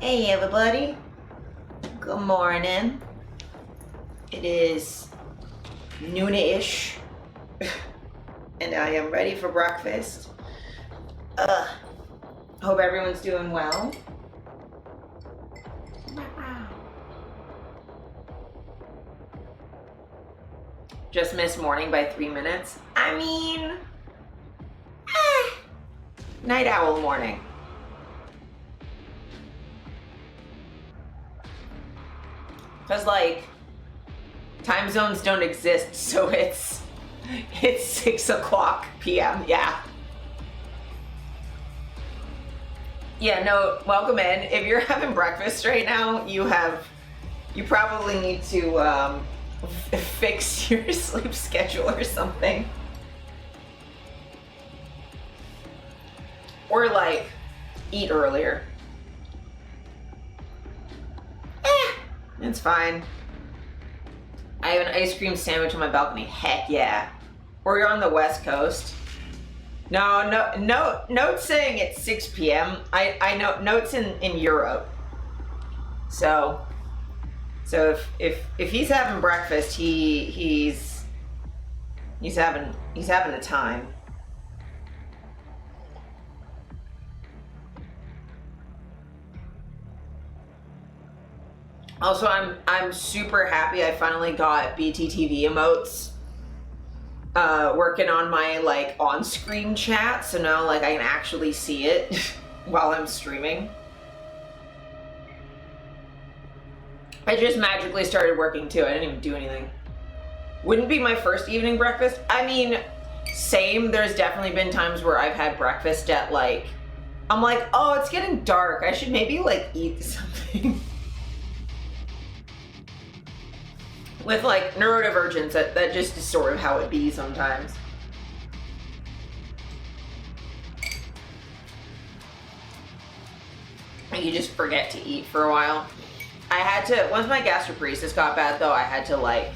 Hey everybody, good morning. It is noon-ish and I am ready for breakfast. Hope everyone's doing well. Just missed morning by 3 minutes. I mean, night owl morning. Cause like, time zones don't exist, so it's 6 o'clock p.m. Yeah. Yeah, no, welcome in. If you're having breakfast right now, you probably need to fix your sleep schedule or something. Or like, eat earlier. It's fine. I have an ice cream sandwich on my balcony. Heck yeah. Or you're on the West Coast. No, note's saying it's 6 p.m. I know note's in Europe. So if he's having breakfast, he's having the time. Also, I'm super happy I finally got BTTV emotes working on my like on-screen chat, so now like I can actually see it while I'm streaming. I just magically started working too. I didn't even do anything. Wouldn't be my first evening breakfast. I mean, same. There's definitely been times where I've had breakfast at like, I'm like, oh, it's getting dark. I should maybe like eat something. With like neurodivergence, that just is sort of how it be sometimes. And you just forget to eat for a while. I had to, once my gastroparesis got bad though, I had to like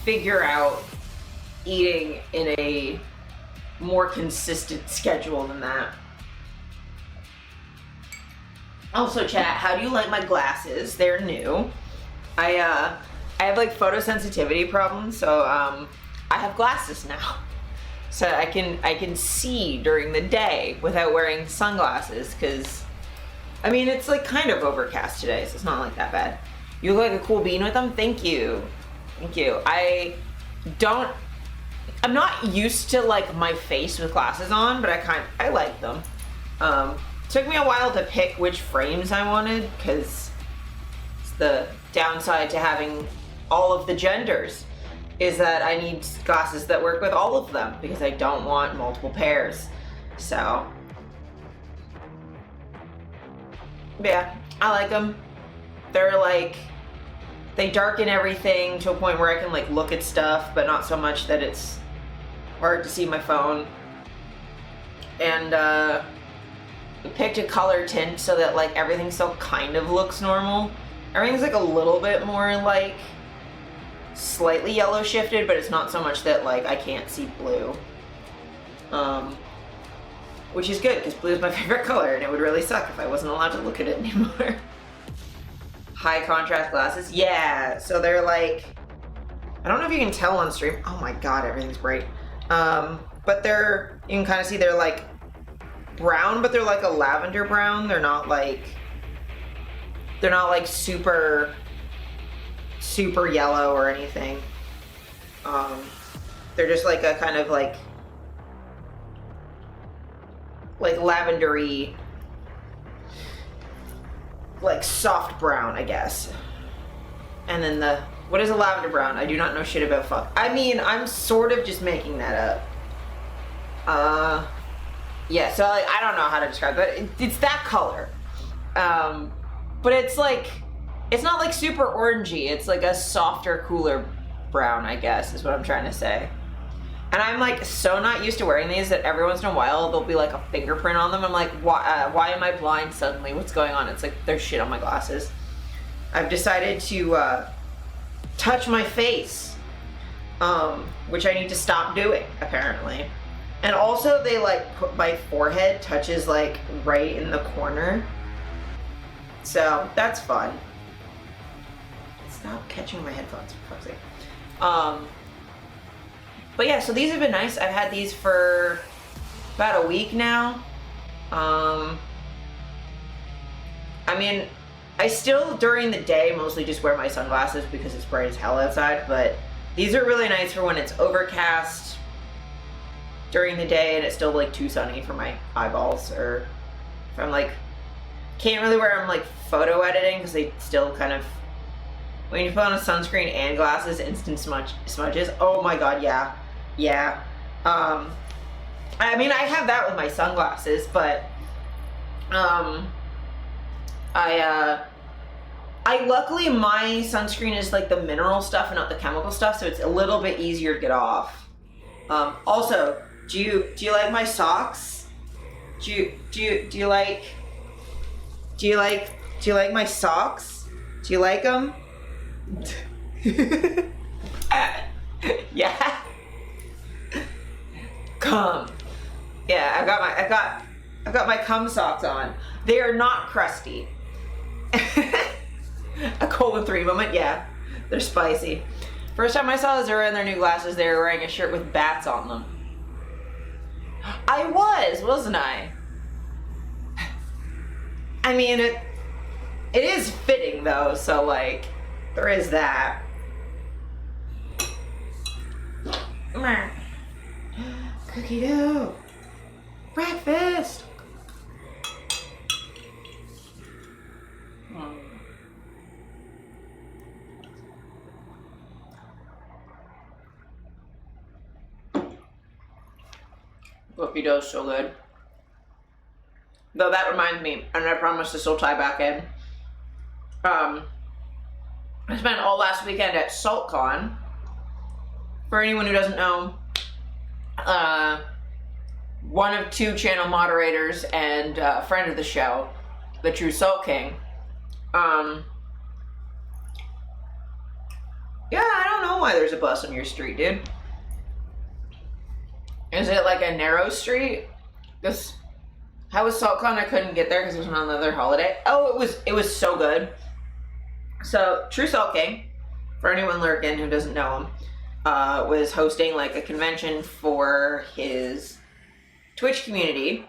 figure out eating in a more consistent schedule than that. Also chat, how do you like my glasses? They're new. I have like photosensitivity problems, so I have glasses now. So I can see during the day without wearing sunglasses, because I mean it's like kind of overcast today, so it's not like that bad. You look like a cool bean with them. Thank you. Thank you. I'm not used to like my face with glasses on, but I like them. Took me a while to pick which frames I wanted, because it's the downside to having all of the genders is that I need glasses that work with all of them, because I don't want multiple pairs. So yeah, I like them. They're like, they darken everything to a point where I can like look at stuff, but not so much that it's hard to see my phone. And we picked a color tint so that like everything still kind of looks normal. Everything's like a little bit more like slightly yellow shifted, but it's not so much that like I can't see blue. Which is good, because blue is my favorite color, and it would really suck if I wasn't allowed to look at it anymore. High contrast glasses? Yeah, so they're like, I don't know if you can tell on stream. Oh my god, everything's bright. But you can kind of see they're like brown, but they're like a lavender brown. They're not like super yellow or anything. They're just like a kind of like lavendery, like soft brown, I guess. And then what is a lavender brown? I do not know shit about fuck. I mean, I'm sort of just making that up. Yeah, so like, I don't know how to describe it. It's that color. But it's like, it's not like super orangey. It's like a softer, cooler brown, I guess, is what I'm trying to say. And I'm like so not used to wearing these that every once in a while there'll be like a fingerprint on them. I'm like, why am I blind suddenly? What's going on? It's like there's shit on my glasses. I've decided to touch my face, which I need to stop doing apparently. And also they like put my forehead touches like right in the corner. So that's fun. Stop catching my headphones, for fuck's sake. But yeah, so these have been nice. I've had these for about a week now. I mean, I still, during the day, mostly just wear my sunglasses because it's bright as hell outside, but these are really nice for when it's overcast during the day and it's still like too sunny for my eyeballs, or if I'm like, can't really wear them like photo editing because they still kind of, when you put on a sunscreen and glasses, instant smudges. Oh my god, yeah. Yeah. I mean, I have that with my sunglasses, but I luckily, my sunscreen is like the mineral stuff and not the chemical stuff, so it's a little bit easier to get off. Also, do you like my socks? Do you like my socks? Do you like them? Yeah. Cum. Yeah, I've got my cum socks on. They are not crusty. A colon 3 moment, yeah. They're spicy. First time I saw Zura in their new glasses, they were wearing a shirt with bats on them. I wasn't I? I mean, it is fitting though, so like, there is that. Cookie dough. Breakfast. Cookie dough's so good. Though that reminds me, and I promise this will tie back in. I spent all last weekend at SaltCon. For anyone who doesn't know, one of 2 channel moderators and a friend of the show, the True Salt King. Yeah, I don't know why there's a bus on your street, dude. Is it like a narrow street? How was SaltCon? I couldn't get there because it was on another holiday. Oh, it was so good. So True Salt King, for anyone lurking who doesn't know him, was hosting like a convention for his Twitch community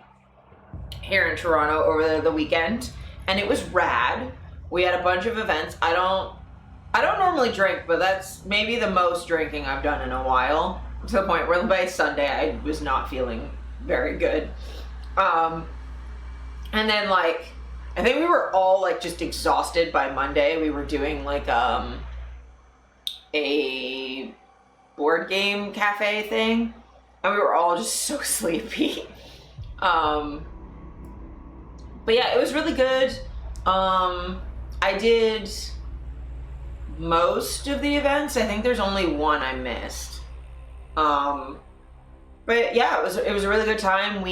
here in Toronto over the weekend, and it was rad. We had a bunch of events. I don't normally drink, but that's maybe the most drinking I've done in a while, to the point where by Sunday I was not feeling very good. And then like, I think we were all like just exhausted by Monday. We were doing like a board game cafe thing, and we were all just so sleepy. But yeah, it was really good. I did most of the events. I think there's only one I missed. But yeah, it was a really good time.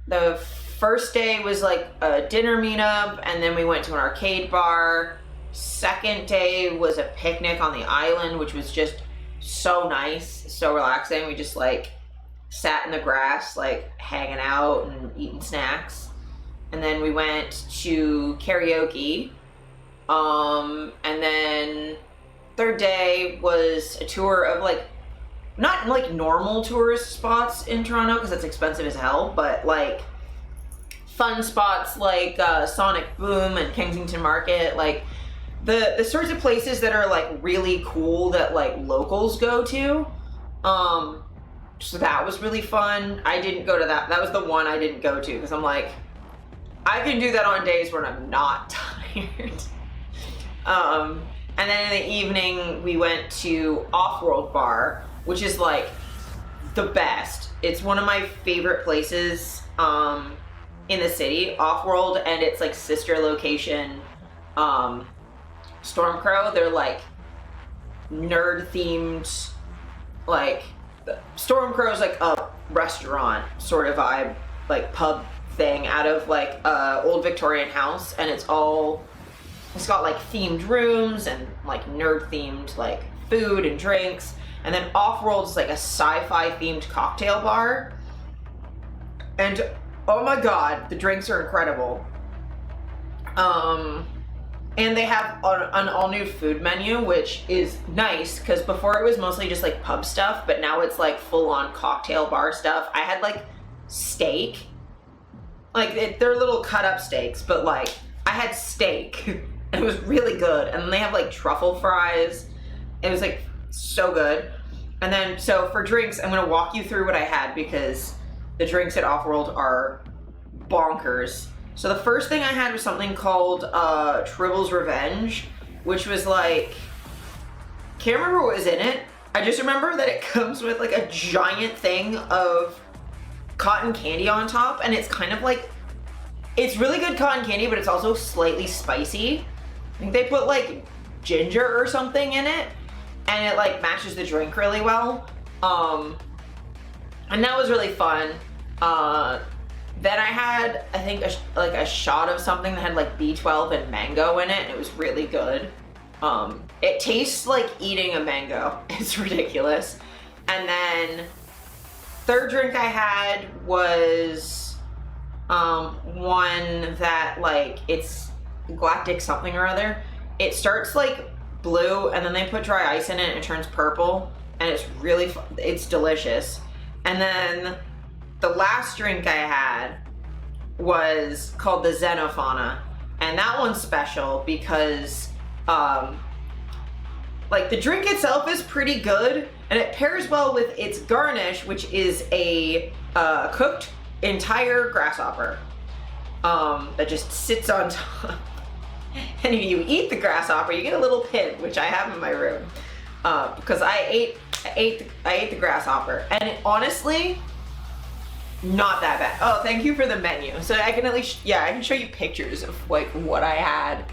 The first day was like a dinner meetup, and then we went to an arcade bar. Second day was a picnic on the island, which was just so nice, so relaxing. We just like sat in the grass, like hanging out and eating snacks. And then we went to karaoke. And then third day was a tour of like, not like normal tourist spots in Toronto because it's expensive as hell, but like fun spots like Sonic Boom and Kensington Market, like the sorts of places that are like really cool that like locals go to. So that was really fun. I didn't go to that. That was the one I didn't go to because I'm like, I can do that on days when I'm not tired. And then in the evening we went to Off-World Bar, which is like the best. It's one of my favorite places in the city, Off-World, and it's like sister location, Stormcrow. They're like nerd themed, like Stormcrow's like a restaurant sort of vibe, like pub thing out of like old Victorian house, and it's got like themed rooms and like nerd themed like food and drinks. And then Off-World is like a sci-fi themed cocktail bar, and oh my god, the drinks are incredible. And they have an all-new food menu, which is nice because before it was mostly just like pub stuff, but now it's like full-on cocktail bar stuff. I had like steak, like they're little cut-up steaks, but like I had steak. It was really good. And then they have like truffle fries. It was like so good. And then so for drinks, I'm gonna walk you through what I had because the drinks at Offworld are bonkers. So the first thing I had was something called Tribble's Revenge, which was like, can't remember what was in it. I just remember that it comes with like a giant thing of cotton candy on top, and it's kind of like, it's really good cotton candy, but it's also slightly spicy. I think they put like ginger or something in it, and it like matches the drink really well. And that was really fun. Then I had, I think, a shot of something that had like B12 and mango in it, and it was really good. It tastes like eating a mango. It's ridiculous. And then third drink I had was one that like, it's galactic something or other. It starts like blue, and then they put dry ice in it and it turns purple, and it's really it's delicious. And then the last drink I had was called the Xenofauna, and that one's special because like the drink itself is pretty good, and it pairs well with its garnish, which is a cooked entire grasshopper that just sits on top. And if you eat the grasshopper, you get a little pin, which I have in my room because I ate the grasshopper, and it honestly, not that bad. Oh, thank you for the menu. So I can at least, yeah, I can show you pictures of like what I had.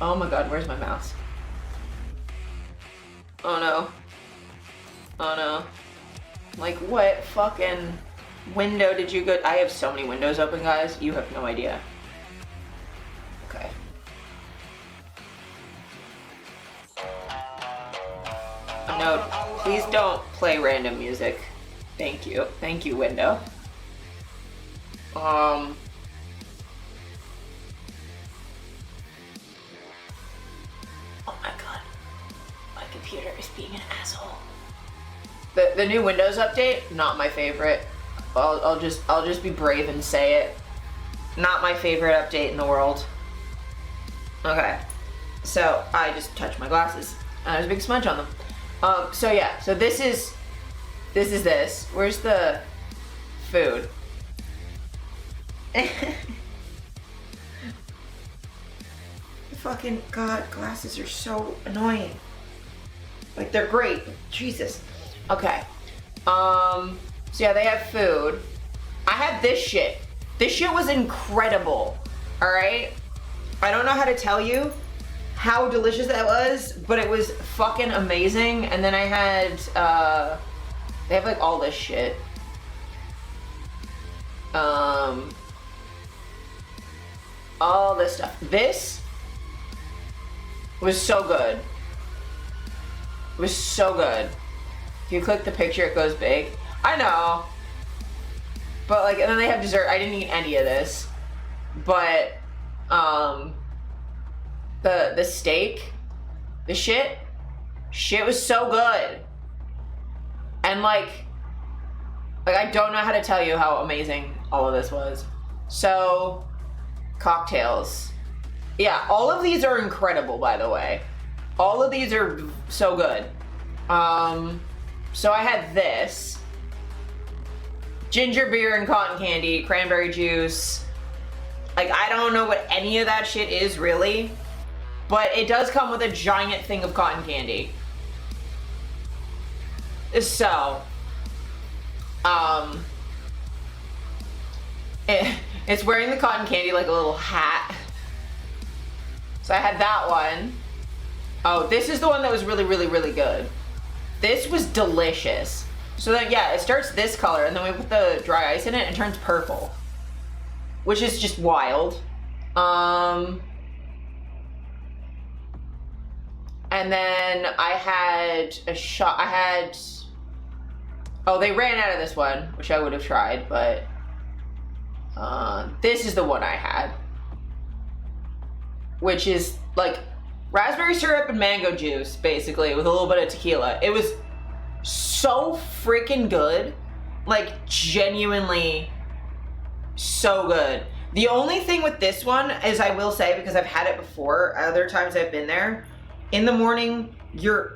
Oh my god, where's my mouse? Oh no. Oh no. Like what fucking window did you go? I have so many windows open, guys. You have no idea. Okay. No, please don't play random music. Thank you. Thank you, window. Oh my god. My computer is being an asshole. The new Windows update, not my favorite. I'll just be brave and say it. Not my favorite update in the world. Okay. So I just touched my glasses. There's a big smudge on them. So yeah, so this is this. Where's the food? Fucking god, glasses are so annoying. Like they're great. Jesus. Okay. So yeah, they have food. I had this shit. This shit was incredible. Alright? I don't know how to tell you how delicious that was, but it was fucking amazing. And then I had they have like all this shit. All this stuff. This was so good. It was so good. If you click the picture, it goes big. I know. But like, and then they have dessert. I didn't eat any of this. But, the steak, the shit was so good. And like I don't know how to tell you how amazing all of this was. So, cocktails. Yeah, all of these are incredible, by the way. All of these are so good. So I had this. Ginger beer and cotton candy, cranberry juice. Like, I don't know what any of that shit is, really. But it does come with a giant thing of cotton candy. So, it's wearing the cotton candy like a little hat. So I had that one. Oh, this is the one that was really, really, really good. This was delicious. So then, yeah, it starts this color, and then we put the dry ice in it, and it turns purple. Which is just wild. And then I had a shot, oh, they ran out of this one, which I would have tried, but this is the one I had. which is like raspberry syrup and mango juice, basically, with a little bit of tequila. It was so freaking good. Like, genuinely so good. The only thing with this one is, I will say, because I've had it before, other times I've been there, in the morning, your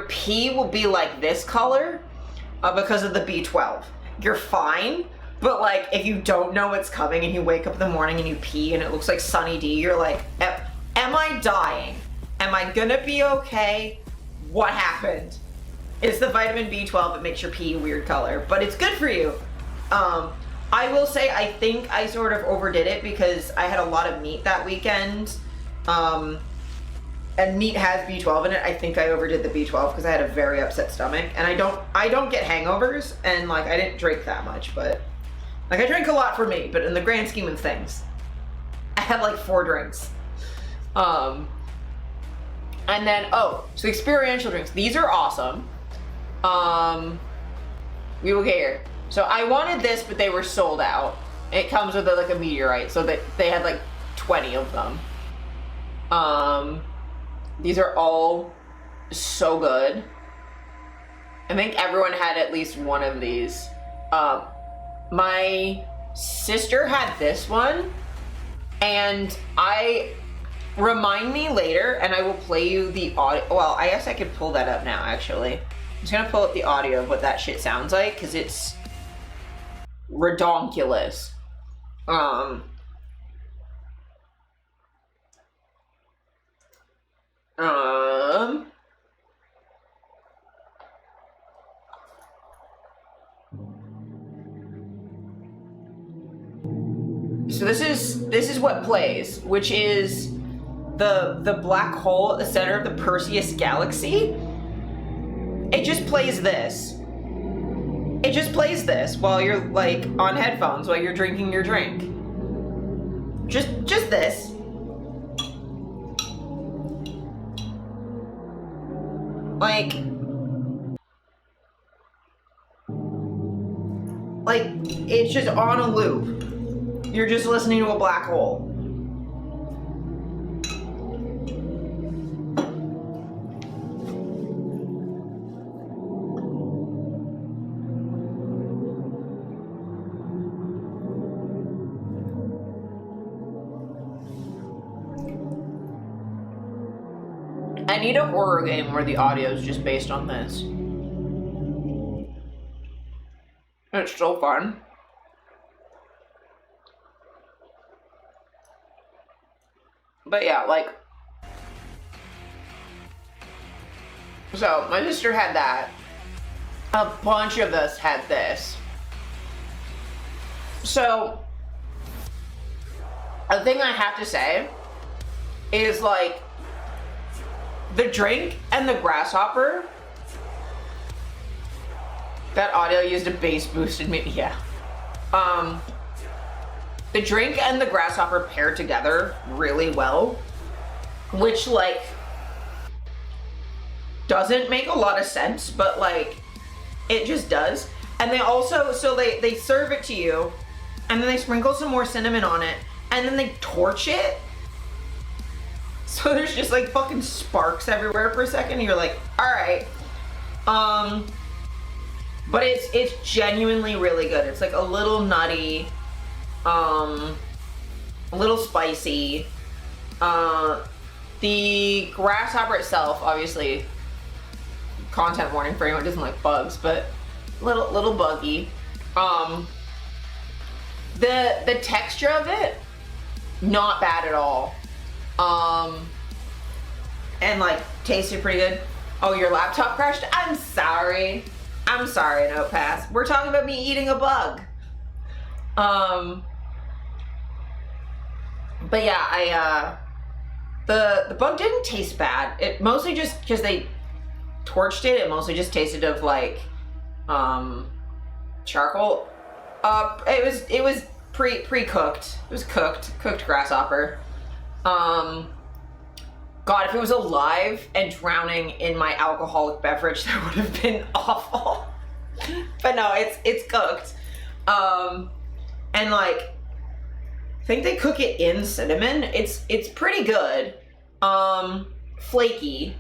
pee will be like this color because of the B12. You're fine, but like, if you don't know what's coming and you wake up in the morning and you pee and it looks like Sunny D, you're like, am I dying? Am I gonna be okay? What happened? It's the vitamin B12. It makes your pee weird color, but it's good for you. I will say, I think I sort of overdid it because I had a lot of meat that weekend. And meat has B12 in it. I think I overdid the B12 because I had a very upset stomach, and I don't get hangovers, and like, I didn't drink that much, but like, I drank a lot for me, but in the grand scheme of things, I had like 4 drinks. And then, so experiential drinks. These are awesome. We will get here. So I wanted this, but they were sold out. It comes with like a meteorite, so they had like 20 of them. These are all so good. I think everyone had at least one of these. My sister had this one, and remind me later, and I will play you the audio. Well, I guess I could pull that up now, actually. I'm just gonna pull up the audio of what that shit sounds like, because it's redonkulous. So this is what plays, which is the black hole at the center of the Perseus galaxy. It just plays this. It just plays this while you're like on headphones while you're drinking your drink. Just this. Like it's just on a loop. You're just listening to a black hole. I need a horror game where the audio is just based on this. It's so fun. But yeah, like, so my sister had that. A bunch of us had this. So, a thing I have to say is like, the drink and the grasshopper, that audio used a bass boosted me, yeah. The drink and the grasshopper pair together really well, which like doesn't make a lot of sense, but like it just does. And they also, so they serve it to you, and then they sprinkle some more cinnamon on it, and then they torch it. So there's just like fucking sparks everywhere for a second, and you're like, all right. But it's genuinely really good. It's like a little nutty, a little spicy. The grasshopper itself, obviously, content warning for anyone who doesn't like bugs, but little buggy. The texture of it, not bad at all. And like tasted pretty good. Oh, your laptop crashed? I'm sorry, No Pass. We're talking about me eating a bug. But yeah, the bug didn't taste bad. It mostly just, because they torched it, it mostly just tasted of like, charcoal. It was pre-cooked. It was cooked grasshopper. God, if it was alive and drowning in my alcoholic beverage, that would have been awful. But no, it's cooked. And like, I think they cook it in cinnamon. It's pretty good. Flaky.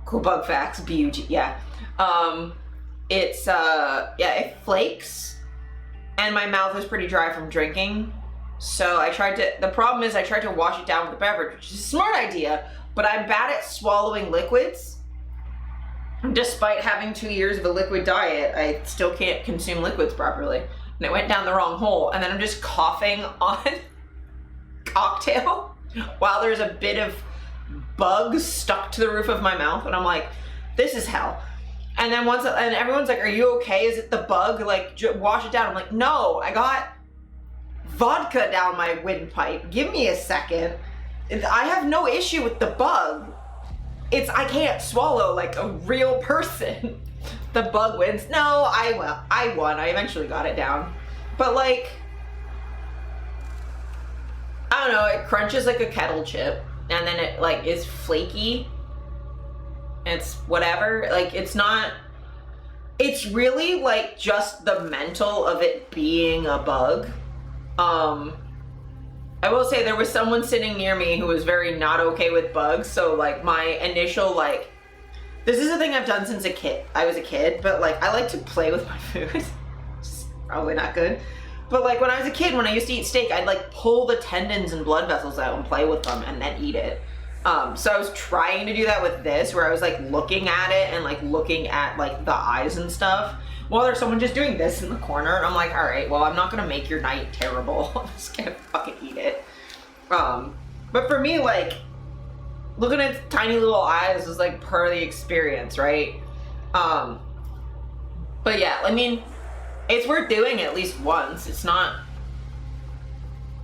Cool bug facts, B-U-G, yeah. It flakes, and my mouth is pretty dry from drinking. So the problem is I tried to wash it down with a beverage, which is a smart idea, but I'm bad at swallowing liquids. Despite having 2 years of a liquid diet, I still can't consume liquids properly. And it went down the wrong hole, and then I'm just coughing on cocktail while there's a bit of bugs stuck to the roof of my mouth, and I'm like, this is hell. And then everyone's like, are you okay? Is it the bug? Like, wash it down. I'm like, no, I got vodka down my windpipe. Give me a second. I have no issue with the bug. I can't swallow like a real person. The bug wins. No, I won. I eventually got it down. But like, I don't know, it crunches like a kettle chip, and then it like is flaky. It's whatever. Like, it's really like just the mental of it being a bug. I will say there was someone sitting near me who was very not okay with bugs, so like my initial like, this is a thing I've done since I was a kid, but like I like to play with my food. It's probably not good. But like when I was a kid, when I used to eat steak, I'd like pull the tendons and blood vessels out and play with them and then eat it. So I was trying to do that with this, where I was like looking at it and like looking at like the eyes and stuff, while there's someone just doing this in the corner, and I'm like, all right, well, I'm not gonna make your night terrible. I'm just gonna fucking eat it. But for me, like, looking at tiny little eyes was like part of the experience, right? But yeah, I mean, it's worth doing at least once. It's not,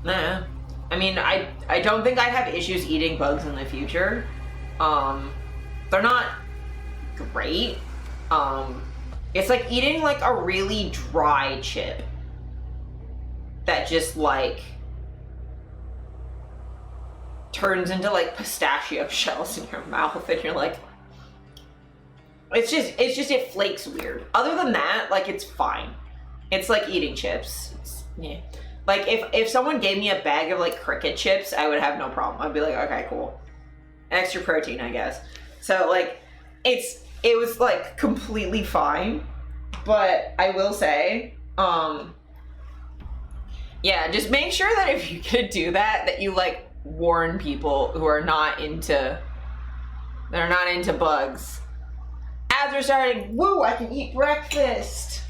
nah. I mean, I don't think I'd have issues eating bugs in the future. They're not great. It's like eating like a really dry chip that just like turns into like pistachio shells in your mouth, and you're like, it flakes weird. Other than that, like, it's fine. It's like eating chips. Yeah. Like if someone gave me a bag of like cricket chips, I would have no problem. I'd be like, okay, cool. Extra protein, I guess. So like it was like completely fine. But I will say, yeah, just make sure that if you're gonna do that you like warn people who are not into bugs. Ads are starting. Woo, I can eat breakfast.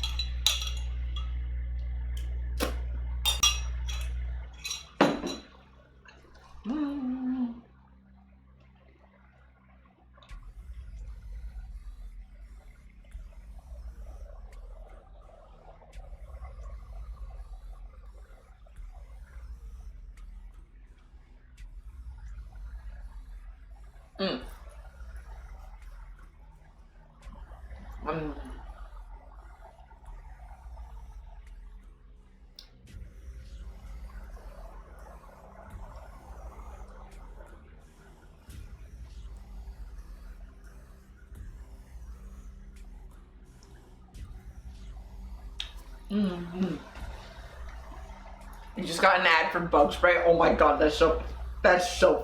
You just got an ad for bug spray. Oh my god, that's so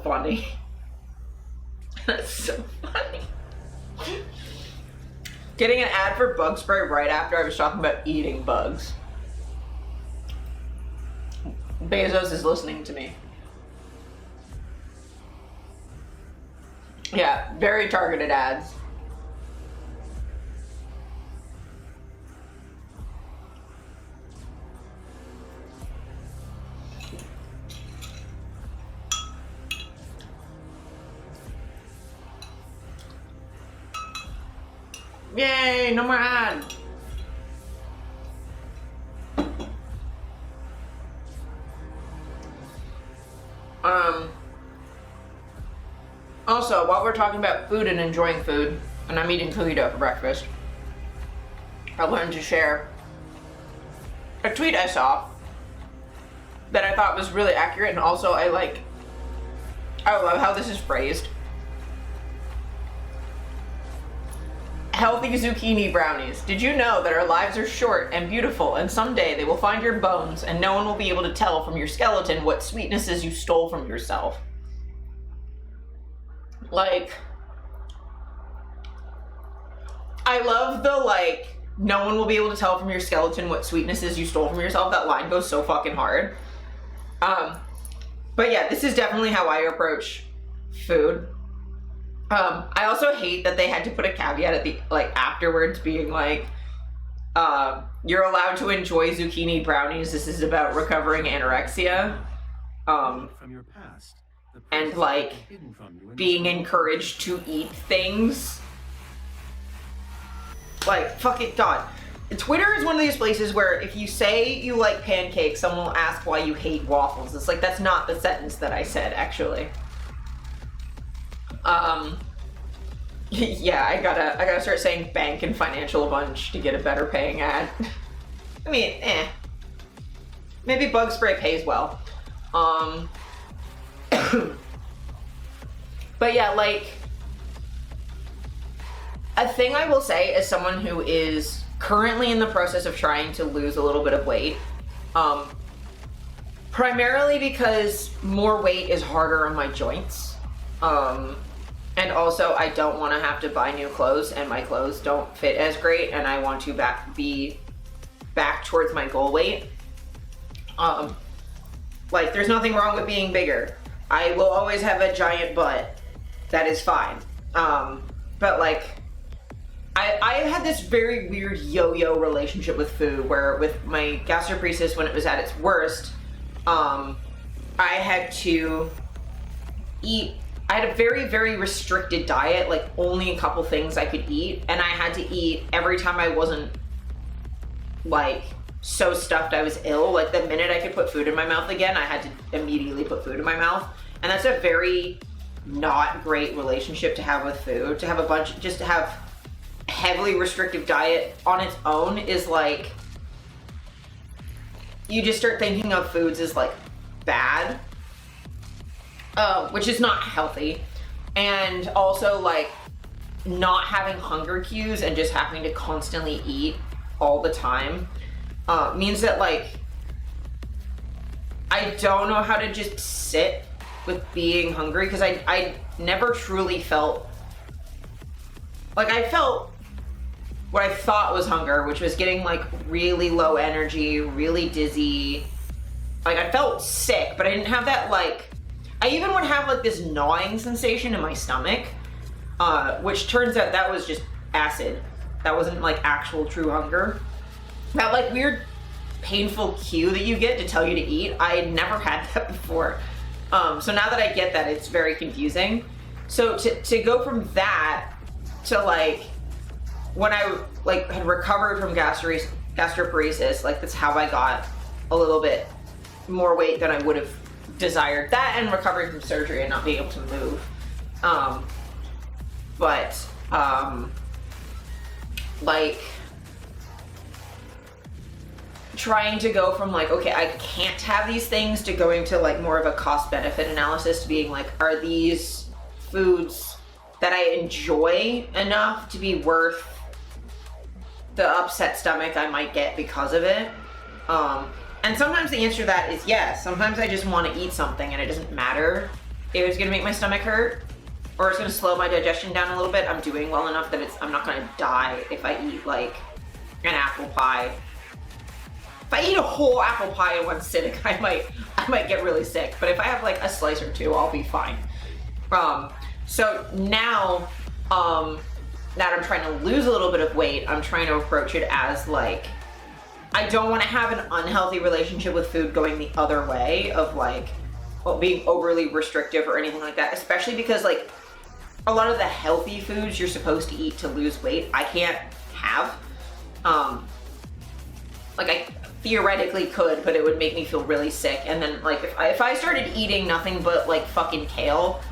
funny. That's so funny. Getting an ad for bug spray right after I was talking about eating bugs. Bezos is listening to me. Yeah, very targeted ads. Yay, no more ad. Also, while we're talking about food and enjoying food, and I'm eating cookie dough for breakfast, I wanted to share a tweet I saw that I thought was really accurate, and also I love how this is phrased. healthy zucchini brownies. Did you know that our lives are short and beautiful, and someday they will find your bones and no one will be able to tell from your skeleton what sweetnesses you stole from yourself? Like, I love the, like, no one will be able to tell from your skeleton what sweetnesses you stole from yourself. That line goes so fucking hard. But yeah, this is definitely how I approach food. I also hate that they had to put a caveat at the, like, afterwards being like, you're allowed to enjoy zucchini brownies. This is about recovering anorexia. From your past, and like being encouraged to eat things. Like, fucking God. Twitter is one of these places where if you say you like pancakes, someone will ask why you hate waffles. It's like, that's not the sentence that I said, actually. Yeah, I gotta start saying bank and financial a bunch to get a better paying ad. I mean, maybe bug spray pays well. But yeah, like, a thing I will say as someone who is currently in the process of trying to lose a little bit of weight, primarily because more weight is harder on my joints, and also I don't want to have to buy new clothes, and my clothes don't fit as great, and I want to be back towards my goal weight. Like, there's nothing wrong with being bigger. I will always have a giant butt. That is fine. But like, I had this very weird yo-yo relationship with food where with my gastroparesis, when it was at its worst, I had to eat. I had a very, very restricted diet, like only a couple things I could eat, and I had to eat every time I wasn't like so stuffed I was ill. Like, the minute I could put food in my mouth again, I had to immediately put food in my mouth. And that's a very not great relationship to have with food. To have just to have heavily restrictive diet on its own is like, you just start thinking of foods as like bad, which is not healthy. And also, like, not having hunger cues and just having to constantly eat all the time means that, like, I don't know how to just sit with being hungry, because I never truly felt, like, I felt what I thought was hunger, which was getting like really low energy, really dizzy. Like, I felt sick, but I didn't have that, like, I even would have like this gnawing sensation in my stomach, which turns out that was just acid. That wasn't like actual true hunger. That like weird painful cue that you get to tell you to eat, I never had that before. So now that I get that, it's very confusing. So to go from that to like, when I like had recovered from gastroparesis, like that's how I got a little bit more weight than I would have desired. That and recovering from surgery and not being able to move. Like, trying to go from like, okay, I can't have these things, to going to like more of a cost benefit analysis, to being like, are these foods that I enjoy enough to be worth the upset stomach I might get because of it? And sometimes the answer to that is yes. Sometimes I just want to eat something and it doesn't matter if it's gonna make my stomach hurt or it's gonna slow my digestion down a little bit. I'm doing well enough that I'm not gonna die if I eat like an apple pie. If I eat a whole apple pie in one sitting, I might get really sick. But if I have like a slice or two, I'll be fine. So now that I'm trying to lose a little bit of weight, I'm trying to approach it as like, I don't want to have an unhealthy relationship with food going the other way of like, well, being overly restrictive or anything like that, especially because like a lot of the healthy foods you're supposed to eat to lose weight, I can't have. Like, I theoretically could, but it would make me feel really sick. And then like if I started eating nothing but like fucking kale,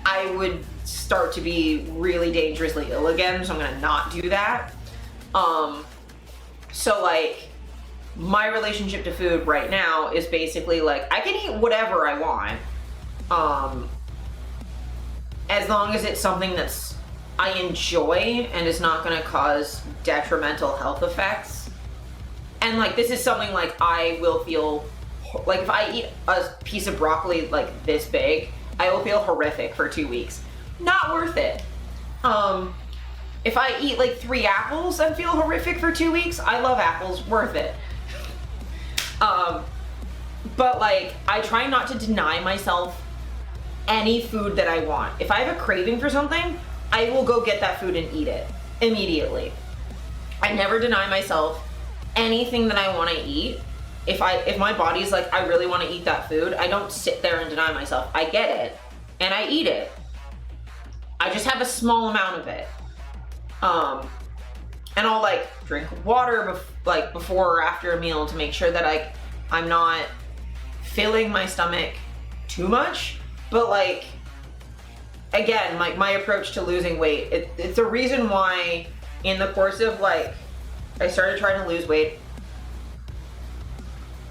I would start to be really dangerously ill again, so I'm gonna not do that. So like, my relationship to food right now is basically like, I can eat whatever I want, as long as it's something that's I enjoy and is not gonna cause detrimental health effects. And like, this is something like I will feel, like if I eat a piece of broccoli like this big, I will feel horrific for 2 weeks. Not worth it. If I eat like 3 apples and feel horrific for 2 weeks, I love apples, worth it. But like, I try not to deny myself any food that I want. If I have a craving for something, I will go get that food and eat it immediately. I never deny myself anything that I want to eat. If my body's like, I really want to eat that food, I don't sit there and deny myself. I get it and I eat it. I just have a small amount of it. And I'll like drink water before or after a meal to make sure that I'm not filling my stomach too much. But like, again, like my approach to losing weight, it's a reason why in the course of like, I started trying to lose weight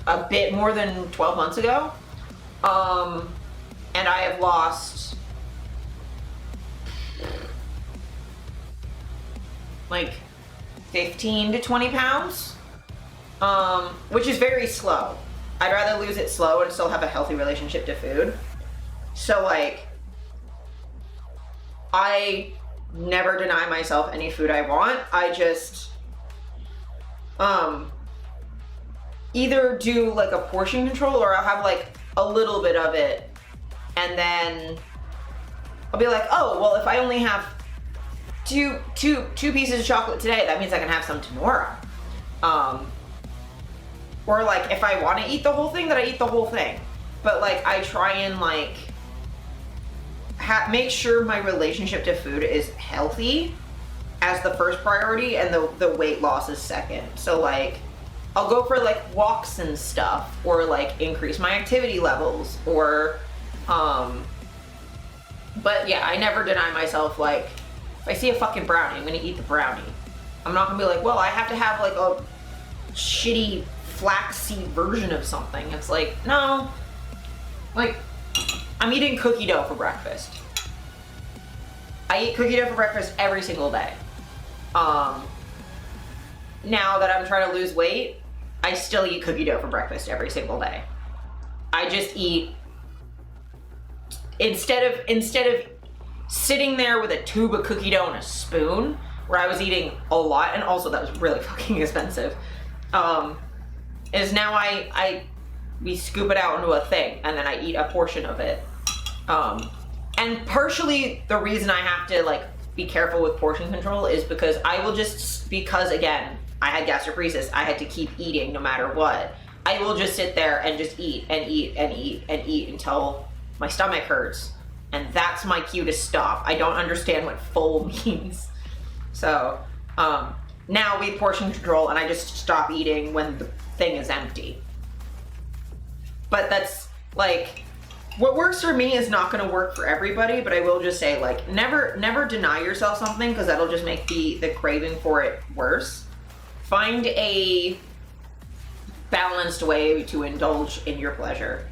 a bit more than 12 months ago. And I have lost like 15 to 20 pounds, which is very slow. I'd rather lose it slow and still have a healthy relationship to food. So like, I never deny myself any food I want. I just either do like a portion control, or I'll have like a little bit of it and then I'll be like, oh, well, if I only have two pieces of chocolate today, that means I can have some tomorrow. Or like, if I want to eat the whole thing, then I eat the whole thing. But like, I try and like make sure my relationship to food is healthy as the first priority, and the weight loss is second. So like, I'll go for like walks and stuff, or like increase my activity levels, or but yeah, I never deny myself. Like, if I see a fucking brownie, I'm gonna eat the brownie. I'm not gonna be like, well, I have to have like a shitty flaxseed version of something. It's like, no, like, I'm eating cookie dough for breakfast. I eat cookie dough for breakfast every single day. Now that I'm trying to lose weight, I still eat cookie dough for breakfast every single day. I just eat, instead of sitting there with a tube of cookie dough and a spoon, where I was eating a lot, and also that was really fucking expensive, is now we scoop it out into a thing, and then I eat a portion of it. And partially the reason I have to like be careful with portion control is because because again, I had gastroparesis, I had to keep eating no matter what. I will just sit there and just eat and eat and eat and eat until my stomach hurts. And that's my cue to stop. I don't understand what full means. So, now we portion control, and I just stop eating when the thing is empty. But that's like, what works for me is not gonna work for everybody, but I will just say, like, never deny yourself something, because that'll just make the craving for it worse. Find a balanced way to indulge in your pleasure.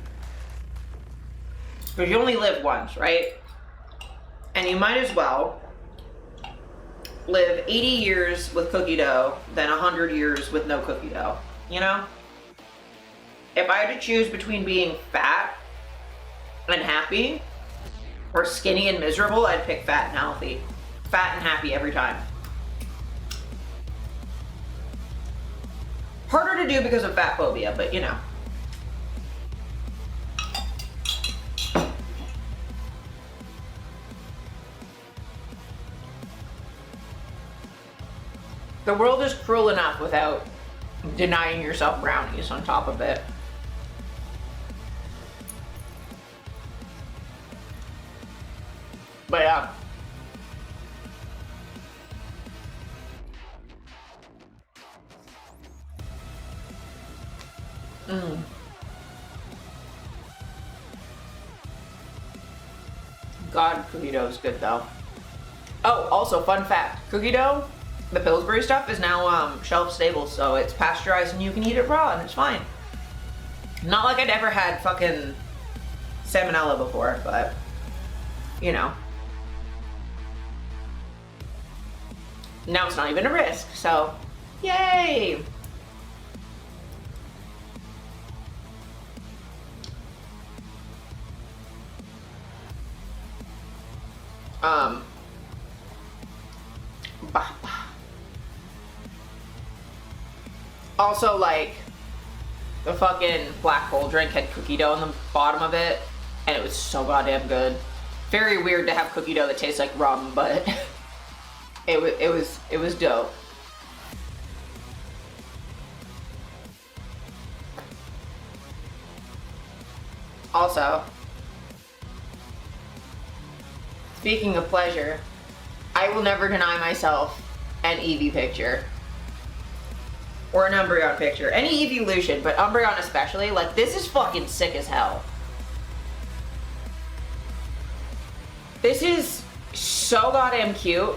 Because you only live once, right? And you might as well live 80 years with cookie dough than 100 years with no cookie dough, you know? If I had to choose between being fat and happy, or skinny and miserable, I'd pick fat and healthy. Fat and happy every time. Harder to do because of fat phobia, but you know. The world is cruel enough without denying yourself brownies on top of it. But yeah. God, cookie dough is good though. Oh, also fun fact, cookie dough, the Pillsbury stuff, is now shelf stable, so it's pasteurized and you can eat it raw and it's fine. Not like I'd ever had fucking salmonella before, but you know. now it's not even a risk, so yay! Bah, bah. Also, like, the fucking black hole drink had cookie dough in the bottom of it, and it was so goddamn good. Very weird to have cookie dough that tastes like rum, but it was dope. Also, speaking of pleasure, I will never deny myself an Eevee picture. Or an Umbreon picture. Any evolution, but Umbreon especially. Like, this is fucking sick as hell. This is so goddamn cute.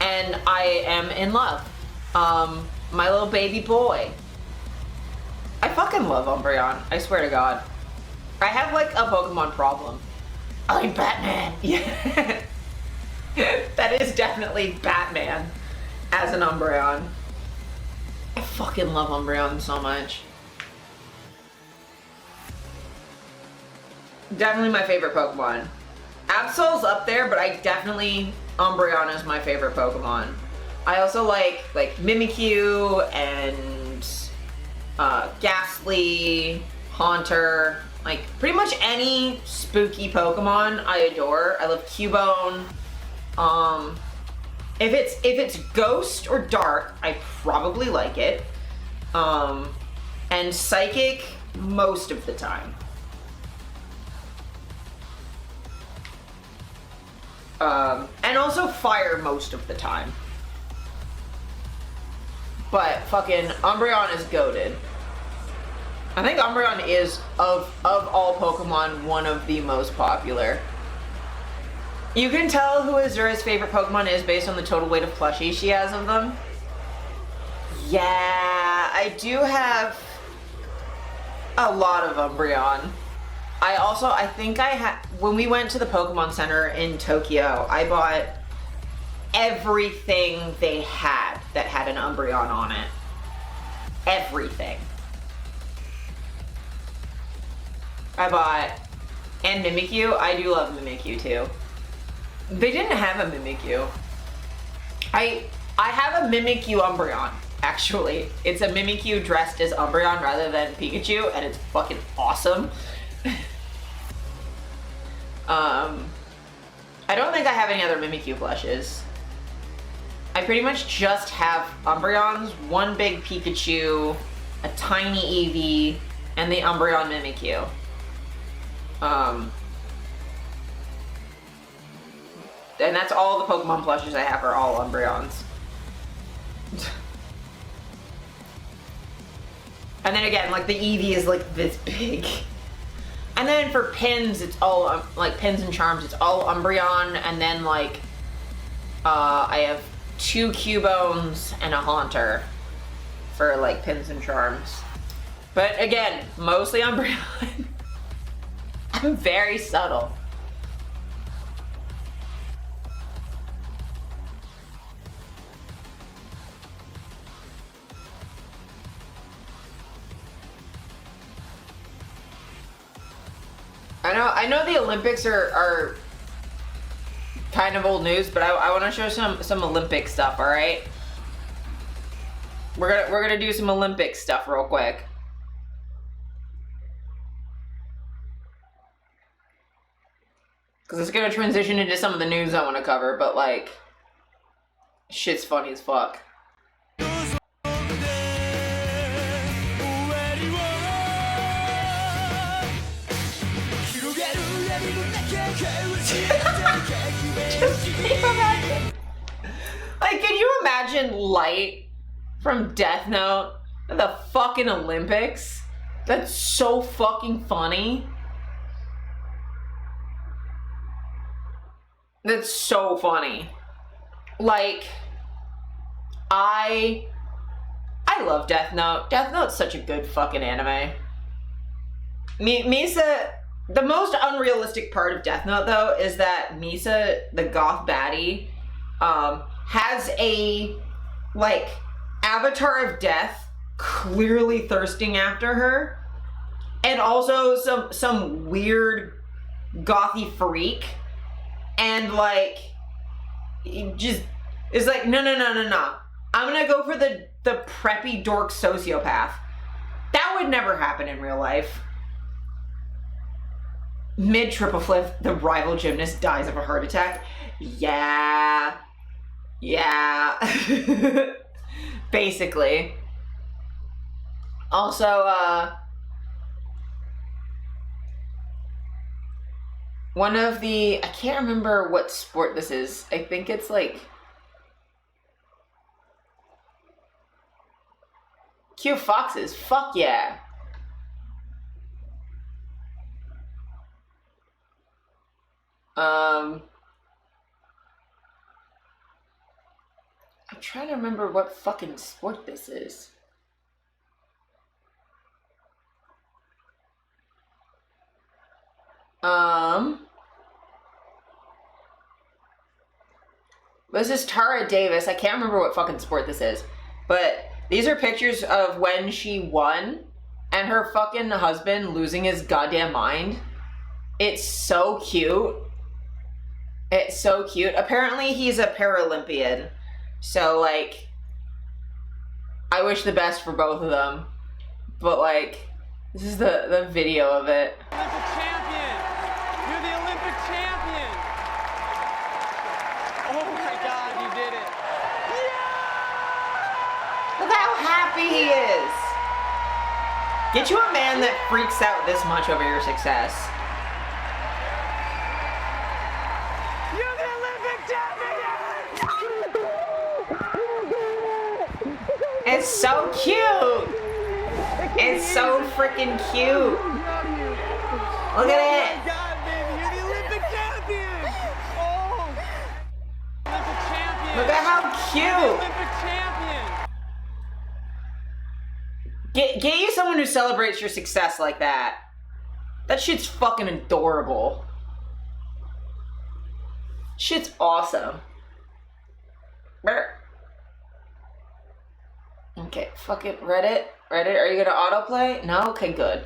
And I am in love. My little baby boy. I fucking love Umbreon. I swear to God. I have, like, a Pokemon problem. I'm Batman. Yeah. That is definitely Batman as an Umbreon. I fucking love Umbreon so much. Definitely my favorite Pokemon. Absol's up there, but Umbreon is my favorite Pokemon. I also like Mimikyu and Ghastly, Haunter, like pretty much any spooky Pokemon I adore. I love Cubone. If it's Ghost or Dark, I probably like it. And Psychic most of the time. And also Fire most of the time. But fucking Umbreon is goated. I think Umbreon is, of all Pokemon, one of the most popular. You can tell who Azura's favorite Pokemon is based on the total weight of plushies she has of them. Yeah, I do have a lot of Umbreon. I think when we went to the Pokemon Center in Tokyo, I bought everything they had that had an Umbreon on it. Everything. I bought, and Mimikyu. I do love Mimikyu too. They didn't have a Mimikyu. I have a Mimikyu Umbreon, actually. It's a Mimikyu dressed as Umbreon rather than Pikachu, and it's fucking awesome. I don't think I have any other Mimikyu plushes. I pretty much just have Umbreons, one big Pikachu, a tiny Eevee, and the Umbreon Mimikyu. And that's all the Pokemon plushes I have are all Umbreons. And then again, like the Eevee is like this big. And then for pins, it's all like pins and charms, it's all Umbreon. And then like, I have 2 Cubones and a Haunter for like pins and charms. But again, mostly Umbreon. I'm very subtle. I know the Olympics are kind of old news, but I want to show some Olympic stuff, all right? We're gonna do some Olympic stuff real quick. Because it's gonna transition into some of the news I want to cover, but like, shit's funny as fuck. Just imagine. Like, can you imagine Light from Death Note at the fucking Olympics? That's so fucking funny. That's so funny. Like, I love Death Note. Death Note's such a good fucking anime. Misa, the most unrealistic part of Death Note though is that Misa, the goth baddie, has a, like, avatar of death clearly thirsting after her, and also some weird gothy freak, and like just is like, no, I'm gonna go for the preppy dork sociopath. That would never happen in real life. Mid triple flip, the rival gymnast dies of a heart attack. Yeah. Basically. Also, one of the, I can't remember what sport this is. I think it's like cute foxes. Fuck yeah. I'm trying to remember what fucking sport this is. This is Tara Davis. I can't remember what fucking sport this is, but these are pictures of when she won and her fucking husband losing his goddamn mind. It's so cute. It's so cute. Apparently he's a Paralympian. So, like, I wish the best for both of them. But, like, this is the video of it. Olympic champion! You're the Olympic champion! Oh my God, you did it! Yeah! Look how happy he is. Get you a man that freaks out this much over your success. You're the Olympic champion! It's so cute. It's so freaking cute. Look at it. Oh my God, baby, you're the Olympic champion! Oh! Olympic champion! Look at how cute. Olympic champion! Get you someone who celebrates your success like that. That shit's fucking adorable. Shit's awesome. Brr. Okay, fucking Reddit, are you gonna autoplay? No? Okay, good.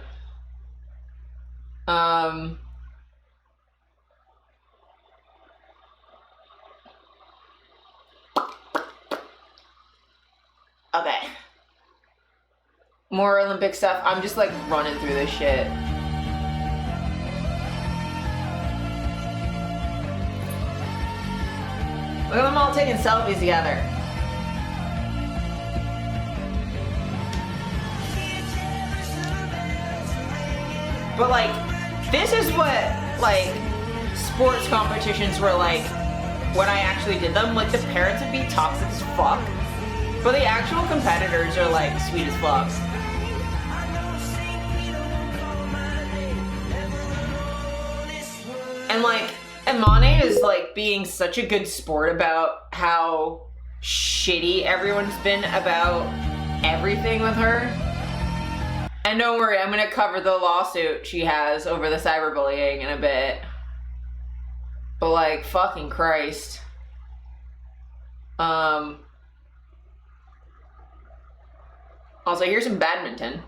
Okay. More Olympic stuff. I'm just like running through this shit. Look at them all taking selfies together. But like, this is what like sports competitions were like when I actually did them. Like, the parents would be toxic as fuck, but the actual competitors are like sweet as fuck. And like, Imane is like being such a good sport about how shitty everyone's been about everything with her. And don't worry, I'm gonna cover the lawsuit she has over the cyberbullying in a bit. But like, fucking Christ. Also, here's some badminton.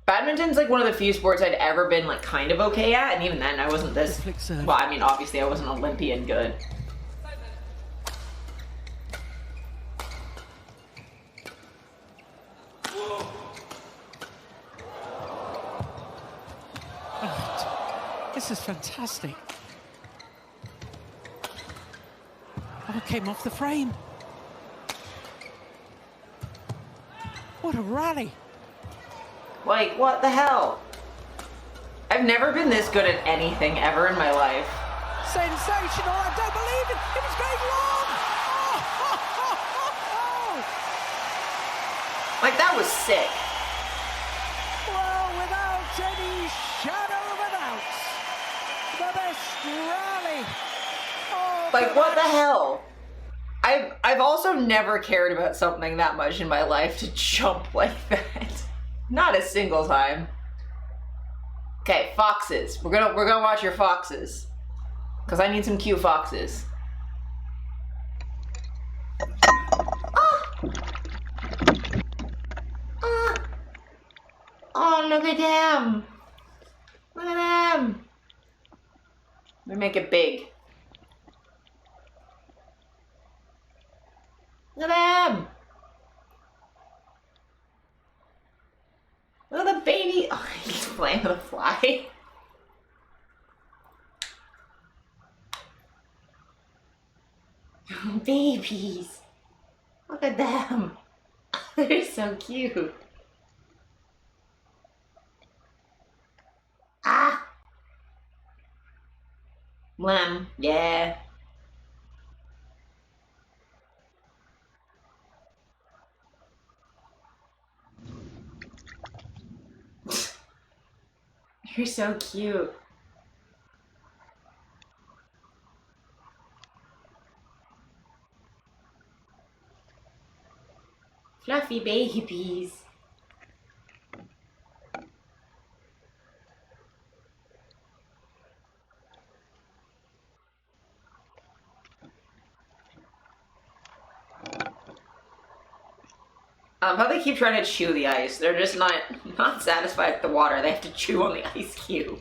Badminton's like one of the few sports I'd ever been like kind of okay at, and even then I wasn't this, well, I mean, obviously I wasn't Olympian good. This is fantastic. Oh, it came off the frame. What a rally. Like, what the hell? I've never been this good at anything ever in my life. Sensational, I don't believe it. It was going long. Oh. Like, that was sick. Well, without any shadow of a doubt, the best rally. Oh, Like, what the hell? I've also never cared about something that much in my life to jump like that. Not a single time. Okay, foxes. We're gonna watch your foxes. Because I need some cute foxes. Oh, look at them. Look at them. Let me make it big. Look at them. Look at the baby. Oh, he's playing with a fly. Babies. Look at them. They're so cute. Ah. Blam. Yeah. You're so cute. Fluffy babies. How they keep trying to chew the ice. They're just not satisfied with the water. They have to chew on the ice cube.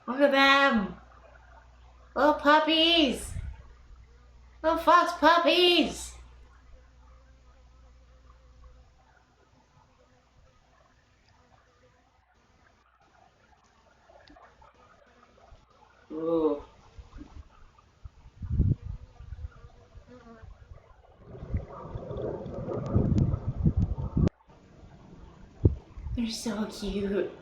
Look at them. Little puppies. Little fox puppies. Ooh. They're so cute.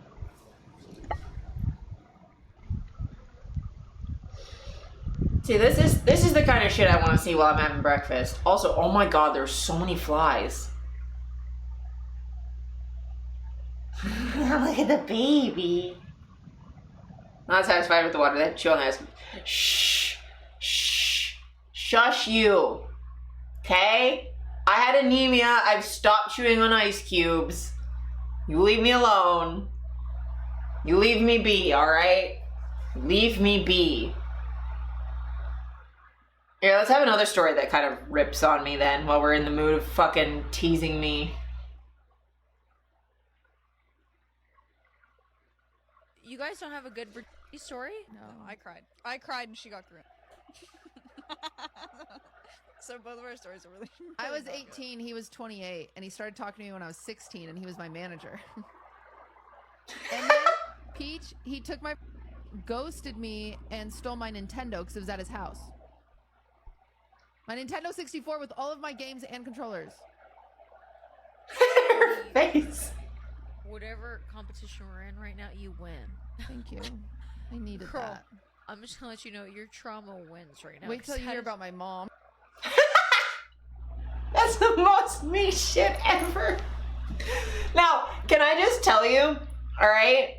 See, this is the kind of shit I want to see while I'm having breakfast. Also, oh my god, there's so many flies. Look at the baby. Not satisfied with the water. They have to chew on the ice. Shh. Shh. Shush you. Okay? I had anemia. I've stopped chewing on ice cubes. You leave me alone. You leave me be, alright? Leave me be. Yeah, let's have another story that kind of rips on me then while we're in the mood of fucking teasing me. You guys don't have a good virginity story? No, I cried. I cried and she got groomed. So both of our stories are really I was not good. 18, he was 28, and he started talking to me when I was 16, and he was my manager. And then Peach, he took my, ghosted me, and stole my Nintendo because it was at his house. My Nintendo 64 with all of my games and controllers. Her face. Whatever competition we're in right now, you win. Thank you. I needed Girl, that. I'm just gonna let you know your trauma wins right now. Wait till you hear about my mom. That's the most me shit ever. Now, can I just tell you, alright?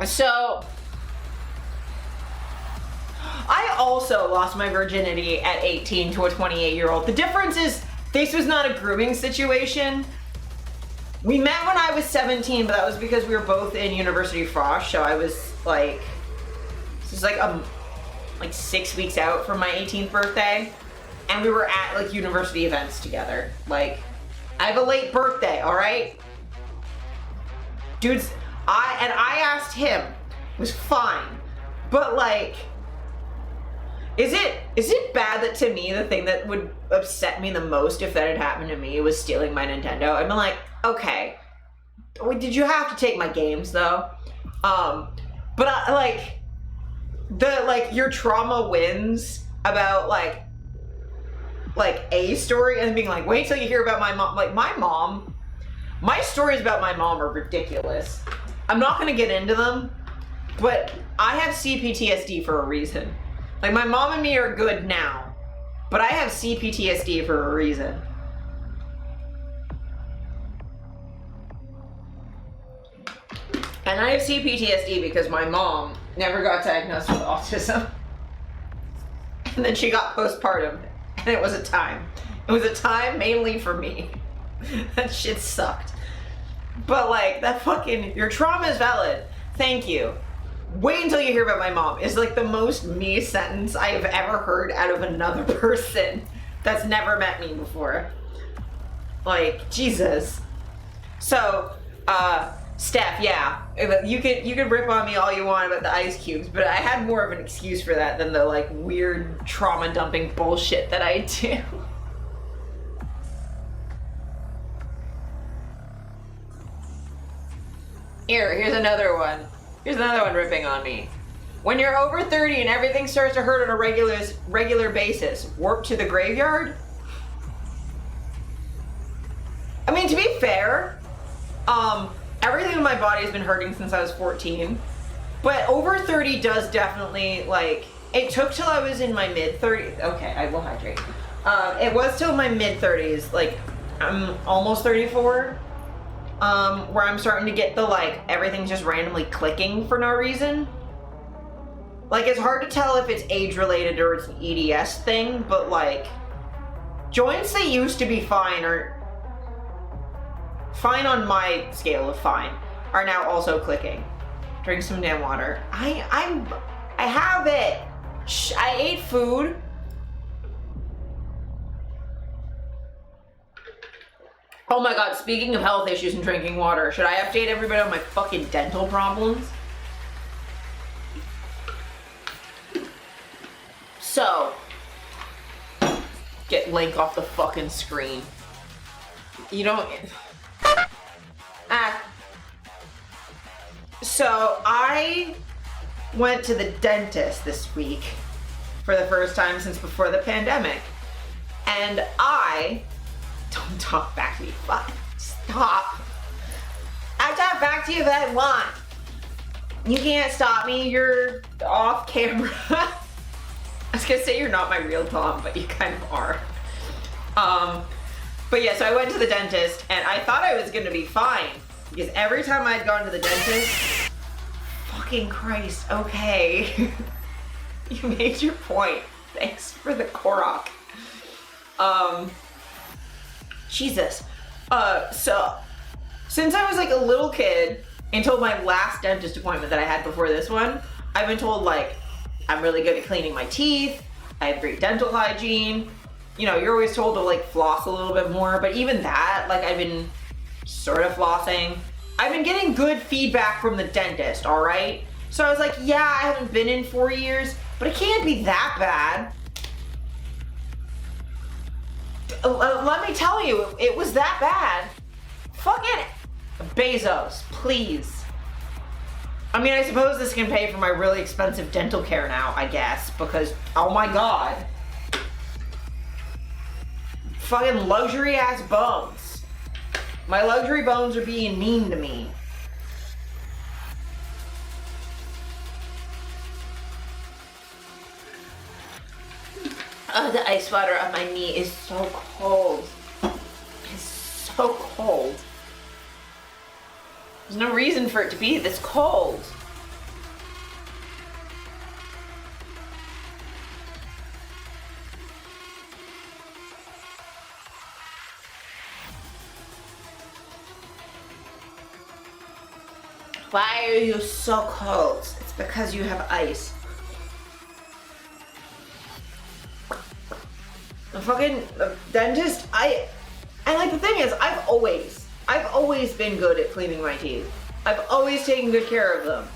So, I also lost my virginity at 18 to a 28-year-old. The difference is, this was not a grooming situation. We met when I was 17, but that was because we were both in University Frosh, so I was like, this is like 6 weeks out from my 18th birthday. And we were at like university events together. Like, I have a late birthday, alright? Dudes, I asked him, it was fine. But like, is it bad that to me the thing that would upset me the most if that had happened to me was stealing my Nintendo? I'd been like, okay, did you have to take my games though? But your trauma wins about like a story and being like, wait till you hear about my mom. Like my stories about my mom are ridiculous. I'm not gonna get into them, but I have CPTSD for a reason. Like, my mom and me are good now, but I have CPTSD for a reason. And I have CPTSD because my mom never got diagnosed with autism. And then she got postpartum, and it was a time. It was a time mainly for me. That shit sucked. But like, that fucking, your trauma is valid. Thank you. Wait until you hear about my mom. It's like the most me sentence I have ever heard out of another person that's never met me before. Like, Jesus. So, Steph, yeah, you could rip on me all you want about the ice cubes, but I had more of an excuse for that than the like weird trauma dumping bullshit that I do. Here's another one. Here's another one ripping on me. When you're over 30 and everything starts to hurt on a regular basis, warp to the graveyard? I mean, to be fair, everything in my body has been hurting since I was 14, but over 30 does definitely, like, it took till I was in my mid-30s. Okay, I will hydrate. It was till my mid-30s, like, I'm almost 34, where I'm starting to get the, like, everything's just randomly clicking for no reason. Like, it's hard to tell if it's age-related or it's an EDS thing, but, like, joints that used to be fine are fine on my scale of fine, are now also clicking. Drink some damn water. I have it. Shh, I ate food. Oh my god, speaking of health issues and drinking water, should I update everybody on my fucking dental problems? So, get Link off the fucking screen. You don't... So I went to the dentist this week for the first time since before the pandemic. And don't talk back to me, fuck, stop. I talk back to you if I want. You can't stop me, you're off camera. I was gonna say you're not my real Tom, but you kind of are. But yeah, so I went to the dentist and I thought I was gonna be fine because every time I'd gone to the dentist, fucking Christ, okay. You made your point. Thanks for the Korok. Jesus. So since I was like a little kid until my last dentist appointment that I had before this one, I've been told like, I'm really good at cleaning my teeth. I have great dental hygiene. You know, you're always told to like floss a little bit more, but even that, like I've been sort of flossing. I've been getting good feedback from the dentist, all right? So I was like, yeah, I haven't been in 4 years, but it can't be that bad. Let me tell you, it was that bad. Fucking Bezos, please. I mean, I suppose this can pay for my really expensive dental care now, I guess, because, oh my god. Fucking luxury ass bones. My luxury bones are being mean to me. Oh, the ice water on my knee is so cold. It's so cold. There's no reason for it to be this cold. Why are you so cold? It's because you have ice. The fucking dentist, and like the thing is, I've always been good at cleaning my teeth. I've always taken good care of them.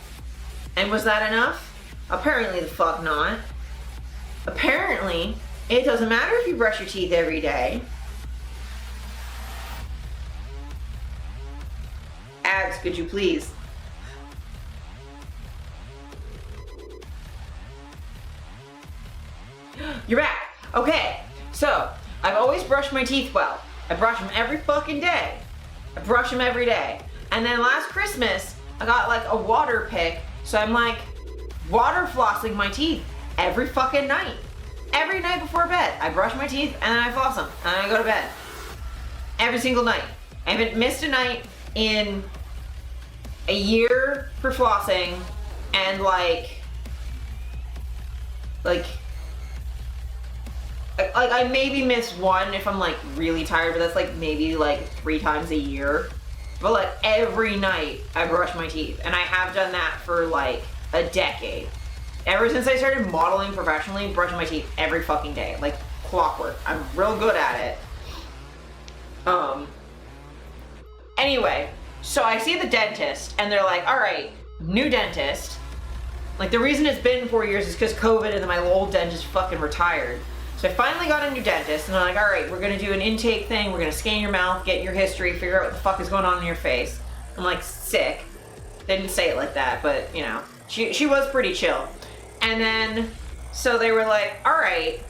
And was that enough? Apparently the fuck not. Apparently, it doesn't matter if you brush your teeth every day. Ads, could you please? You're back. Okay, so I've always brushed my teeth well. I brush them every fucking day. I brush them every day. And then last Christmas, I got like a water pick, so I'm like water flossing my teeth every fucking night. Every night before bed, I brush my teeth and then I floss them and then I go to bed. Every single night. I haven't missed a night in a year for flossing, and like like I maybe miss one if I'm like really tired, but that's like maybe like 3 times a year. But like every night I brush my teeth, and I have done that for like a decade. Ever since I started modeling professionally, brushing my teeth every fucking day, like clockwork. I'm real good at it. Anyway, so I see the dentist, and they're like, all right, new dentist. Like, the reason it's been 4 years is because COVID, and then my old dentist fucking retired. So I finally got a new dentist, and they're like, all right, we're gonna do an intake thing, we're gonna scan your mouth, get your history, figure out what the fuck is going on in your face. I'm like, sick. They didn't say it like that, but, you know, she was pretty chill. And then, so they were like, all right,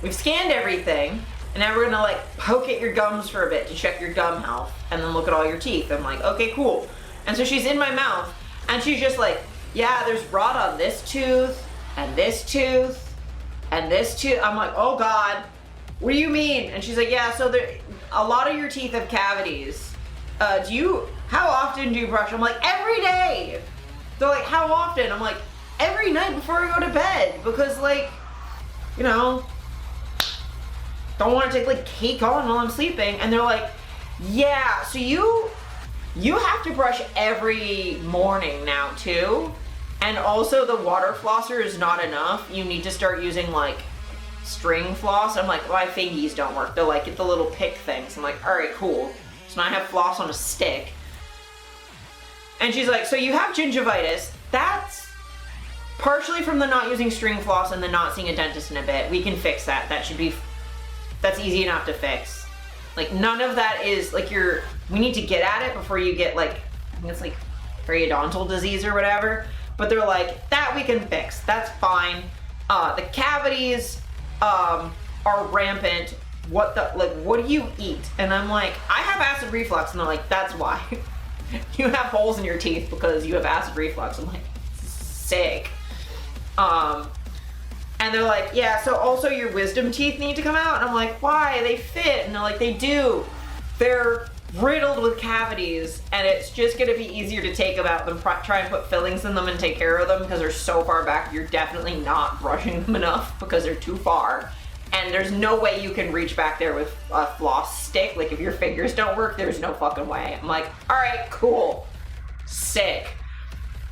we've scanned everything, and now we're gonna like poke at your gums for a bit to check your gum health, and then look at all your teeth. I'm like, okay, cool. And so she's in my mouth, and she's just like, yeah, there's rot on this tooth, and this tooth, and this tooth. I'm like, oh God, what do you mean? And she's like, yeah, so there, a lot of your teeth have cavities. How often do you brush? I'm like, every day. They're like, how often? I'm like, every night before I go to bed, because like, you know, don't want to take like cake on while I'm sleeping. And they're like, yeah, so you have to brush every morning now too. And also the water flosser is not enough. You need to start using like string floss. I'm like, my fingies don't work. They're like, get the little pick things. I'm like, all right, cool. So now I have floss on a stick. And she's like, so you have gingivitis. That's partially from the not using string floss and the not seeing a dentist in a bit. We can fix that. That's easy enough to fix. Like, none of that is like we need to get at it before you get like, I think it's like periodontal disease or whatever. But they're like, that we can fix. That's fine. The cavities are rampant. What do you eat? And I'm like, I have acid reflux. And they're like, that's why. You have holes in your teeth because you have acid reflux. I'm like, sick. And they're like, yeah, so also your wisdom teeth need to come out. And I'm like, why? They fit. And they're like, they do. They're riddled with cavities, and it's just gonna be easier to take them out than try and put fillings in them and take care of them because they're so far back. You're definitely not brushing them enough because they're too far. And there's no way you can reach back there with a floss stick. Like, if your fingers don't work, there's no fucking way. I'm like, all right, cool. Sick.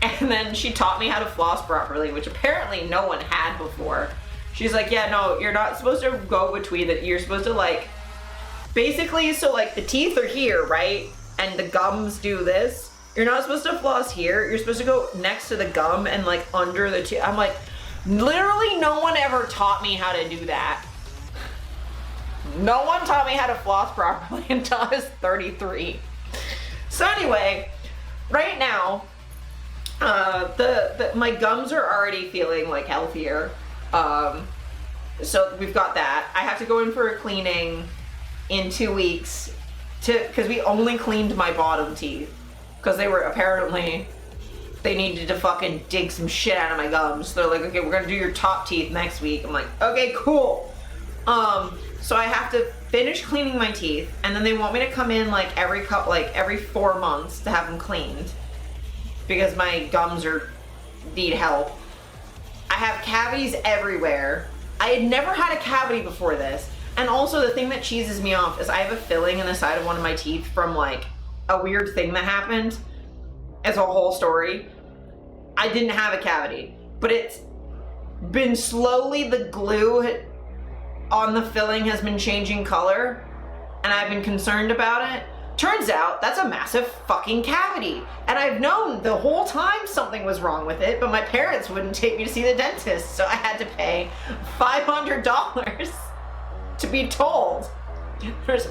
And then she taught me how to floss properly, which apparently no one had before. She's like, yeah, no, you're not supposed to go between it. You're supposed to like, basically, so like the teeth are here, right? And the gums do this. You're not supposed to floss here. You're supposed to go next to the gum and like under the tooth. I'm like, literally no one ever taught me how to do that. No one taught me how to floss properly until I was 33. So anyway, right now, my gums are already feeling like healthier. So we've got that. I have to go in for a cleaning in 2 weeks because we only cleaned my bottom teeth because they were apparently, they needed to fucking dig some shit out of my gums. So they're like, okay, we're gonna do your top teeth next week. I'm like, okay, cool. So I have to finish cleaning my teeth, and then they want me to come in like every 4 months to have them cleaned because my gums need help. I have cavities everywhere. I had never had a cavity before this. And also the thing that cheeses me off is I have a filling in the side of one of my teeth from like a weird thing that happened. It's a whole story. I didn't have a cavity, but it's been slowly, the glue on the filling has been changing color, and I've been concerned about it. Turns out that's a massive fucking cavity. And I've known the whole time something was wrong with it, but my parents wouldn't take me to see the dentist, so I had to pay $500 to be told there's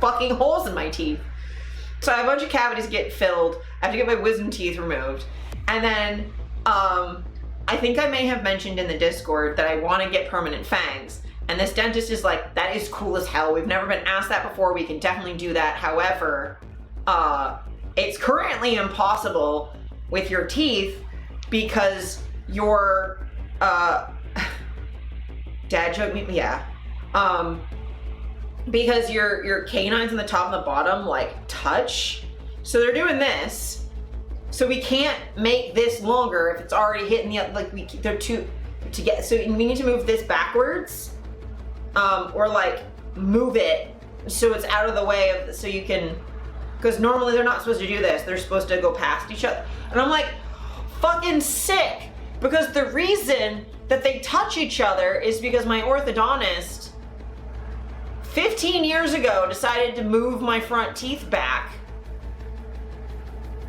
fucking holes in my teeth. So I have a bunch of cavities get filled. I have to get my wisdom teeth removed. And then I think I may have mentioned in the Discord that I want to get permanent fangs. And this dentist is like, that is cool as hell. We've never been asked that before. We can definitely do that. However, it's currently impossible with your teeth because your dad joke me, yeah. Because your canines on the top and the bottom like touch. So they're doing this. So we can't make this longer if it's already hitting the, like they're too to get, so we need to move this backwards, or like move it so it's out of the way of, so you can, because normally they're not supposed to do this. They're supposed to go past each other. And I'm like, fucking sick. Because the reason that they touch each other is because my orthodontist 15 years ago decided to move my front teeth back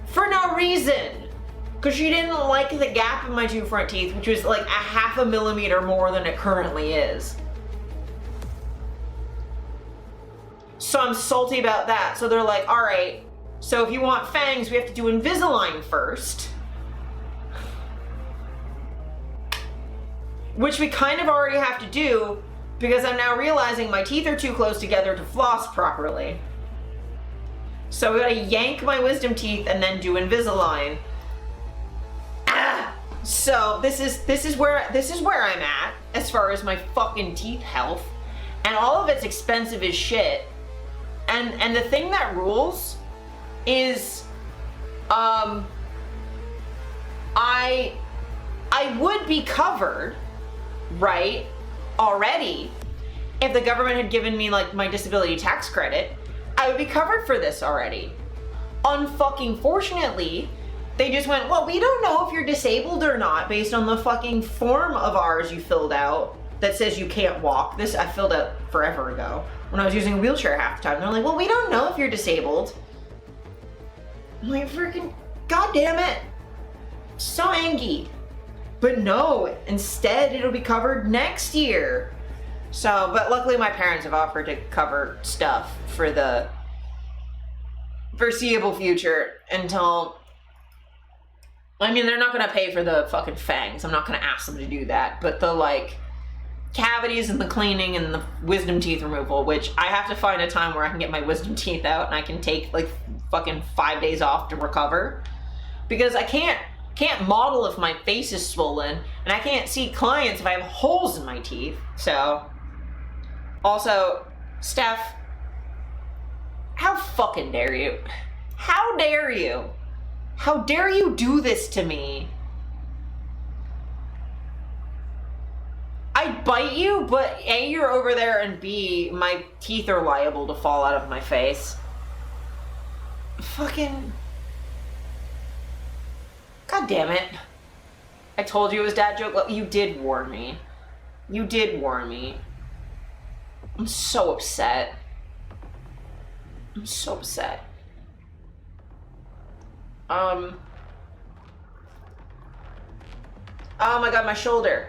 for no reason. Because she didn't like the gap in my two front teeth, which was like a 0.5 millimeter more than it currently is. So I'm salty about that. So they're like, all right, so if you want fangs, we have to do Invisalign first. Which we kind of already have to do because I'm now realizing my teeth are too close together to floss properly. So we gotta yank my wisdom teeth and then do Invisalign. So this is where I'm at as far as my fucking teeth health. And all of it's expensive as shit. And the thing that rules is I would be covered, right, already, if the government had given me like my disability tax credit. I would be covered for this already. Unfucking fortunately, they just went, well, we don't know if you're disabled or not based on the fucking form of ours you filled out that says you can't walk. This I filled out forever ago when I was using a wheelchair half the time. They're like, well, we don't know if you're disabled. I'm like, freaking, god damn it. So angry. But no, instead it'll be covered next year. So, but luckily my parents have offered to cover stuff for the foreseeable future until, I mean, they're not gonna pay for the fucking fangs. I'm not gonna ask them to do that. But the like cavities and the cleaning and the wisdom teeth removal, which I have to find a time where I can get my wisdom teeth out and I can take like fucking 5 days off to recover. Because I can't model if my face is swollen, and I can't see clients if I have holes in my teeth. So, also, Steph, how fucking dare you? How dare you? How dare you do this to me? I'd bite you, but A, you're over there, and B, my teeth are liable to fall out of my face. Fucking... God damn it. I told you it was dad joke. Well, you did warn me. You did warn me. I'm so upset. I'm so upset. Oh my god, my shoulder.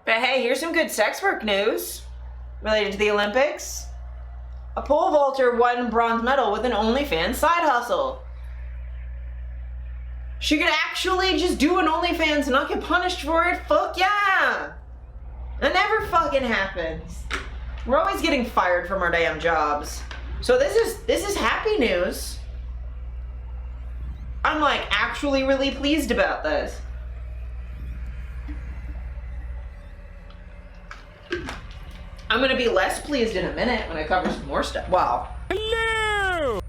But hey, here's some good sex work news related to the Olympics. A pole vaulter won bronze medal with an OnlyFans side hustle. She could actually just do an OnlyFans and not get punished for it. Fuck yeah! That never fucking happens. We're always getting fired from our damn jobs. So this is happy news. I'm like actually really pleased about this. I'm gonna be less pleased in a minute when I cover some more stuff. Wow. Hello!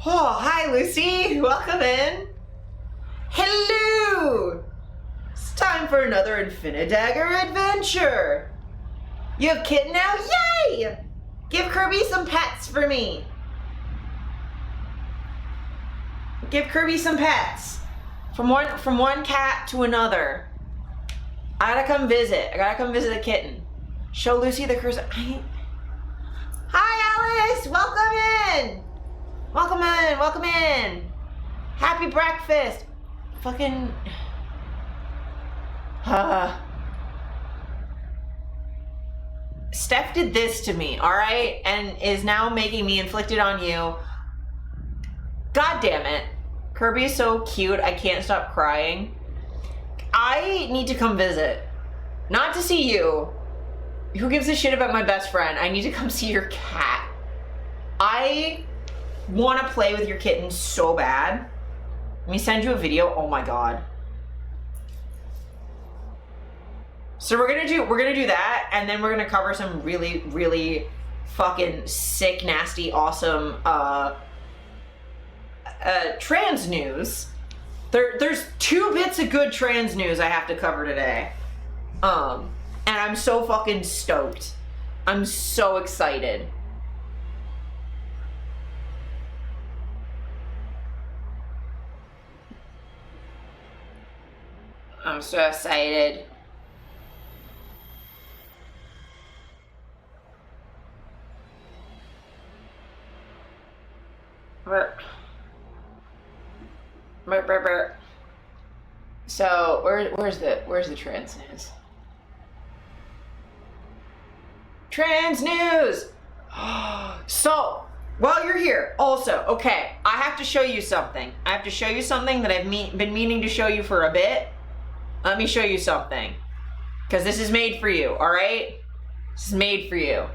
Oh, hi Lucy. Welcome in. Hello! It's time for another Infinidagger adventure. You have kitten now? Yay! Give Kirby some pets for me. Give Kirby some pets. From one cat to another. I gotta come visit. I gotta come visit the kitten. Show Lucy the cursor. Hi Alice! Welcome in! Welcome in! Welcome in! Happy breakfast! Fucking... Steph did this to me, alright? And is now making me inflicted on you. God damn it. Kirby is so cute, I can't stop crying. I need to come visit. Not to see you. Who gives a shit about my best friend? I need to come see your cat. I want to play with your kitten so bad. Let me send you a video. Oh my god. So we're gonna do that, and then we're gonna cover some really, really fucking sick, nasty, awesome trans news. There's 2 bits of good trans news I have to cover today. And I'm so fucking stoked. I'm so excited. I'm so excited. So where's the trans news? Trans news. So while you're here, also, okay, I have to show you something. I have to show you something that I've been meaning to show you for a bit. Let me show you something, because this is made for you. All right, this is made for you.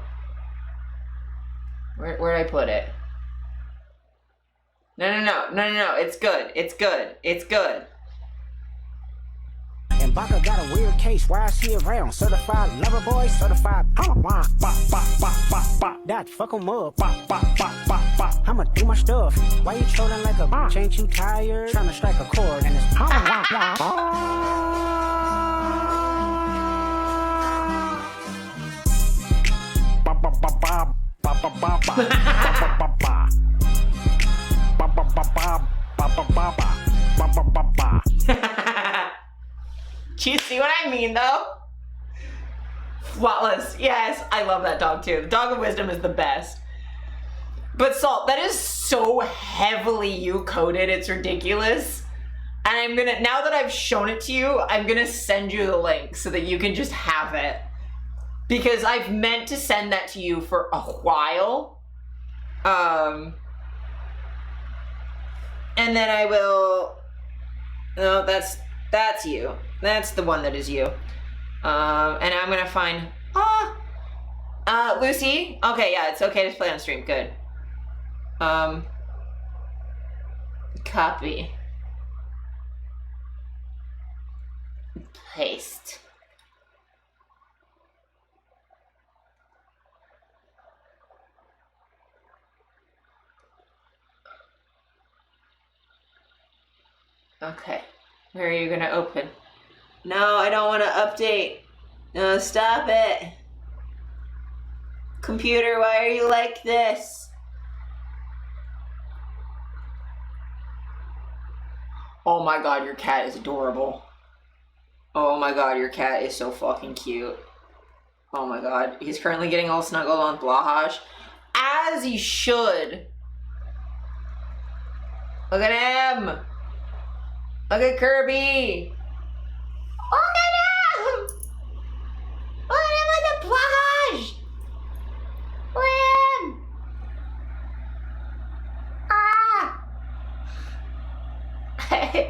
Where did I put it? No. It's good. It's good. It's good. And Baka got a weird case. Why is he around? Certified lover boy, certified that fuck him up. I'ma do my stuff. Why you trolling like a bitch? Ain't you tired? Trying to strike a chord and it's Do you see what I mean, though? Flawless. Yes, I love that dog, too. The dog of wisdom is the best. But Salt, that is so heavily you coded, it's ridiculous. And I'm gonna, now that I've shown it to you, I'm gonna send you the link so that you can just have it. Because I've meant to send that to you for a while. And then I will, no, that's you. That's the one that is you. And I'm gonna find, Lucy? Okay, yeah, it's okay to play on stream, good. Copy. Paste. Okay, where are you gonna open? No, I don't want to update. No, stop it. Computer, why are you like this? Oh my god, your cat is adorable. Oh my god, your cat is so fucking cute. Oh my god, he's currently getting all snuggled on Blahaj. As he should. Look at him. Look at Kirby. Look at him. Look at him with the Blahaj. Look at him.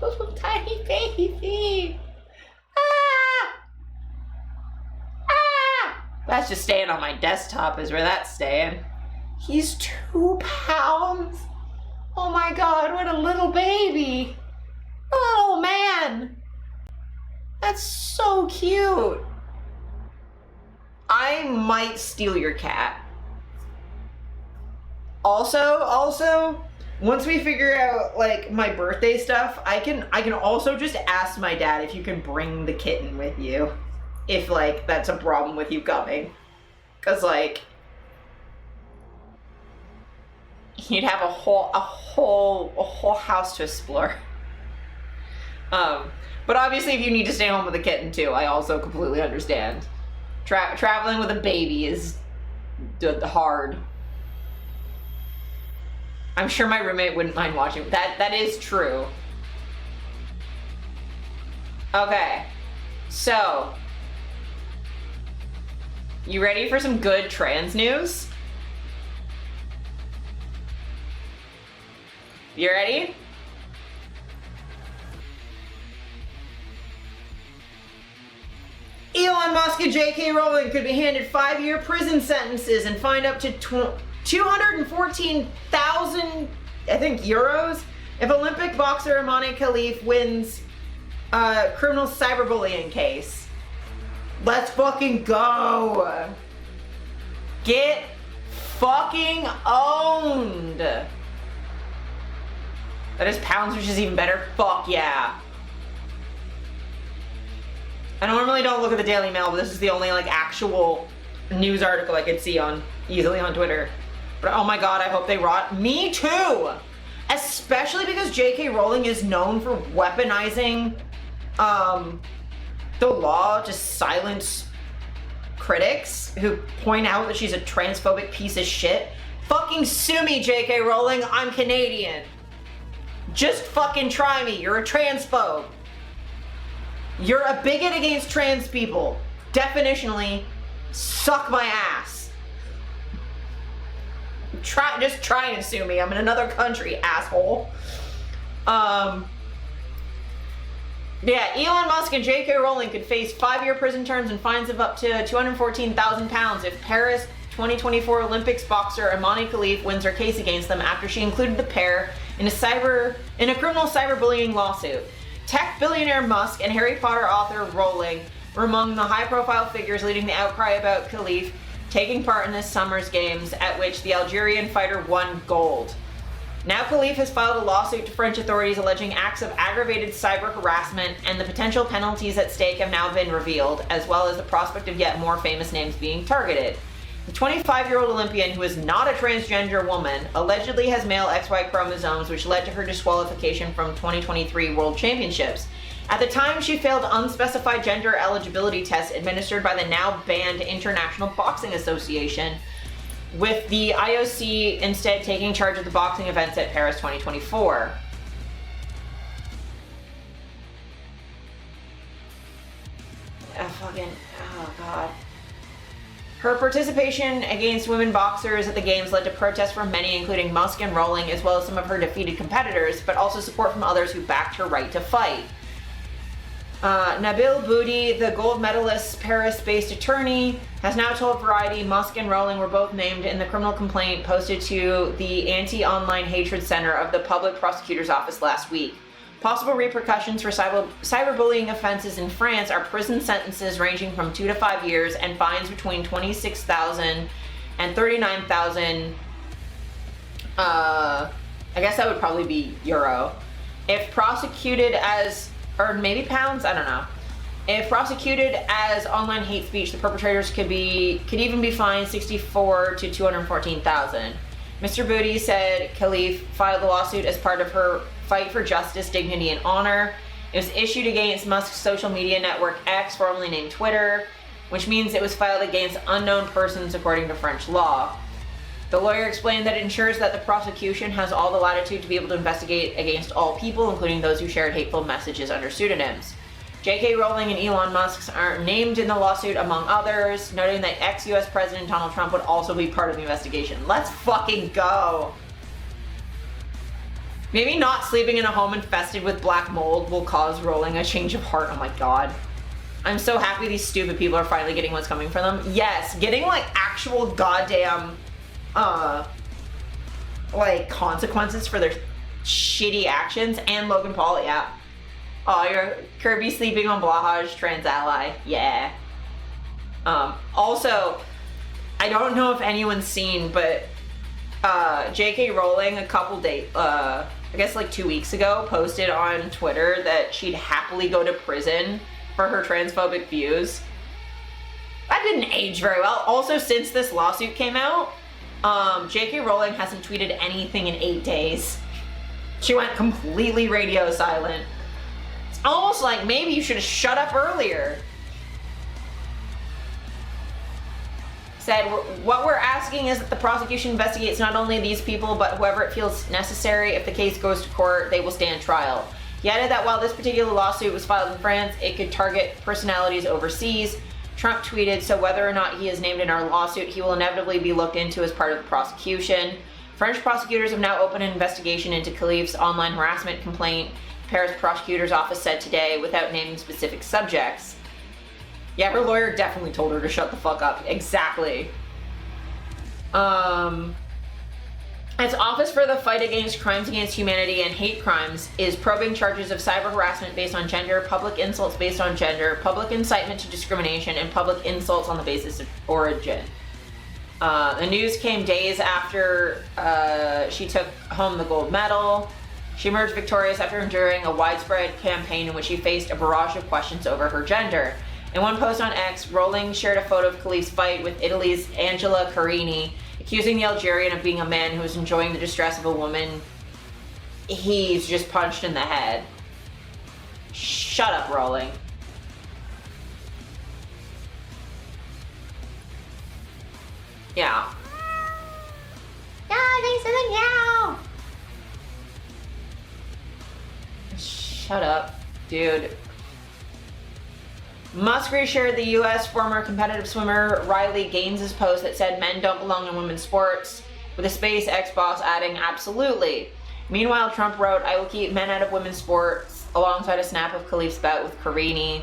Little tiny baby. That's just staying on my desktop is where that's staying. He's 2 pounds. Oh my god, what a little baby. Oh man. That's so cute. I might steal your cat. Also, once we figure out like my birthday stuff, I can also just ask my dad if you can bring the kitten with you. If like that's a problem with you coming. Cause like you'd have a whole house to explore. But obviously if you need to stay home with a kitten too, I also completely understand. Traveling with a baby is hard. I'm sure my roommate wouldn't mind watching. That is true. Okay. So, you ready for some good trans news? You ready? Elon Musk and J.K. Rowling could be handed 5-year prison sentences and fined up to 214,000, I think, euros if Olympic boxer Imane Khalif wins criminal cyberbullying case. Let's fucking go. Get fucking owned. That is pounds, which is even better. Fuck yeah. I normally don't look at the Daily Mail, but this is the only like actual news article I could see easily on Twitter. But oh my god, I hope they rot. Me too! Especially because J.K. Rowling is known for weaponizing the law to silence critics who point out that she's a transphobic piece of shit. Fucking sue me, J.K. Rowling. I'm Canadian. Just fucking try me. You're a transphobe. You're a bigot against trans people. Definitionally, suck my ass. Just try and sue me. I'm in another country, asshole. Yeah, Elon Musk and J.K. Rowling could face 5-year prison terms and fines of up to £214,000 if Paris 2024 Olympics boxer Imani Khalif wins her case against them after she included the pair in a criminal cyberbullying lawsuit. Tech billionaire Musk and Harry Potter author Rowling were among the high-profile figures leading the outcry about Khalif taking part in this summer's games, at which the Algerian fighter won gold. Now Khalif has filed a lawsuit to French authorities alleging acts of aggravated cyber harassment, and the potential penalties at stake have now been revealed, as well as the prospect of yet more famous names being targeted. The 25-year-old Olympian, who is not a transgender woman, allegedly has male XY chromosomes, which led to her disqualification from 2023 World Championships. At the time, she failed unspecified gender eligibility tests administered by the now banned International Boxing Association, with the IOC instead taking charge of the boxing events at Paris 2024. Oh god. Her participation against women boxers at the games led to protests from many, including Musk and Rowling, as well as some of her defeated competitors, but also support from others who backed her right to fight. Nabil Boudi, the gold medalist's Paris-based attorney, has now told Variety Musk and Rowling were both named in the criminal complaint posted to the Anti-Online Hatred Center of the Public Prosecutor's Office last week. Possible repercussions for cyberbullying offenses in France are prison sentences ranging from 2 to 5 years and fines between 26,000 and 39,000. I guess that would probably be euro. If prosecuted as, or maybe pounds, I don't know. If prosecuted as online hate speech, the perpetrators could even be fined 64 to 214,000. Mr. Boudi said Khalif filed the lawsuit as part of her fight for justice, dignity, and honor. It was issued against Musk's social media network X, formerly named Twitter, which means it was filed against unknown persons according to French law. The lawyer explained that it ensures that the prosecution has all the latitude to be able to investigate against all people, including those who shared hateful messages under pseudonyms. J.K. Rowling and Elon Musk are named in the lawsuit, among others, noting that ex-US President Donald Trump would also be part of the investigation. Let's fucking go! Maybe not sleeping in a home infested with black mold will cause Rowling a change of heart. Oh my god. I'm so happy these stupid people are finally getting what's coming for them. Yes, getting like actual goddamn like consequences for their shitty actions. And Logan Paul, yeah. Oh, you're Kirby sleeping on Blahaj, trans ally. Yeah. Also, I don't know if anyone's seen, but J.K. Rowling a couple days, I guess like 2 weeks ago, posted on Twitter that she'd happily go to prison for her transphobic views. That didn't age very well. Also, since this lawsuit came out, J.K. Rowling hasn't tweeted anything in 8 days. She went completely radio silent. It's almost like maybe you should have shut up earlier. Said, what we're asking is that the prosecution investigates not only these people, but whoever it feels necessary. If the case goes to court, they will stand trial. He added that while this particular lawsuit was filed in France, it could target personalities overseas. Trump tweeted, so whether or not he is named in our lawsuit, he will inevitably be looked into as part of the prosecution. French prosecutors have now opened an investigation into Khalif's online harassment complaint, Paris prosecutor's office said today, without naming specific subjects. Yeah, her lawyer definitely told her to shut the fuck up. Exactly. Its Office for the Fight Against Crimes Against Humanity and Hate Crimes is probing charges of cyber harassment based on gender, public insults based on gender, public incitement to discrimination, and public insults on the basis of origin. The news came days after she took home the gold medal. She emerged victorious after enduring a widespread campaign in which she faced a barrage of questions over her gender. In one post on X, Rowling shared a photo of Khalif's fight with Italy's Angela Carini, accusing the Algerian of being a man who was enjoying the distress of a woman he's just punched in the head. Shut up, Rowling. Yeah. Yeah, thanks for the meow. Shut up, dude. Musk reshared the U.S. former competitive swimmer Riley Gaines' post that said men don't belong in women's sports, with a SpaceX boss adding, absolutely. Meanwhile, Trump wrote, I will keep men out of women's sports, alongside a snap of Khalif's bout with Carini.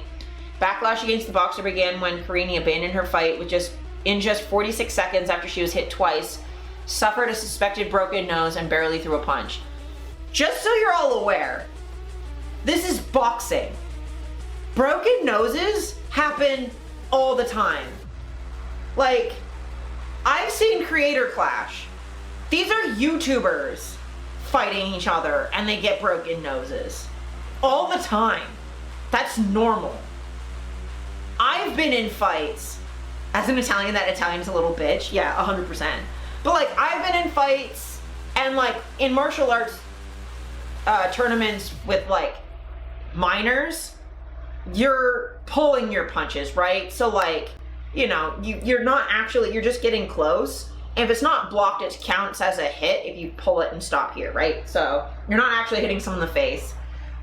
Backlash against the boxer began when Carini abandoned her fight in just 46 seconds after she was hit twice, suffered a suspected broken nose, and barely threw a punch. Just so you're all aware, this is boxing. Broken noses happen all the time. Like, I've seen Creator Clash. These are YouTubers fighting each other and they get broken noses. All the time. That's normal. I've been in fights. As an Italian, that Italian's a little bitch. Yeah, 100%. But like, I've been in fights and like in martial arts tournaments with like minors, you're pulling your punches, right? So like, you know, you're not actually, you're just getting close. And if it's not blocked, it counts as a hit if you pull it and stop here, right? So you're not actually hitting someone in the face.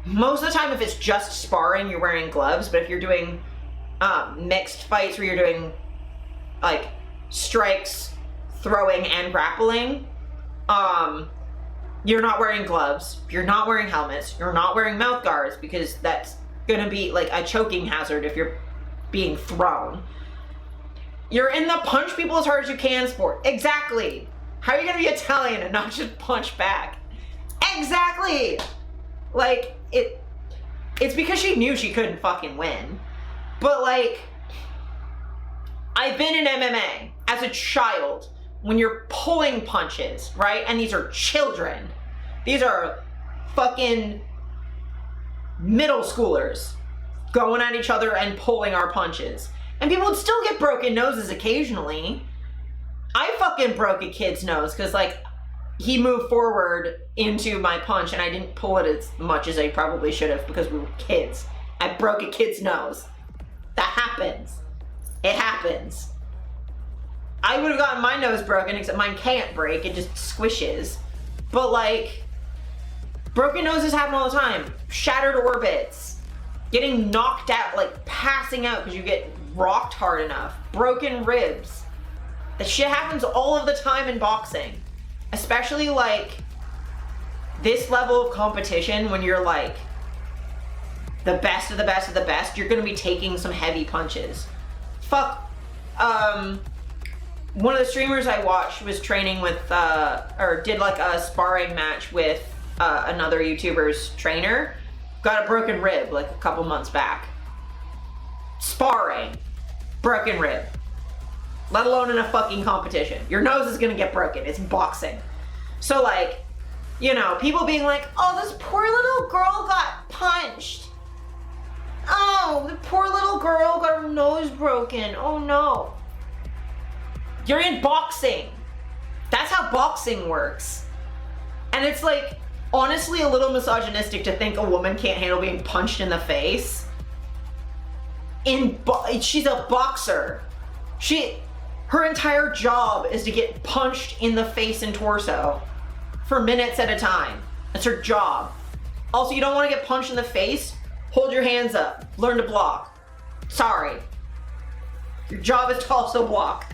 Most of the time, if it's just sparring, you're wearing gloves. But if you're doing mixed fights where you're doing like strikes, throwing, and grappling, you're not wearing gloves. You're not wearing helmets. You're not wearing mouth guards because that's gonna be like a choking hazard if you're being thrown. You're in the punch people as hard as you can sport. Exactly. How are you gonna be Italian and not just punch back? Exactly. Like, it's because she knew she couldn't fucking win. But like, I've been in MMA as a child when you're pulling punches, right? And these are children. These are fucking middle schoolers going at each other and pulling our punches. And people would still get broken noses occasionally. I fucking broke a kid's nose because like he moved forward into my punch and I didn't pull it as much as I probably should have because we were kids. I broke a kid's nose. That happens. It happens. I would have gotten my nose broken, except mine can't break, it just squishes. But like, broken noses happen all the time. Shattered orbits. Getting knocked out, like passing out because you get rocked hard enough. Broken ribs. That shit happens all of the time in boxing. Especially like this level of competition when you're like the best of the best of the best, you're gonna be taking some heavy punches. Fuck, one of the streamers I watched was training with, or did like a sparring match with another YouTuber's trainer. Got a broken rib like a couple months back. Sparring, broken rib. Let alone in a fucking competition. Your nose is gonna get broken, it's boxing. So like, you know, people being like, oh, this poor little girl got punched. Oh, the poor little girl got her nose broken. Oh no. You're in boxing. That's how boxing works. And it's like, honestly, a little misogynistic to think a woman can't handle being punched in the face. She's a boxer. Her entire job is to get punched in the face and torso for minutes at a time. That's her job. Also, you don't want to get punched in the face? Hold your hands up. Learn to block. Sorry. Your job is to also block.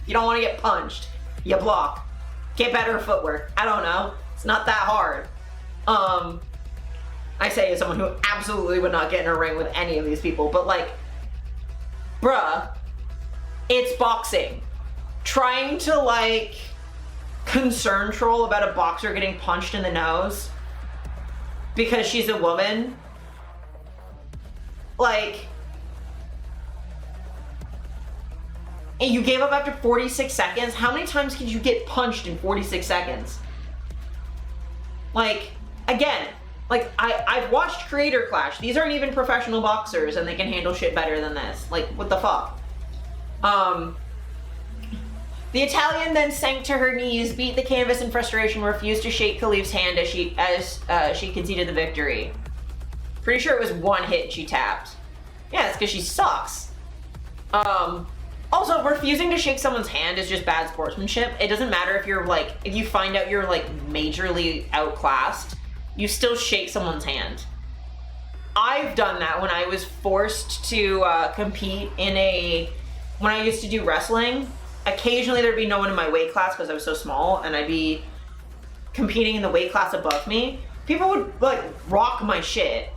You don't want to get punched. You block. Get better footwork. I don't know. It's not that hard. I say as someone who absolutely would not get in a ring with any of these people, but like, bruh, it's boxing. Trying to like concern troll about a boxer getting punched in the nose because she's a woman. Like, and you gave up after 46 seconds? How many times could you get punched in 46 seconds? Like, again, like, I've watched Creator Clash. These aren't even professional boxers and they can handle shit better than this. Like, what the fuck? The Italian then sank to her knees, beat the canvas in frustration, refused to shake Khalif's hand as she conceded the victory. Pretty sure it was one hit and she tapped. Yeah, it's because she sucks. Also, refusing to shake someone's hand is just bad sportsmanship. It doesn't matter if you're like, if you find out you're like majorly outclassed, you still shake someone's hand. I've done that when I was forced to compete when I used to do wrestling. Occasionally there'd be no one in my weight class because I was so small, and I'd be competing in the weight class above me. People would like rock my shit,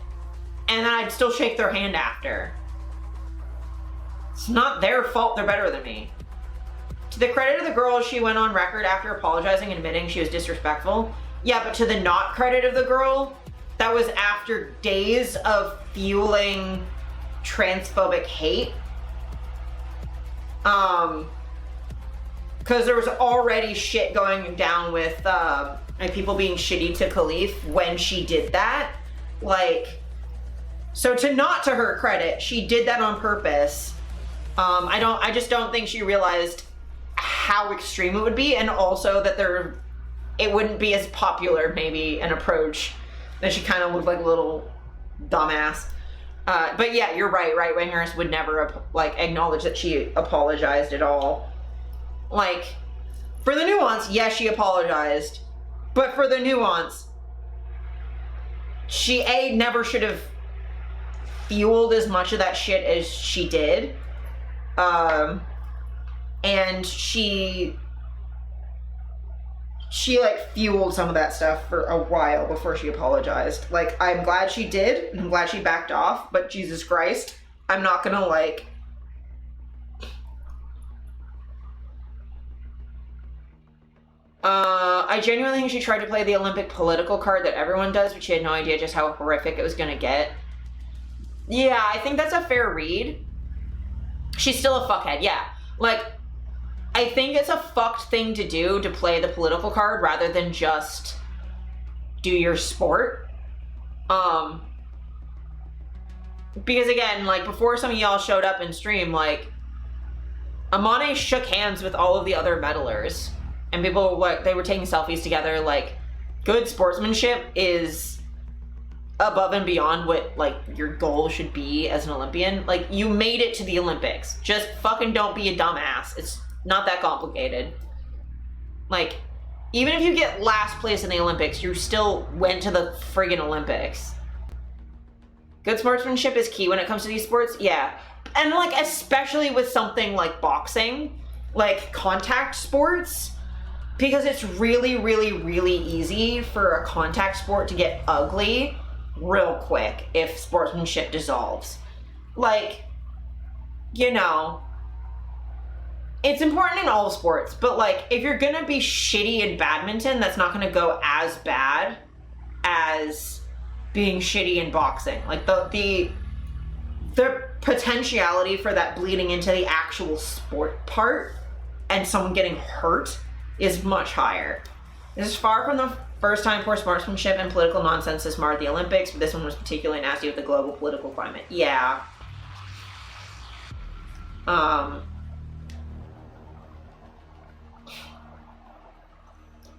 and then I'd still shake their hand after. It's not their fault they're better than me. To the credit of the girl, she went on record after apologizing and admitting she was disrespectful. Yeah, but to the not credit of the girl, that was after days of fueling transphobic hate. Because there was already shit going down with like people being shitty to Khalif when she did that. Like, so to her credit, she did that on purpose. I just don't think she realized how extreme it would be, and also that it wouldn't be as popular, maybe, an approach, that she kind of looked like a little dumbass. But yeah, you're right. Right-wingers would never like acknowledge that she apologized at all. Like, for the nuance, yes, she apologized, but for the nuance, she never should have fueled as much of that shit as she did. And she like fueled some of that stuff for a while before she apologized. Like, I'm glad she did, and I'm glad she backed off, but Jesus Christ, I'm not gonna like... I genuinely think she tried to play the Olympic political card that everyone does, but she had no idea just how horrific it was gonna get. Yeah, I think that's a fair read. She's still a fuckhead, yeah. Like, I think it's a fucked thing to do, to play the political card rather than just do your sport. Because again, like, before some of y'all showed up in stream, like, Amane shook hands with all of the other medalers. And people, like, they were taking selfies together. Like, good sportsmanship is above and beyond what, like, your goal should be as an Olympian. Like, you made it to the Olympics. Just fucking don't be a dumbass. It's not that complicated. Like, even if you get last place in the Olympics, you still went to the friggin' Olympics. Good sportsmanship is key when it comes to these sports, yeah. And, like, especially with something like boxing, like contact sports, because it's really, really, really easy for a contact sport to get ugly real quick if sportsmanship dissolves. Like, you know, it's important in all sports, but like, if you're gonna be shitty in badminton, that's not gonna go as bad as being shitty in boxing. Like, the potentiality for that bleeding into the actual sport part and someone getting hurt is much higher. This is far from the first time poor sportsmanship and political nonsense has marred the Olympics, but this one was particularly nasty with the global political climate. Yeah.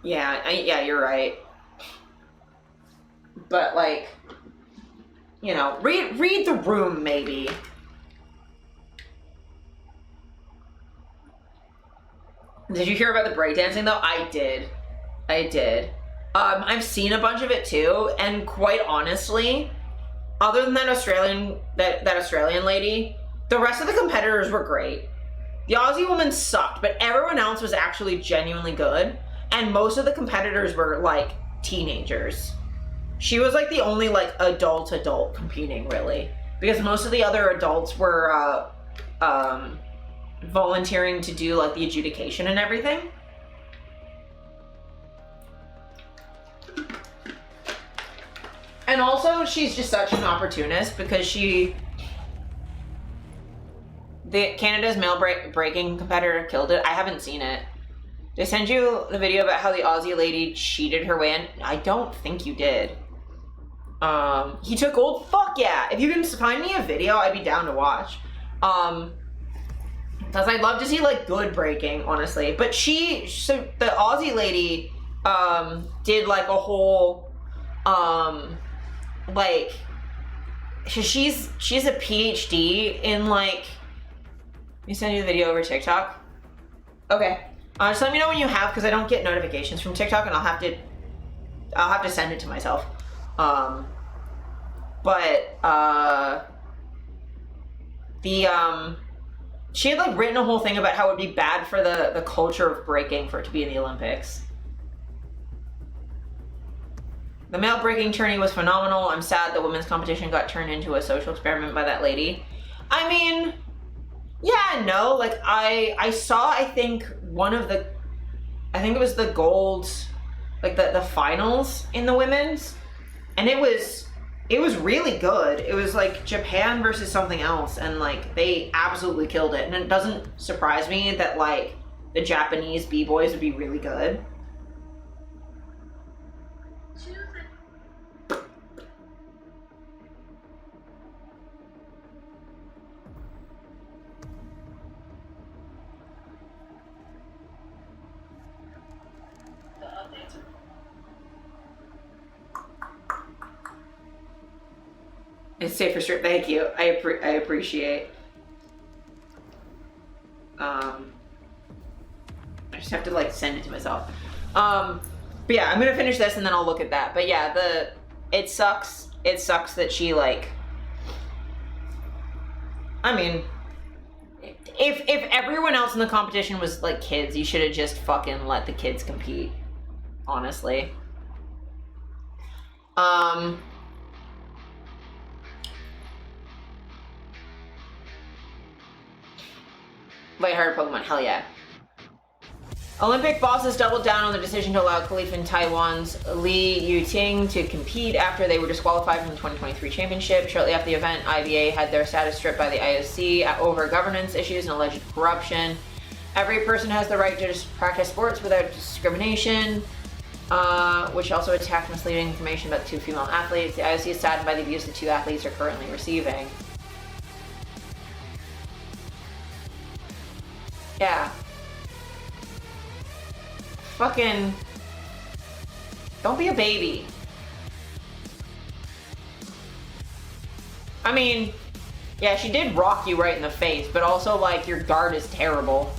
Yeah, you're right. But, like, you know, read the room, maybe. Did you hear about the breakdancing, though? I did. I've seen a bunch of it, too, and quite honestly, other than that Australian lady, the rest of the competitors were great. The Aussie woman sucked, but everyone else was actually genuinely good, and most of the competitors were, like, teenagers. She was, like, the only, like, adult competing, really, because most of the other adults were, volunteering to do, like, the adjudication and everything. And also, she's just such an opportunist because Canada's male breaking competitor killed it. I haven't seen it. Did I send you the video about how the Aussie lady cheated her way in? I don't think you did. He took gold? Fuck yeah. If you can find me a video, I'd be down to watch. Because I'd love to see, like, good breaking, honestly. But so the Aussie lady, did, like, a whole, like, she's a PhD in, like, let me send you the video over TikTok. Okay. Just let me know when you have, because I don't get notifications from TikTok, and I'll have to send it to myself. She had, like, written a whole thing about how it would be bad for the culture of breaking for it to be in the Olympics. The male breaking tourney was phenomenal. I'm sad the women's competition got turned into a social experiment by that lady. I mean, yeah, no, like, I saw, I think, I think it was the gold, like, the finals in the women's, and it was really good. It was, like, Japan versus something else, and, like, they absolutely killed it, and it doesn't surprise me that, like, the Japanese b-boys would be really good. It's safe for sure. Thank you. I appreciate. I just have to, like, send it to myself. But yeah, I'm gonna finish this and then I'll look at that. But yeah, it sucks. It sucks that she, like, I mean, if everyone else in the competition was, like, kids, you should have just fucking let the kids compete. Honestly. Lighthearted Pokemon, hell yeah. Olympic bosses doubled down on the decision to allow Khalif Taiwan's Li Yuting to compete after they were disqualified from the 2023 championship. Shortly after the event, IBA had their status stripped by the IOC over governance issues and alleged corruption. Every person has the right to practice sports without discrimination, which also attacked misleading information about the two female athletes. The IOC is saddened by the abuse the two athletes are currently receiving. Yeah. Fucking... Don't be a baby. I mean, yeah, she did rock you right in the face, but also, like, your guard is terrible.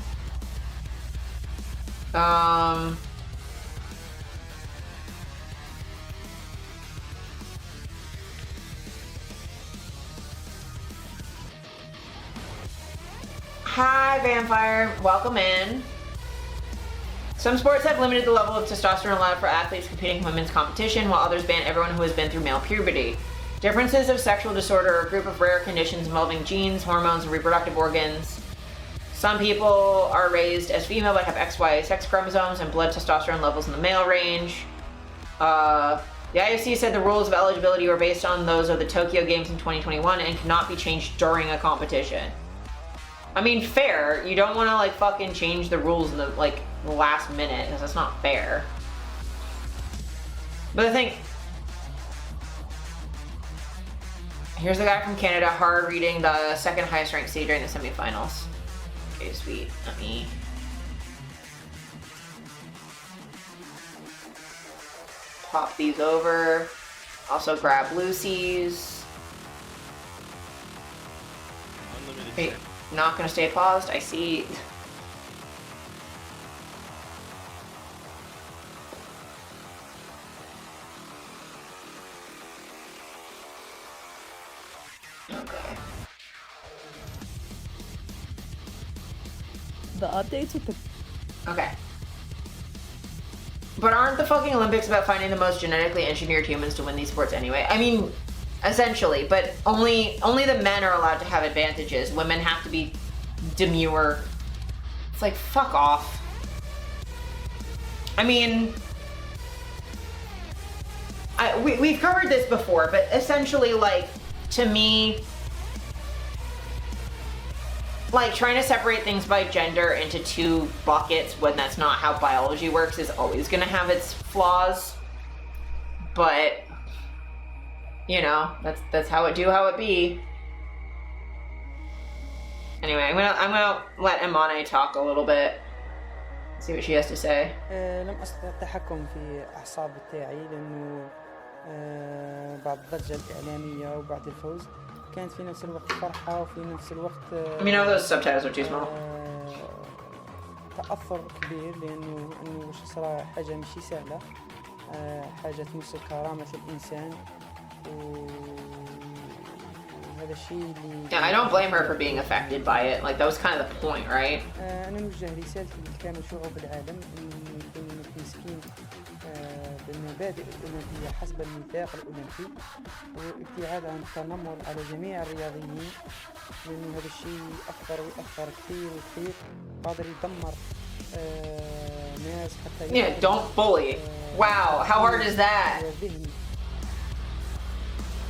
Hi, Vampire. Welcome in. Some sports have limited the level of testosterone allowed for athletes competing in women's competition, while others ban everyone who has been through male puberty. Differences of sexual disorder are a group of rare conditions involving genes, hormones, and reproductive organs. Some people are raised as female but have XY sex chromosomes and blood testosterone levels in the male range. The IOC said the rules of eligibility were based on those of the Tokyo Games in 2021 and cannot be changed during a competition. I mean, fair. You don't want to, like, fucking change the rules in the, like, last minute, because that's not fair. But I think... Here's the guy from Canada, hard reading the second highest ranked seed during the semifinals. Okay, sweet. Let me... pop these over. Also grab Lucy's. Wait. Not gonna stay paused. I see. Okay. The updates with the... Okay. But aren't the fucking Olympics about finding the most genetically engineered humans to win these sports anyway? I mean, essentially, but only the men are allowed to have advantages. Women have to be demure. It's like, fuck off. I mean, we've covered this before, but essentially, like, to me, like, trying to separate things by gender into two buckets when that's not how biology works is always gonna have its flaws. But, you know, that's how it be. Anyway, I'm gonna let Imane talk a little bit. See what she has to say. لم أستطع التحكم في أعصاب بتاعي لأنه بعد الضجة الإعلامية وبعد الفوز كانت في نفس الوقت فرحة وفي نفس الوقت I mean, those subtitles are too small. تأثر كبير لأنه وش صار حاجة مش سهلة حاجة تمس كرامة الإنسان وهذا الشيء اللي Yeah, I don't blame her for being affected by it. Like, that was kind of the point, right? أنا نوجه رسالتي لكامل شعوب العالم أن يكونوا متمسكين بالمبادئ الأولمبية حسب الميثاق الأولمبي وابتعاد عن التنمر على جميع الرياضيين لأن هذا الشيء يأثر كثير قادر يدمر ناس حتى Yeah, don't bully. Wow, how hard is that?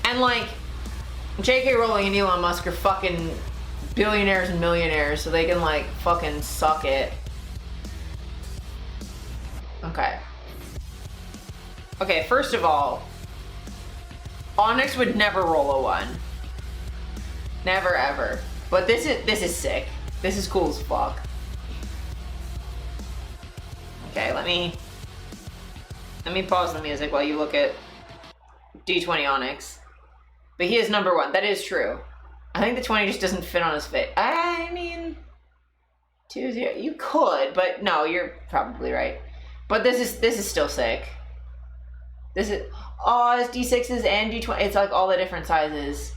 And like, J.K. Rowling and Elon Musk are fucking billionaires and millionaires, so they can like fucking suck it. Okay, first of all, Onyx would never roll a 1. Never ever. But this is sick. This is cool as fuck. Okay, let me pause the music while you look at D20 Onyx. But he is number 1. That is true. I think the 20 just doesn't fit on his face. I mean, 2-0. You could, but no, you're probably right. But this is still sick. This is it's D6s and D20. It's like all the different sizes.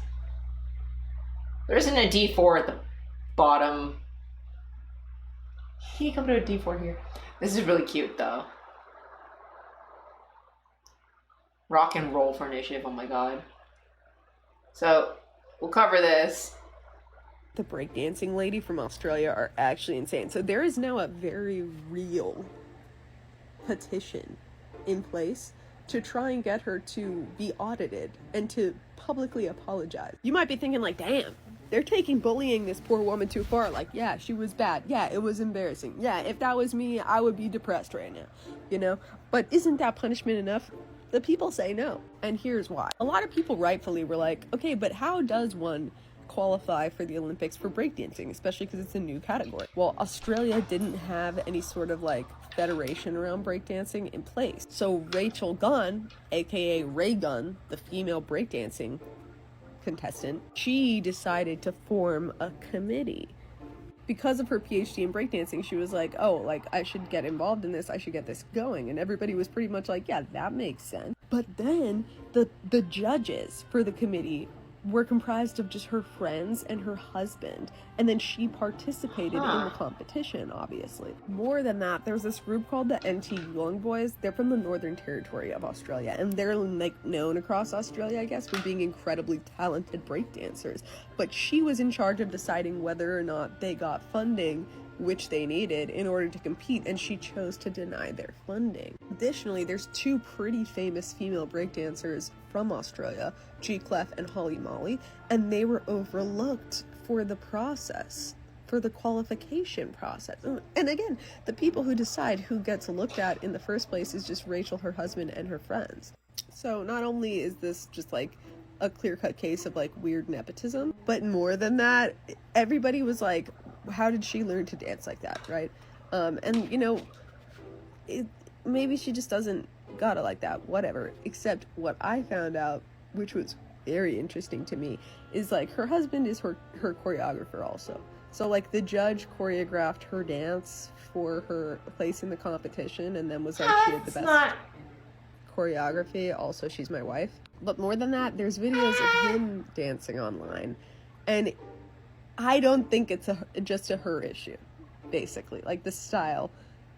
There isn't a D4 at the bottom. Can you come to a D4 here? This is really cute though. Rock and roll for initiative. Oh my god. So, we'll cover this. The breakdancing lady from Australia are actually insane. So there is now a very real petition in place to try and get her to be audited and to publicly apologize. You might be thinking like, damn, they're taking bullying this poor woman too far. Like, yeah, she was bad. Yeah, it was embarrassing. Yeah, if that was me, I would be depressed right now, you know? But isn't that punishment enough? The people say no, and here's why. A lot of people rightfully were like, okay, but how does one qualify for the Olympics for breakdancing, especially because it's a new category? Well, Australia didn't have any sort of like federation around breakdancing in place. So Rachel Gunn, aka Ray Gunn, the female breakdancing contestant, she decided to form a committee. Because of her PhD in breakdancing, she was like, oh, like, I should get involved in this, I should get this going. And everybody was pretty much like, yeah, that makes sense. But then the judges for the committee were comprised of just her friends and her husband. And then she participated in the competition, obviously. More than that, there's this group called the NT Young Boys. They're from the Northern Territory of Australia. And they're like known across Australia, I guess, for being incredibly talented breakdancers. But she was in charge of deciding whether or not they got funding, which they needed in order to compete, and she chose to deny their funding. Additionally, there's 2 pretty famous female breakdancers from Australia, G. Clef and Holly Molly, and they were overlooked for the process, for the qualification process. And again, the people who decide who gets looked at in the first place is just Rachel, her husband, and her friends. So not only is this just like a clear-cut case of like weird nepotism, but more than that, everybody was like, how did she learn to dance like that, right? And you know, maybe she just doesn't got it like that, whatever. Except what I found out, which was very interesting to me, is like her husband is her choreographer also. So like the judge choreographed her dance for her place in the competition, and then was like, she had the best choreography. Also, she's my wife. But more than that, there's videos of him dancing online, and I don't think it's just a her issue, basically, like the style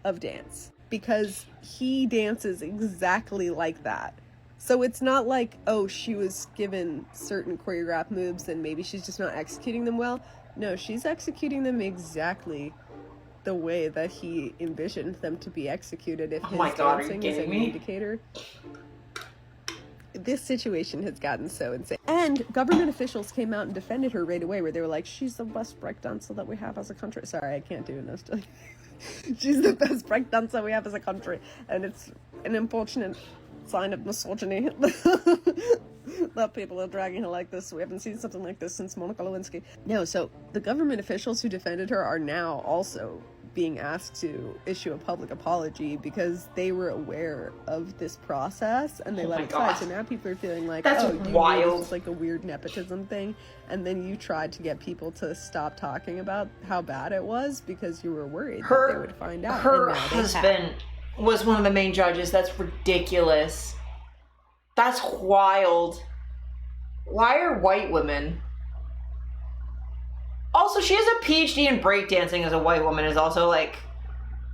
of dance, because he dances exactly like that. So it's not like, oh, she was given certain choreographed moves and maybe she's just not executing them well. No, she's executing them exactly the way that he envisioned them to be executed. If his dancing is an indicator. this situation has gotten so insane. And government officials came out and defended her right away, where they were like, she's the best breakdancer that we have as a country. Sorry, I can't do this. She's the best breakdancer we have as a country. And it's an unfortunate sign of misogyny that people are dragging her like this. We haven't seen something like this since Monica Lewinsky. No, so the government officials who defended her are now also being asked to issue a public apology because they were aware of this process and they let it slide. So now people are feeling like, that's wild. This is like a weird nepotism thing, and then you tried to get people to stop talking about how bad it was because you were worried that they would find out. Her husband was one of the main judges. That's ridiculous. That's wild. Why are white women? Also, she has a PhD in breakdancing as a white woman is also, like,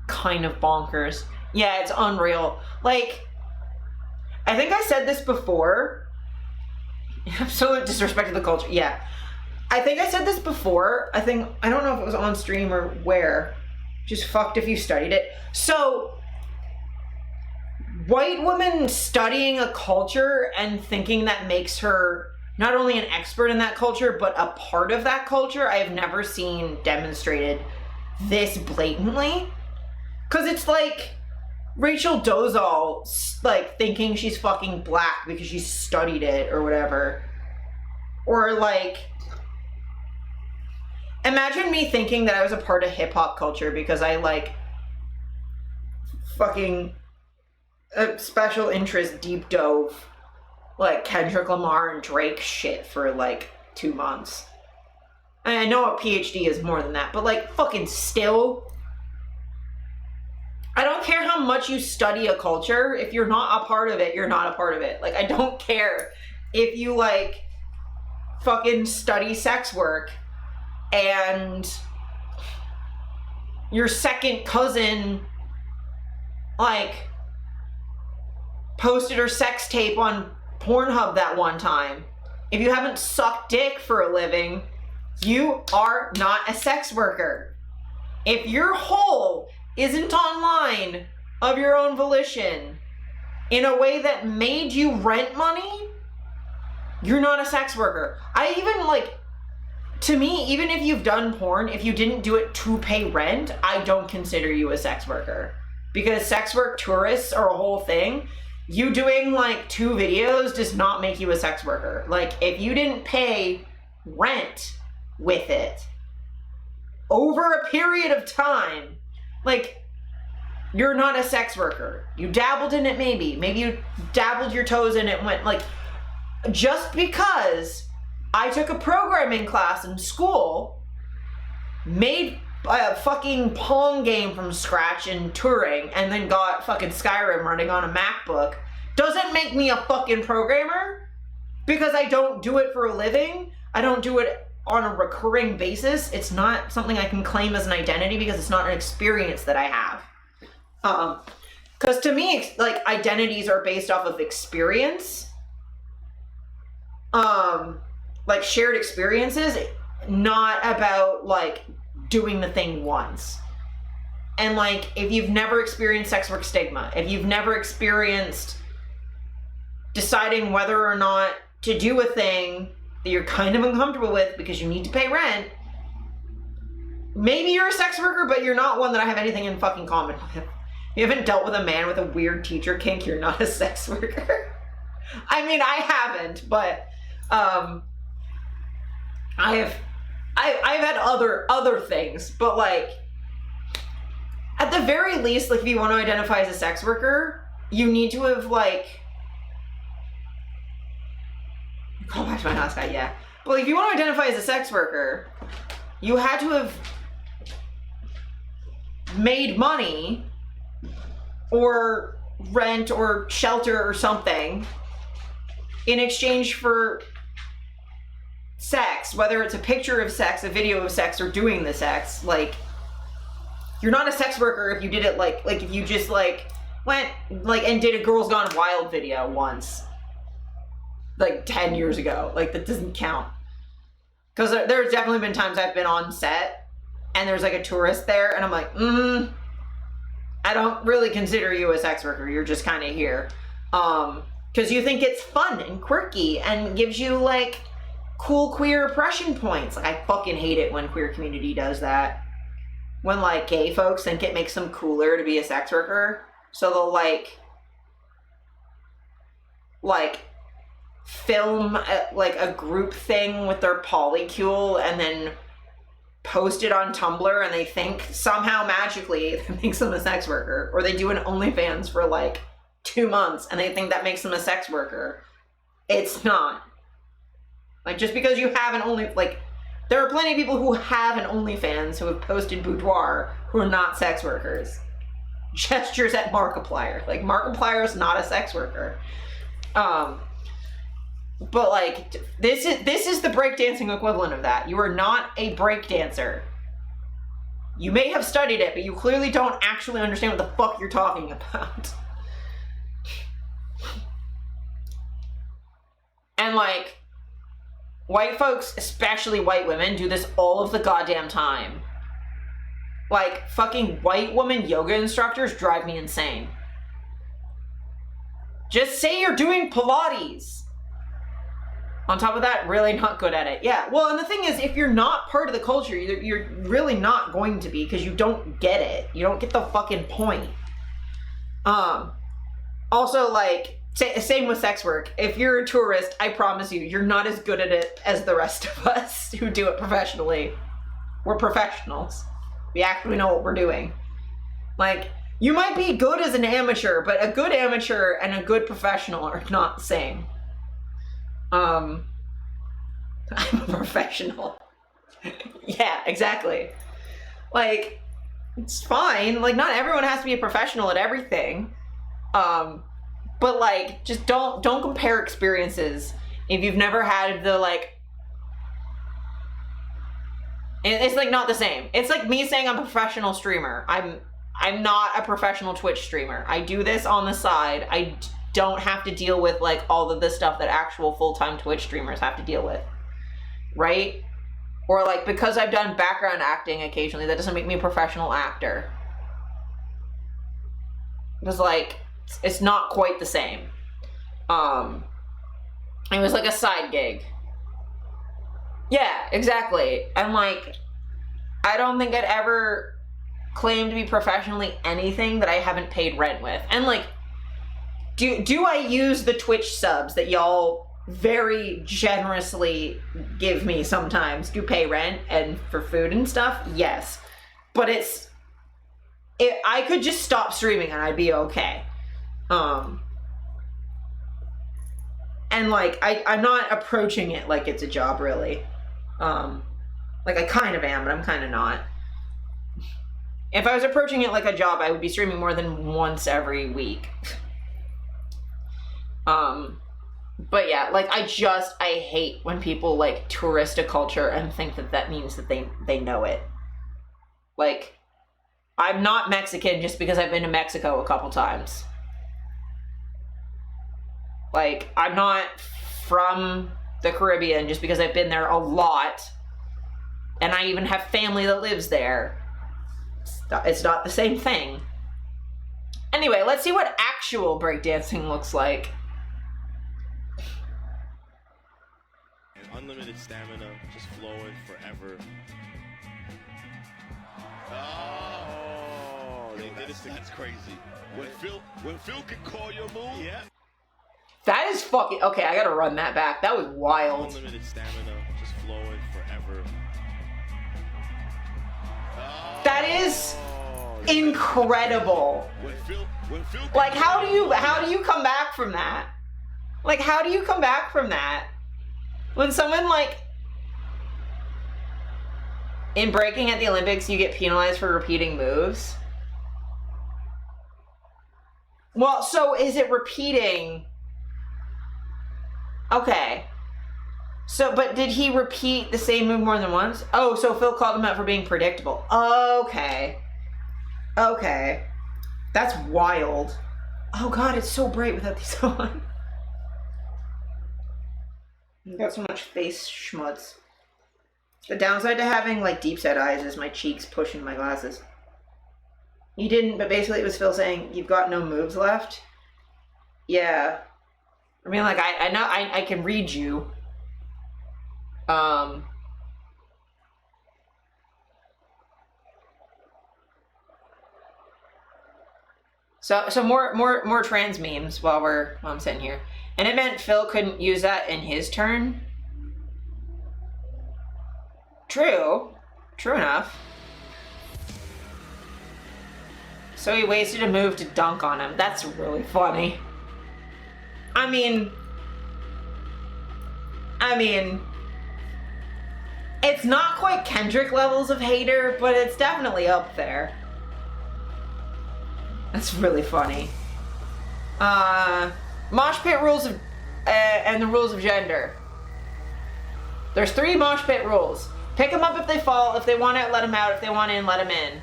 kind of bonkers. Yeah, it's unreal. Like, I think I said this before. Absolute disrespect to the culture. Yeah. I think I said this before. I don't know if it was on stream or where. Just fucked if you studied it. So, white women studying a culture and thinking that makes her not only an expert in that culture, but a part of that culture, I have never seen demonstrated this blatantly. Because it's like Rachel Dolezal, like, thinking she's fucking black because she studied it or whatever. Or, like, imagine me thinking that I was a part of hip-hop culture because I, like, fucking a special interest deep dove like Kendrick Lamar and Drake shit for like 2 months. And I know a PhD is more than that, but like fucking still, I don't care how much you study a culture. If you're not a part of it, you're not a part of it. Like, I don't care if you like fucking study sex work and your second cousin like posted her sex tape on Pornhub that one time. If you haven't sucked dick for a living, you are not a sex worker. If your hole isn't online of your own volition in a way that made you rent money, you're not a sex worker. I even like, to me, even if you've done porn, if you didn't do it to pay rent, I don't consider you a sex worker. Because sex work tourists are a whole thing. You doing like 2 videos does not make you a sex worker. Like, if you didn't pay rent with it over a period of time, like, you're not a sex worker. You dabbled in it maybe. Maybe you dabbled your toes in it and went like, just because I took a programming class in school, made a fucking Pong game from scratch in Turing, and then got fucking Skyrim running on a MacBook, doesn't make me a fucking programmer. Because I don't do it for a living. I don't do it on a recurring basis. It's not something I can claim as an identity because it's not an experience that I have. Because to me, like, identities are based off of experience. Like, shared experiences, not about, like, doing the thing once. And like, if you've never experienced sex work stigma, if you've never experienced deciding whether or not to do a thing that you're kind of uncomfortable with because you need to pay rent, maybe you're a sex worker, but you're not one that I have anything in fucking common with. You haven't dealt with a man with a weird teacher kink, you're not a sex worker. I mean, I haven't, but I've had other things, but like, at the very least, like, if you want to identify as a sex worker, you need to have like, go back to my house guy, yeah. But like, if you want to identify as a sex worker, you had to have made money or rent or shelter or something in exchange for sex, whether it's a picture of sex, a video of sex, or doing the sex. Like, you're not a sex worker if you did it like if you just like went like and did a Girls Gone Wild video once, like 10 years ago. Like, that doesn't count. Because there's definitely been times I've been on set and there's like a tourist there and I'm like, I don't really consider you a sex worker. You're just kind of here. Because you think it's fun and quirky and gives you, like, cool queer oppression points. Like, I fucking hate it when queer community does that. When, like, gay folks think it makes them cooler to be a sex worker. So they'll, like film, a group thing with their polycule and then post it on Tumblr, and they think somehow magically that makes them a sex worker. Or they do an OnlyFans for, like, 2 months and they think that makes them a sex worker. It's not. Like, just because you have an there are plenty of people who have an OnlyFans who have posted boudoir who are not sex workers. Gestures at Markiplier. Like, Markiplier is not a sex worker. But, like, this is the breakdancing equivalent of that. You are not a breakdancer. You may have studied it, but you clearly don't actually understand what the fuck you're talking about. And, like, white folks, especially white women, do this all of the goddamn time. Like, fucking white woman yoga instructors drive me insane. Just say you're doing Pilates. On top of that, really not good at it. Yeah, well, and the thing is, if you're not part of the culture, you're really not going to be, because you don't get it. You don't get the fucking point. Also, like, same with sex work. If you're a tourist, I promise you, you're not as good at it as the rest of us who do it professionally. We're professionals. We actually know what we're doing. Like, you might be good as an amateur, but a good amateur and a good professional are not the same. I'm a professional. Yeah, exactly. Like, it's fine. Like, not everyone has to be a professional at everything. But, like, just don't compare experiences if you've never had the, like... It's, like, not the same. It's like me saying I'm a professional streamer. I'm not a professional Twitch streamer. I do this on the side. I don't have to deal with, like, all of the stuff that actual full-time Twitch streamers have to deal with. Right? Or, like, because I've done background acting occasionally, that doesn't make me a professional actor. Because, like, it's not quite the same. It was, like, a side gig. Yeah, exactly. And, like, I don't think I'd ever claim to be professionally anything that I haven't paid rent with. And, like, do I use the Twitch subs that y'all very generously give me sometimes to pay rent and for food and stuff? Yes. But I could just stop streaming and I'd be okay. And, like, I'm not approaching it like it's a job, really. Like, I kind of am, but I'm kind of not. If I was approaching it like a job, I would be streaming more than once every week. But yeah, like, I hate when people, like, tourist a culture and think that means that they know it. Like, I'm not Mexican just because I've been to Mexico a couple times. Like, I'm not from the Caribbean just because I've been there a lot. And I even have family that lives there. It's not the same thing. Anyway, let's see what actual breakdancing looks like. Unlimited stamina, just flowing forever. Oh, that's crazy. When Phil can call your move, yeah. That is fucking okay. I gotta run that back. That was wild. Unlimited stamina, just flowing forever. That is incredible. Like, how do you come back from that? Like, how do you come back from that? When someone, like, in breaking at the Olympics, you get penalized for repeating moves. Well, so is it repeating? Okay. So, but did he repeat the same move more than once? Oh, so Phil called him out for being predictable. Okay. Okay. That's wild. Oh god, it's so bright without these on. I've got so much face schmutz. The downside to having, like, deep set eyes is my cheeks pushing my glasses. You didn't, but basically it was Phil saying, you've got no moves left. Yeah. I mean, like, I know I can read you. So more trans memes while I'm sitting here. And it meant Phil couldn't use that in his turn. True enough. So he wasted a move to dunk on him. That's really funny. I mean, it's not quite Kendrick levels of hater, but it's definitely up there. That's really funny. Mosh pit rules of, and the rules of gender. There's 3 mosh pit rules. Pick them up if they fall. If they want out, let them out. If they want in, let them in.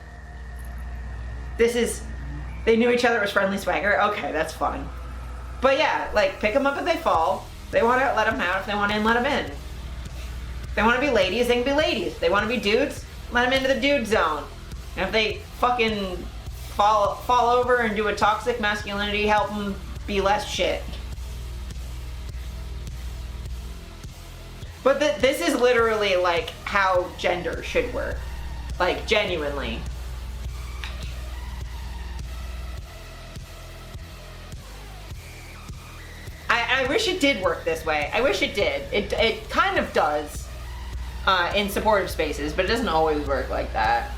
They knew each other was friendly swagger. Okay, that's fun. But yeah, like, pick them up if they fall. If they want out, let them out. If they want in, let them in. If they want to be ladies, they can be ladies. If they want to be dudes, let them into the dude zone. And if they fucking fall over and do a toxic masculinity, help them be less shit. But this is literally like how gender should work. Like, genuinely. I wish it did work this way. I wish it did. It kind of does in supportive spaces, but it doesn't always work like that.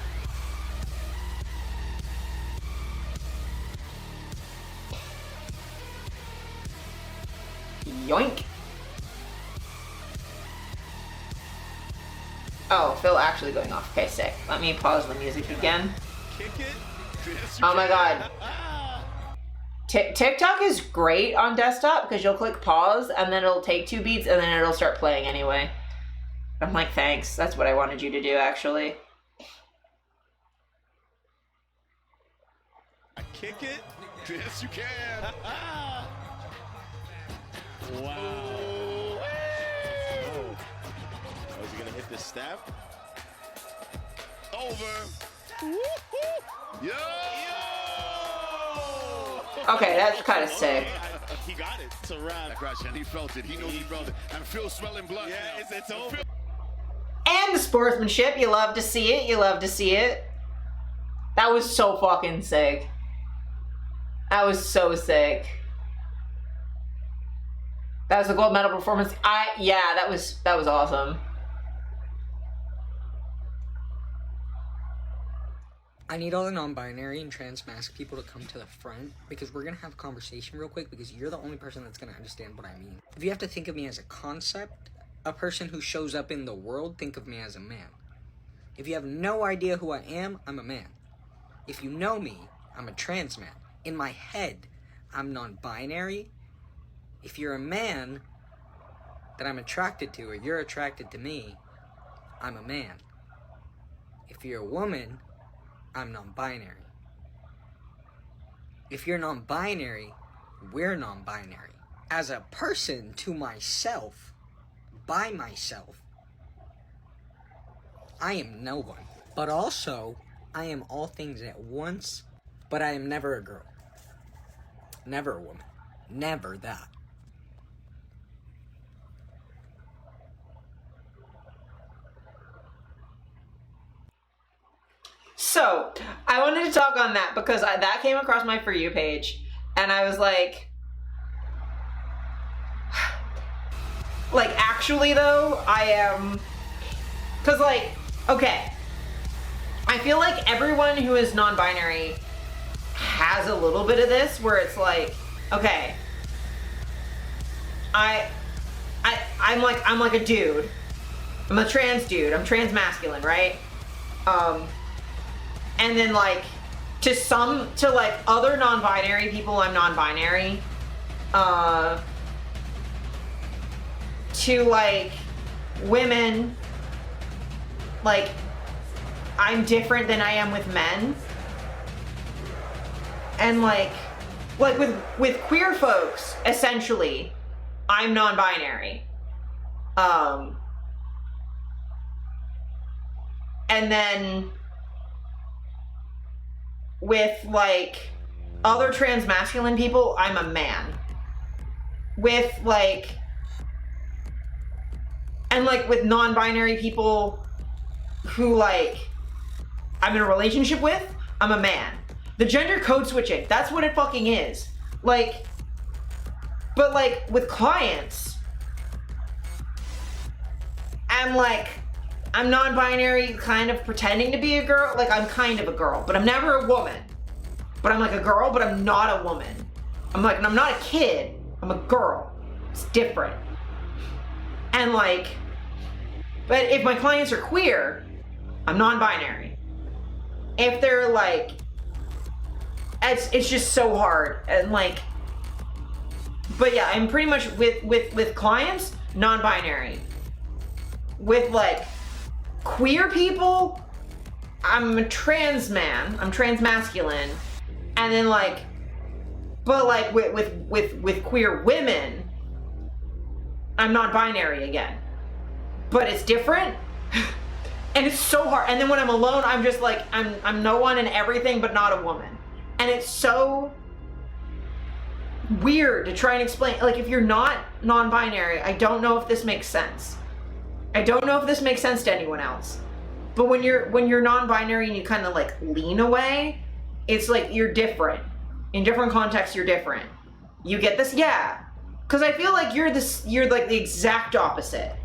Yoink. Oh, Phil actually going off. Okay, sick. Let me pause the music again. Oh my god. TikTok is great on desktop because you'll click pause and then it'll take 2 beats and then it'll start playing anyway. I'm like, thanks. That's what I wanted you to do, actually. Kick it. Yes, you can. Wow. Oh. Oh, is he gonna hit the step? Over. Yo! Okay, that's kind of sick. He got it. It's a wrap. And he felt it. He knows he felt it. And Phil's smelling blood. Yeah, it's over. And the sportsmanship. You love to see it. You love to see it. That was so fucking sick. That was so sick. That was a gold medal performance. Yeah, that was awesome. I need all the non-binary and trans-masc people to come to the front because we're going to have a conversation real quick because you're the only person that's going to understand what I mean. If you have to think of me as a concept, a person who shows up in the world, think of me as a man. If you have no idea who I am, I'm a man. If you know me, I'm a trans man. In my head, I'm non-binary. If you're a man that I'm attracted to or you're attracted to me, I'm a man. If you're a woman, I'm non-binary. If you're non-binary, we're non-binary. As a person to myself, by myself, I am no one. But also, I am all things at once, but I am never a girl. Never a woman. Never that. So, I wanted to talk on that because that came across my For You page, and I was like, actually though, I am, because like, okay, I feel like everyone who is non-binary has a little bit of this, where it's like, okay, I'm like a dude, I'm a trans dude, I'm trans masculine, right? And then like to like other non-binary people, I'm non-binary. To like women, like I'm different than I am with men. And like with queer folks, essentially, I'm non-binary. And then with like other trans masculine people, I'm a man. with like, and like with non-binary people who like I'm in a relationship with, I'm a man. The gender code switching, that's what it fucking is. Like, but like with clients, I'm like, I'm non-binary, kind of pretending to be a girl. Like I'm kind of a girl, but I'm never a woman. But I'm like a girl, but I'm not a woman. I'm like, I'm not a kid, I'm a girl. It's different. And like, but if my clients are queer, I'm non-binary. If they're like, it's just so hard. And like, but yeah, I'm pretty much with clients, non-binary. With like queer people, I'm a trans man, I'm trans-masculine. And then like, but like with queer women, I'm non-binary again. But it's different. And it's so hard. And then when I'm alone, I'm just like, I'm no one and everything, but not a woman. And it's so weird to try and explain. Like, if you're not non-binary, I don't know if this makes sense. I don't know if this makes sense to anyone else. But when you're non-binary and you kind of like lean away, it's like you're different. In different contexts, you're different. You get this? Yeah. Because I feel like you're like the exact opposite.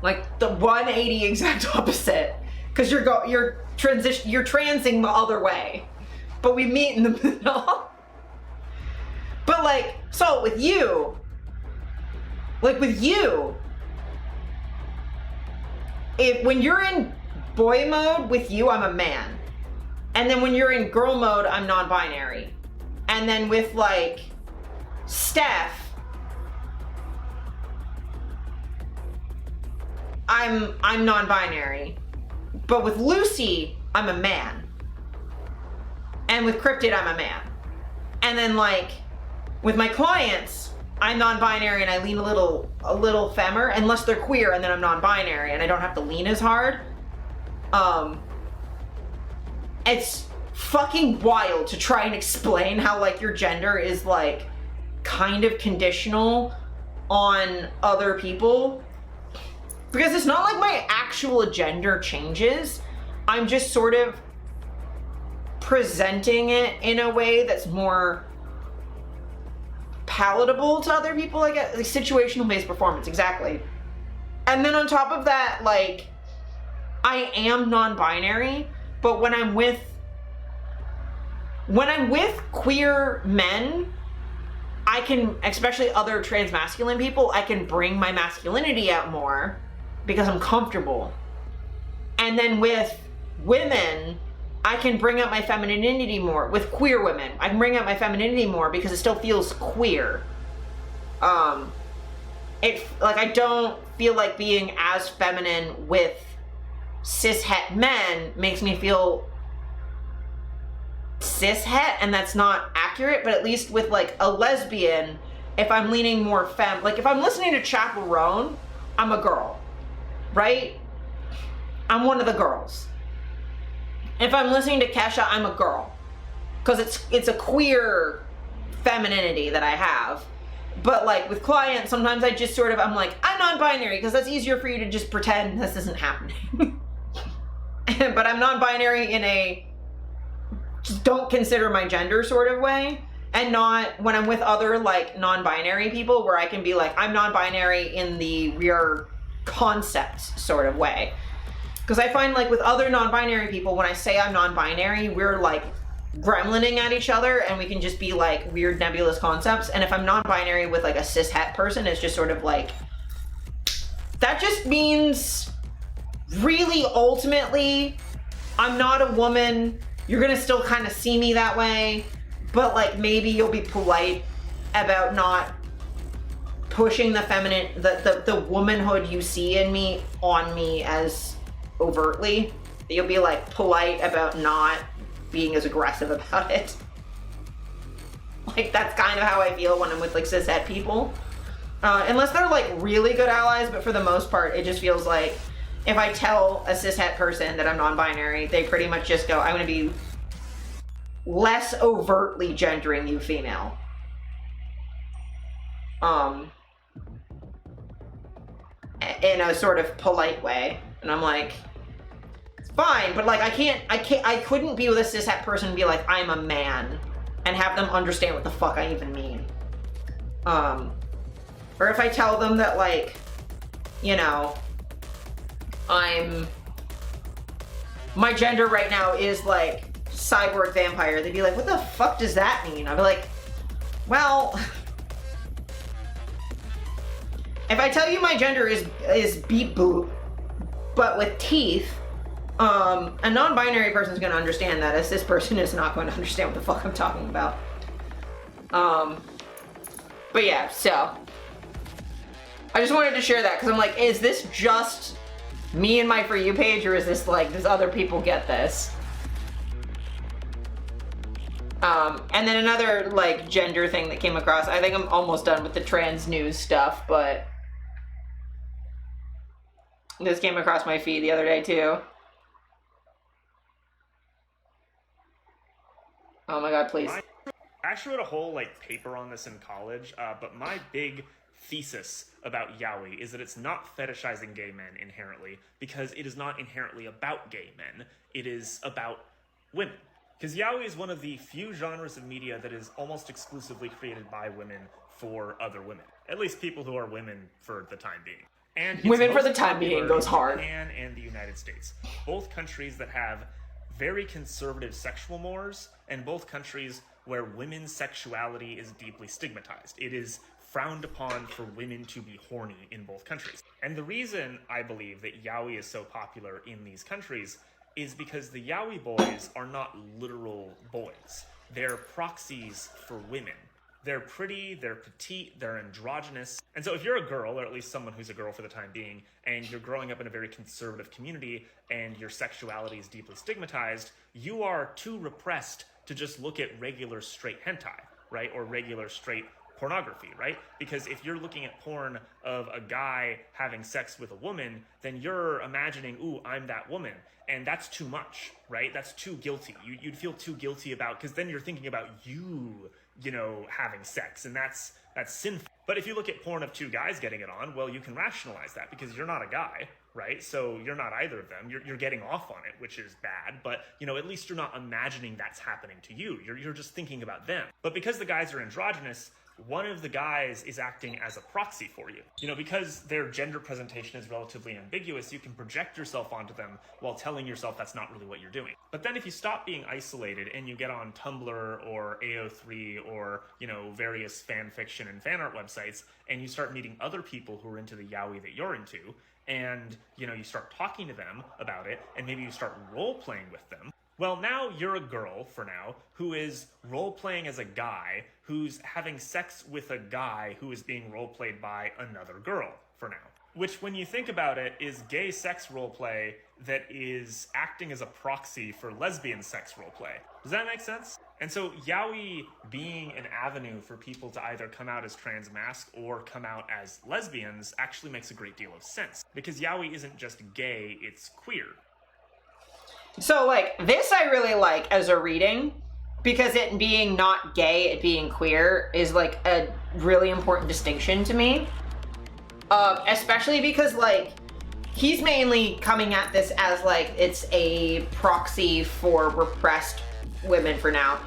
Like the 180 exact opposite. Because you're transing the other way. But we meet in the middle. But like, so with you, when you're in boy mode with you, I'm a man. And then when you're in girl mode, I'm non-binary. And then with like Steph, I'm non-binary. But with Lucy, I'm a man. And with Cryptid, I'm a man. And then like with my clients, I'm non-binary and I lean a little femmer, unless they're queer, and then I'm non-binary and I don't have to lean as hard. It's fucking wild to try and explain how like your gender is like kind of conditional on other people. Because it's not like my actual gender changes. I'm just sort of presenting it in a way that's more palatable to other people, I guess. Like situational based performance, exactly. And then on top of that, like, I am non-binary, but when I'm with queer men, I can, especially other trans-masculine people, I can bring my masculinity out more because I'm comfortable. And then with women, I can bring out my femininity more. With queer women, I can bring out my femininity more because it still feels queer. I don't feel like being as feminine with cis-het men makes me feel cis-het, and that's not accurate. But at least with like a lesbian, if I'm leaning more like if I'm listening to Chappell Roan, I'm a girl, right? I'm one of the girls. If I'm listening to Kesha, I'm a girl. Because it's a queer femininity that I have. But like with clients, sometimes I just sort of, I'm like, I'm non-binary because that's easier for you to just pretend this isn't happening. But I'm non-binary in a just don't consider my gender sort of way. And not when I'm with other like non-binary people where I can be like, I'm non-binary in the rear concepts sort of way. Because I find like with other non-binary people, when I say I'm non-binary, we're like gremlining at each other and we can just be like weird nebulous concepts. And if I'm non-binary with like a cis-het person, it's just sort of like, that just means really ultimately, I'm not a woman. You're gonna still kind of see me that way, but like maybe you'll be polite about not pushing the feminine, the womanhood you see in me on me as overtly. You'll be like polite about not being as aggressive about it. Like that's kind of how I feel when I'm with like cis-het people. Unless they're like really good allies, but for the most part, it just feels like if I tell a cis-het person that I'm non-binary, they pretty much just go, I'm gonna be less overtly gendering you female. in a sort of polite way. And I'm like, it's fine, but like I couldn't be with a cishet person and be like, I'm a man, and have them understand what the fuck I even mean. Or if I tell them that, like, you know, my gender right now is like cyborg vampire, they'd be like, what the fuck does that mean? I'd be like, well, if I tell you my gender is beep boop, but with teeth, a non-binary person is going to understand that. A cis person is not going to understand what the fuck I'm talking about. But yeah, so I just wanted to share that because I'm like, is this just me and my For You page, or is this like, does other people get this? And then another like gender thing that came across, I think I'm almost done with the trans news stuff, but this came across my feed the other day too. Oh my god, please. I actually wrote a whole like paper on this in college, but my big thesis about yaoi is that it's not fetishizing gay men inherently, because it is not inherently about gay men. It is about women. Because yaoi is one of the few genres of media that is almost exclusively created by women for other women. At least people who are women for the time being. And it's women for the most time being popular goes in hard. Japan and the United States. Both countries that have very conservative sexual mores, and both countries where women's sexuality is deeply stigmatized. It is frowned upon for women to be horny in both countries. And the reason I believe that yaoi is so popular in these countries is because the yaoi boys are not literal boys. They're proxies for women. They're pretty, they're petite, they're androgynous. And so if you're a girl, or at least someone who's a girl for the time being, and you're growing up in a very conservative community, and your sexuality is deeply stigmatized, you are too repressed to just look at regular straight hentai, right? Or regular straight pornography, right? Because if you're looking at porn of a guy having sex with a woman, then you're imagining, ooh, I'm that woman. And that's too much, right? That's too guilty. You'd feel too guilty about, because then you're thinking about you know, having sex, and that's sinful. But if you look at porn of two guys getting it on, well, you can rationalize that because you're not a guy, right? So you're not either of them. You're getting off on it, which is bad, but, you know, at least you're not imagining that's happening to you. You're just thinking about them. But because the guys are androgynous, one of the guys is acting as a proxy for you. You know, because their gender presentation is relatively ambiguous, you can project yourself onto them while telling yourself that's not really what you're doing. But then if you stop being isolated and you get on Tumblr or AO3 or, you know, various fan fiction and fan art websites, and you start meeting other people who are into the yaoi that you're into, and, you know, you start talking to them about it, and maybe you start role-playing with them, well, now you're a girl, for now, who is role-playing as a guy who's having sex with a guy who is being role-played by another girl, for now. Which, when you think about it, is gay sex roleplay that is acting as a proxy for lesbian sex roleplay. Does that make sense? And so yaoi being an avenue for people to either come out as trans masc or come out as lesbians actually makes a great deal of sense. Because yaoi isn't just gay, it's queer. So, like, this I really like as a reading, because it being not gay, it being queer, is, like, a really important distinction to me. Especially because, like, he's mainly coming at this as, like, it's a proxy for repressed women for now,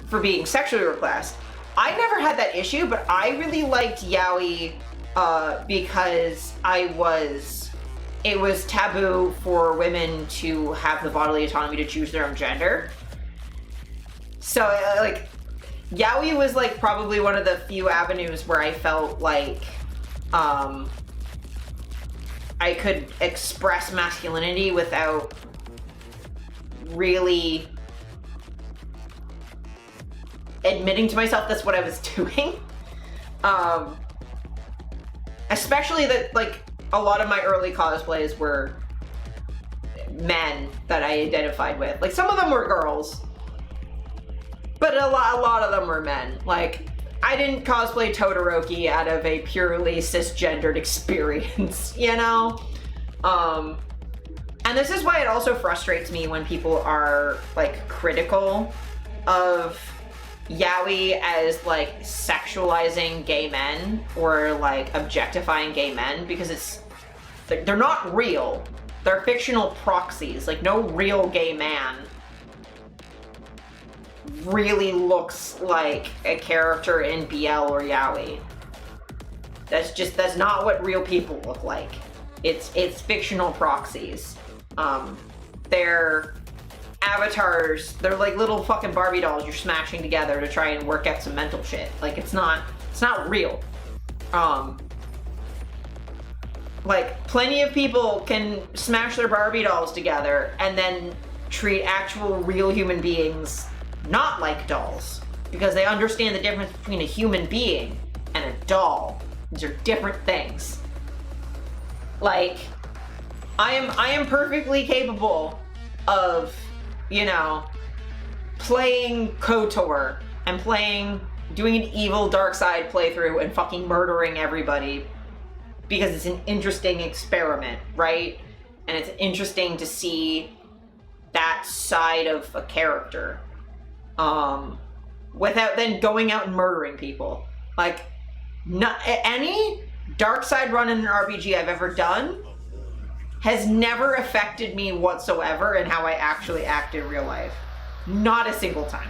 for being sexually repressed. I never had that issue, but I really liked yaoi because it was taboo for women to have the bodily autonomy to choose their own gender. So, like, yaoi was, like, probably one of the few avenues where I felt like I could express masculinity without really admitting to myself that's what I was doing. Especially that, like, a lot of my early cosplays were men that I identified with. Like, some of them were girls, but a lot of them were men. Like, I didn't cosplay Todoroki out of a purely cisgendered experience, you know? And this is why it also frustrates me when people are, like, critical of yaoi as like sexualizing gay men or like objectifying gay men, because they're not real. They're fictional proxies. Like, no real gay man really looks like a character in BL or yaoi. That's not what real people look like. It's fictional proxies. They're avatars. They're like little fucking Barbie dolls you're smashing together to try and work out some mental shit. Like, it's not real. Like, plenty of people can smash their Barbie dolls together and then treat actual real human beings not like dolls, because they understand the difference between a human being and a doll. These are different things. Like, I am perfectly capable of, you know, playing KOTOR and doing an evil dark side playthrough and fucking murdering everybody, because it's an interesting experiment, right? And it's interesting to see that side of a character, without then going out and murdering people. Like, not any dark side run in an RPG I've ever done has never affected me whatsoever in how I actually act in real life. Not a single time.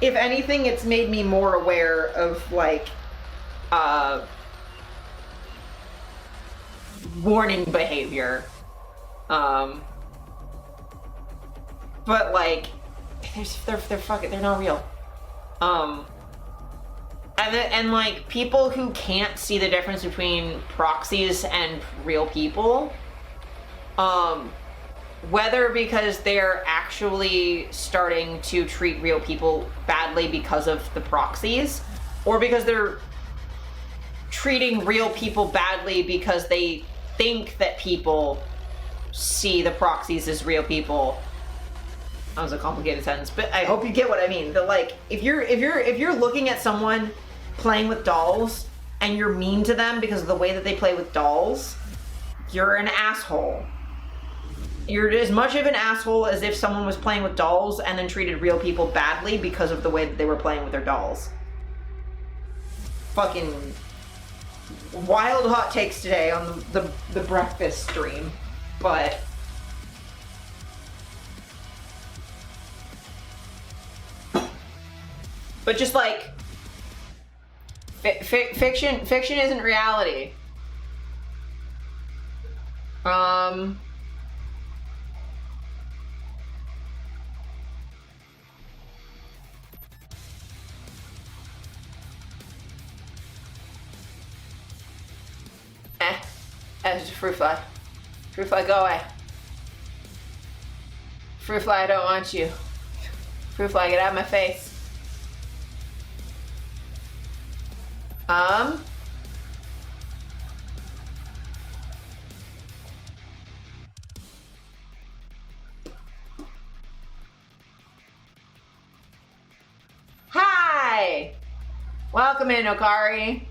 If anything, it's made me more aware of, like, warning behavior. But, like, they're not real. And like, people who can't see the difference between proxies and real people, whether because they're actually starting to treat real people badly because of the proxies, or because they're treating real people badly because they think that people see the proxies as real people. That was a complicated sentence, but I hope you get what I mean. That, like, if you're looking at someone playing with dolls and you're mean to them because of the way that they play with dolls, you're an asshole. You're as much of an asshole as if someone was playing with dolls and then treated real people badly because of the way that they were playing with their dolls. Fucking wild hot takes today on the breakfast stream, but just like, fiction isn't reality. It's a fruit fly. Fruit fly, go away. Fruit fly, I don't want you. Fruit fly, get out of my face. Hi! Welcome in, Okari.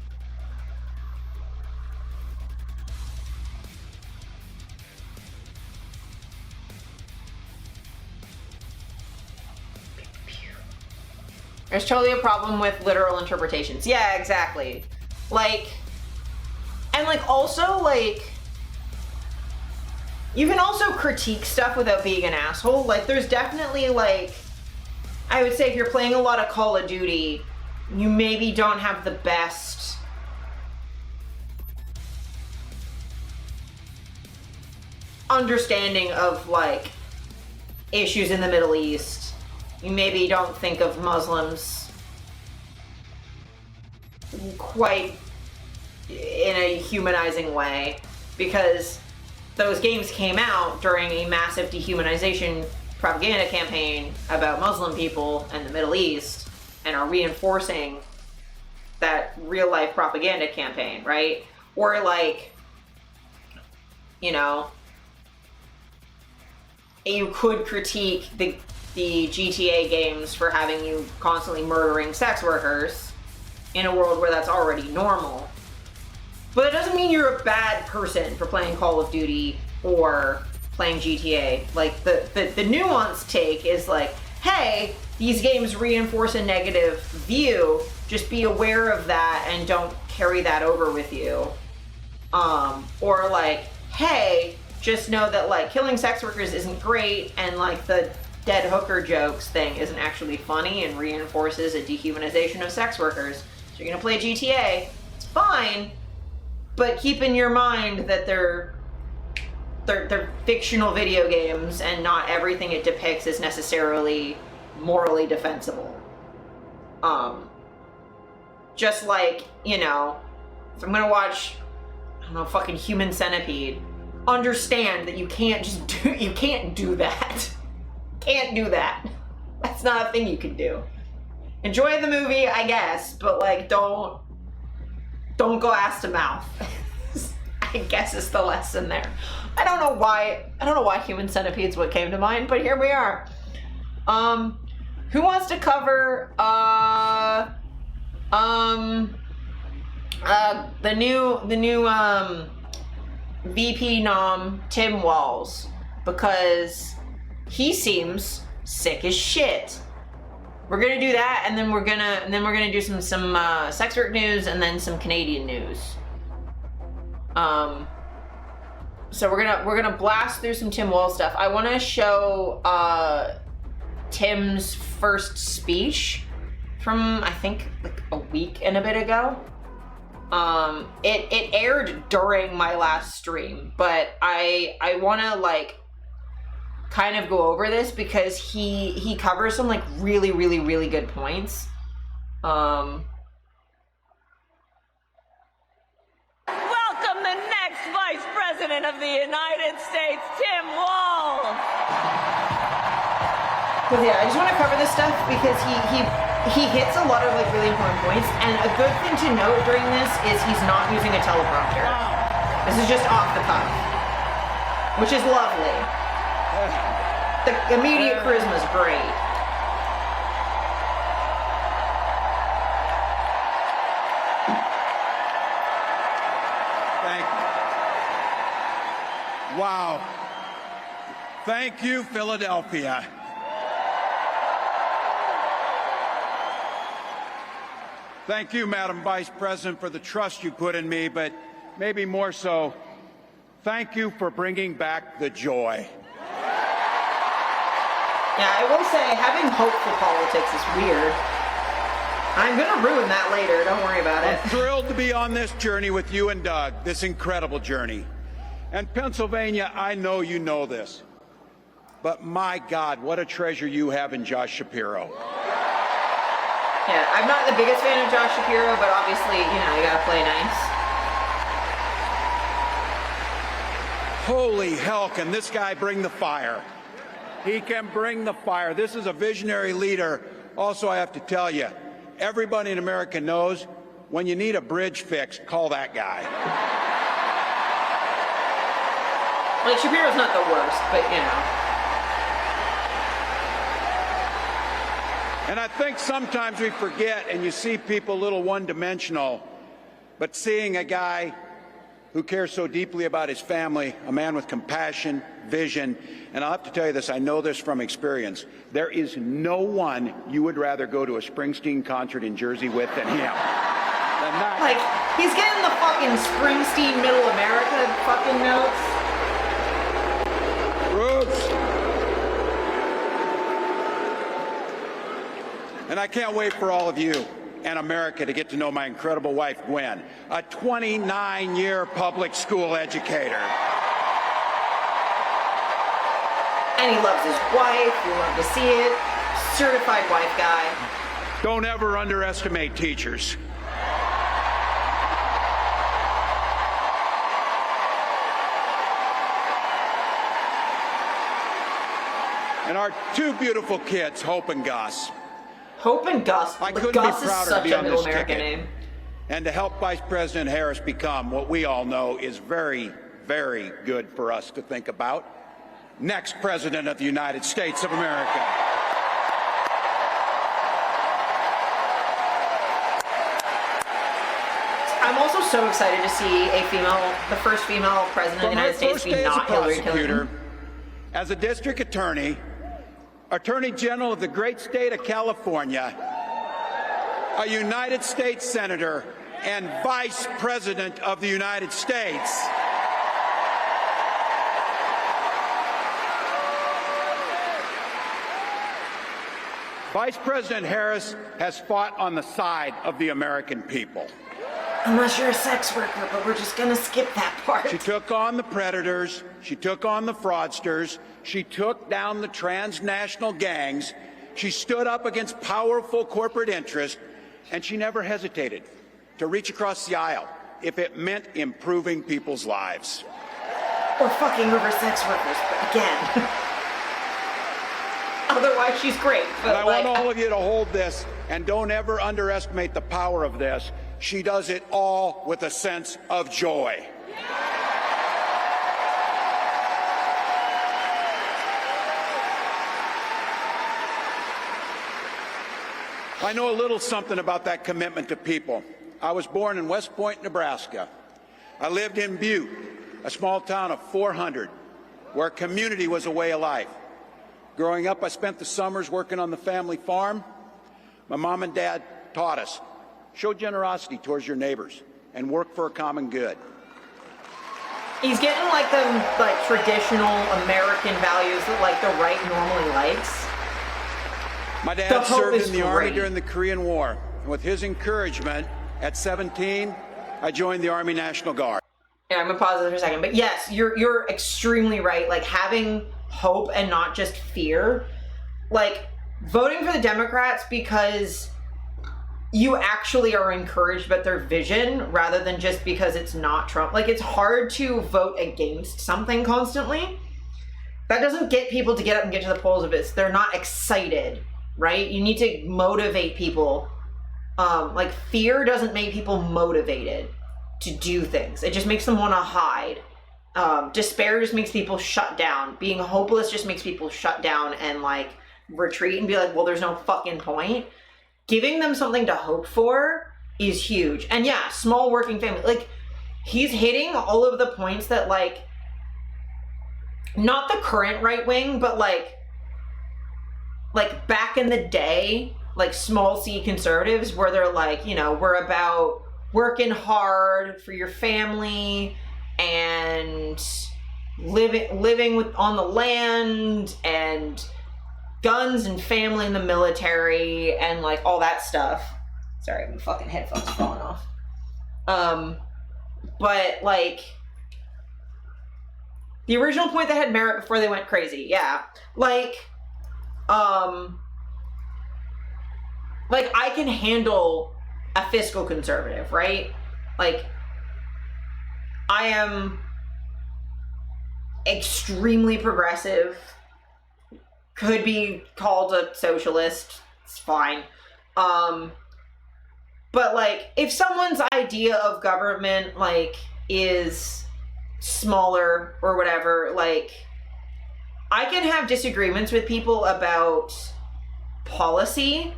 There's totally a problem with literal interpretations. Yeah, exactly. Like, and like, also, like, you can also critique stuff without being an asshole. Like, there's definitely, like, I would say if you're playing a lot of Call of Duty, you maybe don't have the best understanding of, like, issues in the Middle East. You maybe don't think of Muslims quite in a humanizing way, because those games came out during a massive dehumanization propaganda campaign about Muslim people and the Middle East, and are reinforcing that real life propaganda campaign, right? Or, like, you know, you could critique the GTA games for having you constantly murdering sex workers in a world where that's already normal. But it doesn't mean you're a bad person for playing Call of Duty or playing GTA. Like, the nuanced take is like, hey, these games reinforce a negative view, just be aware of that and don't carry that over with you. Or like, hey, just know that like killing sex workers isn't great, and like the dead hooker jokes thing isn't actually funny and reinforces a dehumanization of sex workers. So you're gonna play GTA, it's fine, but keep in your mind that they're fictional video games and not everything it depicts is necessarily morally defensible. Just like, you know, if I'm gonna watch, I don't know, fucking Human Centipede, understand that you can't just do, you can't do that. Can't do that. That's not a thing you can do. Enjoy the movie, I guess, but like, don't go ass to mouth. I guess is the lesson there. I don't know why Human Centipede's what came to mind, but here we are. Who wants to cover the new VP nom Tim Walz, because he seems sick as shit. We're gonna do that, and then we're gonna do some sex work news, and then some Canadian news. So we're gonna blast through some Tim Walz stuff. I want to show Tim's first speech from, I think, like a week and a bit ago. It aired during my last stream, but I want to like kind of go over this because he covers some like really good points. Welcome the next Vice President of the United States, Tim Walz. But yeah, I just want to cover this stuff because he hits a lot of like really important points, and a good thing to note during this is he's not using a teleprompter. This is just off the cuff, which is lovely. The immediate charisma is great. Thank you. Wow. Thank you, Philadelphia. Thank you, Madam Vice President, for the trust you put in me, but maybe more so, thank you for bringing back the joy. Yeah, I will say, having hope for politics is weird. I'm gonna ruin that later, don't worry about it. I'm thrilled to be on this journey with you and Doug, this incredible journey. And Pennsylvania, I know you know this, but my God, what a treasure you have in Josh Shapiro. Yeah, I'm not the biggest fan of Josh Shapiro, but obviously, you know, you gotta play nice. Holy hell, can this guy bring the fire? He can bring the fire. This is a visionary leader. Also, I have to tell you, everybody in America knows when you need a bridge fixed, call that guy. Like, Shapiro's not the worst, but, you know. And I think sometimes we forget, and you see people a little one-dimensional, but seeing a guy who cares so deeply about his family, a man with compassion, vision, and I'll have to tell you this, I know this from experience, there is no one you would rather go to a Springsteen concert in Jersey with than him. Like, he's getting the fucking Springsteen Middle America fucking notes. Roots. And I can't wait for all of you and America to get to know my incredible wife, Gwen, a 29-year public school educator. And he loves his wife, you love to see it. Certified wife guy. Don't ever underestimate teachers. And our two beautiful kids, Hope and Gus. Hope and Gus. I couldn't Gus be prouder is to be such a on middle this American ticket. name. And to help Vice President Harris become what we all know is very, very good for us to think about. Next President of the United States of America. I'm also so excited to see the first female president of the United States be not Hillary Clinton. As a district attorney, Attorney General of the great state of California, a United States Senator, and Vice President of the United States. Vice President Harris has fought on the side of the American people. Unless you're a sex worker, but we're just gonna skip that part. She took on the predators, she took on the fraudsters, she took down the transnational gangs, she stood up against powerful corporate interests, and she never hesitated to reach across the aisle if it meant improving people's lives. Or fucking over sex workers, but again. Otherwise, she's great. But I want all of you to hold this, and don't ever underestimate the power of this. She does it all with a sense of joy. I know a little something about that commitment to people. I was born in West Point, Nebraska. I lived in Butte, a small town of 400, where community was a way of life. Growing up, I spent the summers working on the family farm. My mom and dad taught us, show generosity towards your neighbors and work for a common good. He's getting like the traditional American values that the right normally likes. My dad served in the Army during the Korean War. And with his encouragement, at 17, I joined the Army National Guard. Yeah, I'm gonna pause this for a second. But yes, you're extremely right. Like having hope and not just fear. Like voting for the Democrats because you actually are encouraged by their vision rather than just because it's not Trump. Like it's hard to vote against something constantly. That doesn't get people to get up and get to the polls if they're not excited, right? You need to motivate people. Like fear doesn't make people motivated to do things. It just makes them want to hide. Despair just makes people shut down. Being hopeless just makes people shut down and retreat and be like, well, there's no fucking point. Giving them something to hope for is huge. And yeah, small working family. He's hitting all of the points that not the current right wing, but back in the day, small c conservatives where they're we're about working hard for your family and living on the land and guns and family in the military and all that stuff. Sorry, my fucking headphones falling off. But the original point that had merit before they went crazy. Yeah. I can handle a fiscal conservative, right? I am extremely progressive. Could be called a socialist. It's fine. But if someone's idea of government is smaller or whatever, I can have disagreements with people about policy,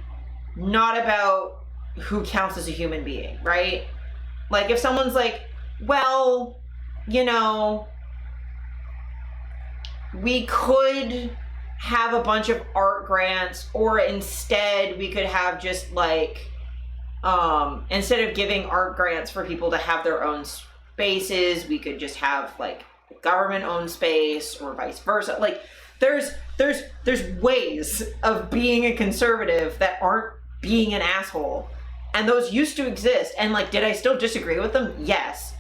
not about who counts as a human being, right? If someone's well, we could have a bunch of art grants, or instead we could have just instead of giving art grants for people to have their own spaces, we could just have government owned space or vice versa. There's ways of being a conservative that aren't being an asshole, and those used to exist. And did I still disagree with them? Yes.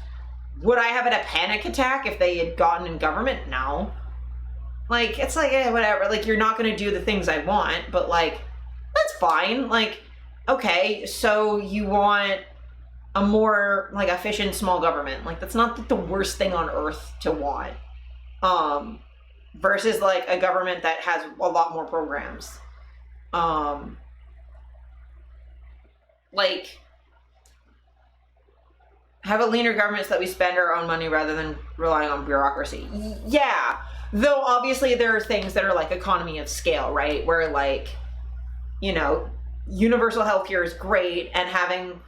Would I have had a panic attack if they had gotten in government? No. It's whatever. You're not going to do the things I want, but that's fine. Okay, so you want a more efficient small government. That's not the worst thing on earth to want. Versus a government that has a lot more programs. Have a leaner government so that we spend our own money rather than relying on bureaucracy. Yeah. Though obviously there are things that are economy of scale, right? Where universal healthcare is great, and having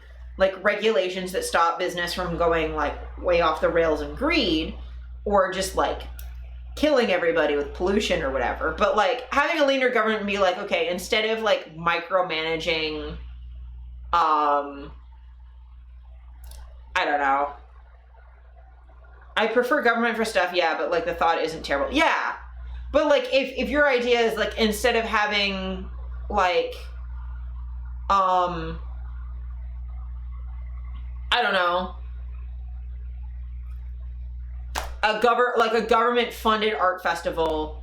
regulations that stop business from going way off the rails and greed, or just killing everybody with pollution or whatever, but like having a leaner government be like, okay, instead of like micromanaging, I don't know. I prefer government for stuff, yeah, but like the thought isn't terrible. Yeah. But like if your idea is like instead of having like I don't know, a government funded art festival,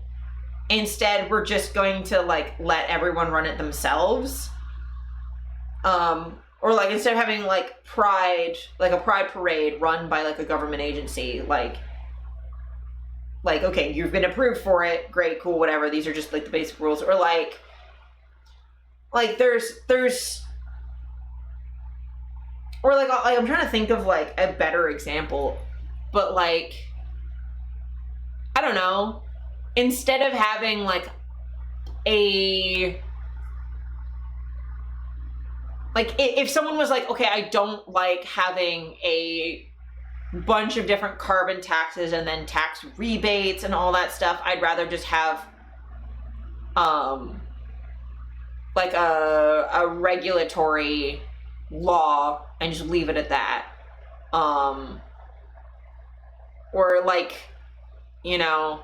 instead we're just going to like let everyone run it themselves. Or like instead of having like a pride parade run by like a government agency, like okay, you've been approved for it, great, cool, whatever, these are just like the basic rules. Or like there's or like I'm trying to think of like a better example, but like I don't know, instead of having like if someone was like, okay, I don't like having a bunch of different carbon taxes and then tax rebates and all that stuff, I'd rather just have like a regulatory law and just leave it at that. Or like, you know,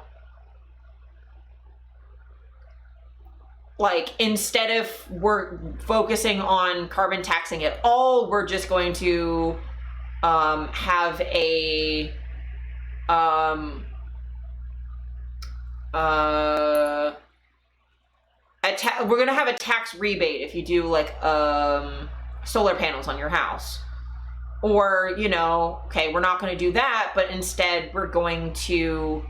like instead of we're focusing on carbon taxing at all, we're just going to have a we're gonna have a tax rebate if you do like solar panels on your house. Or, you know, okay, we're not going to do that, but instead we're going to,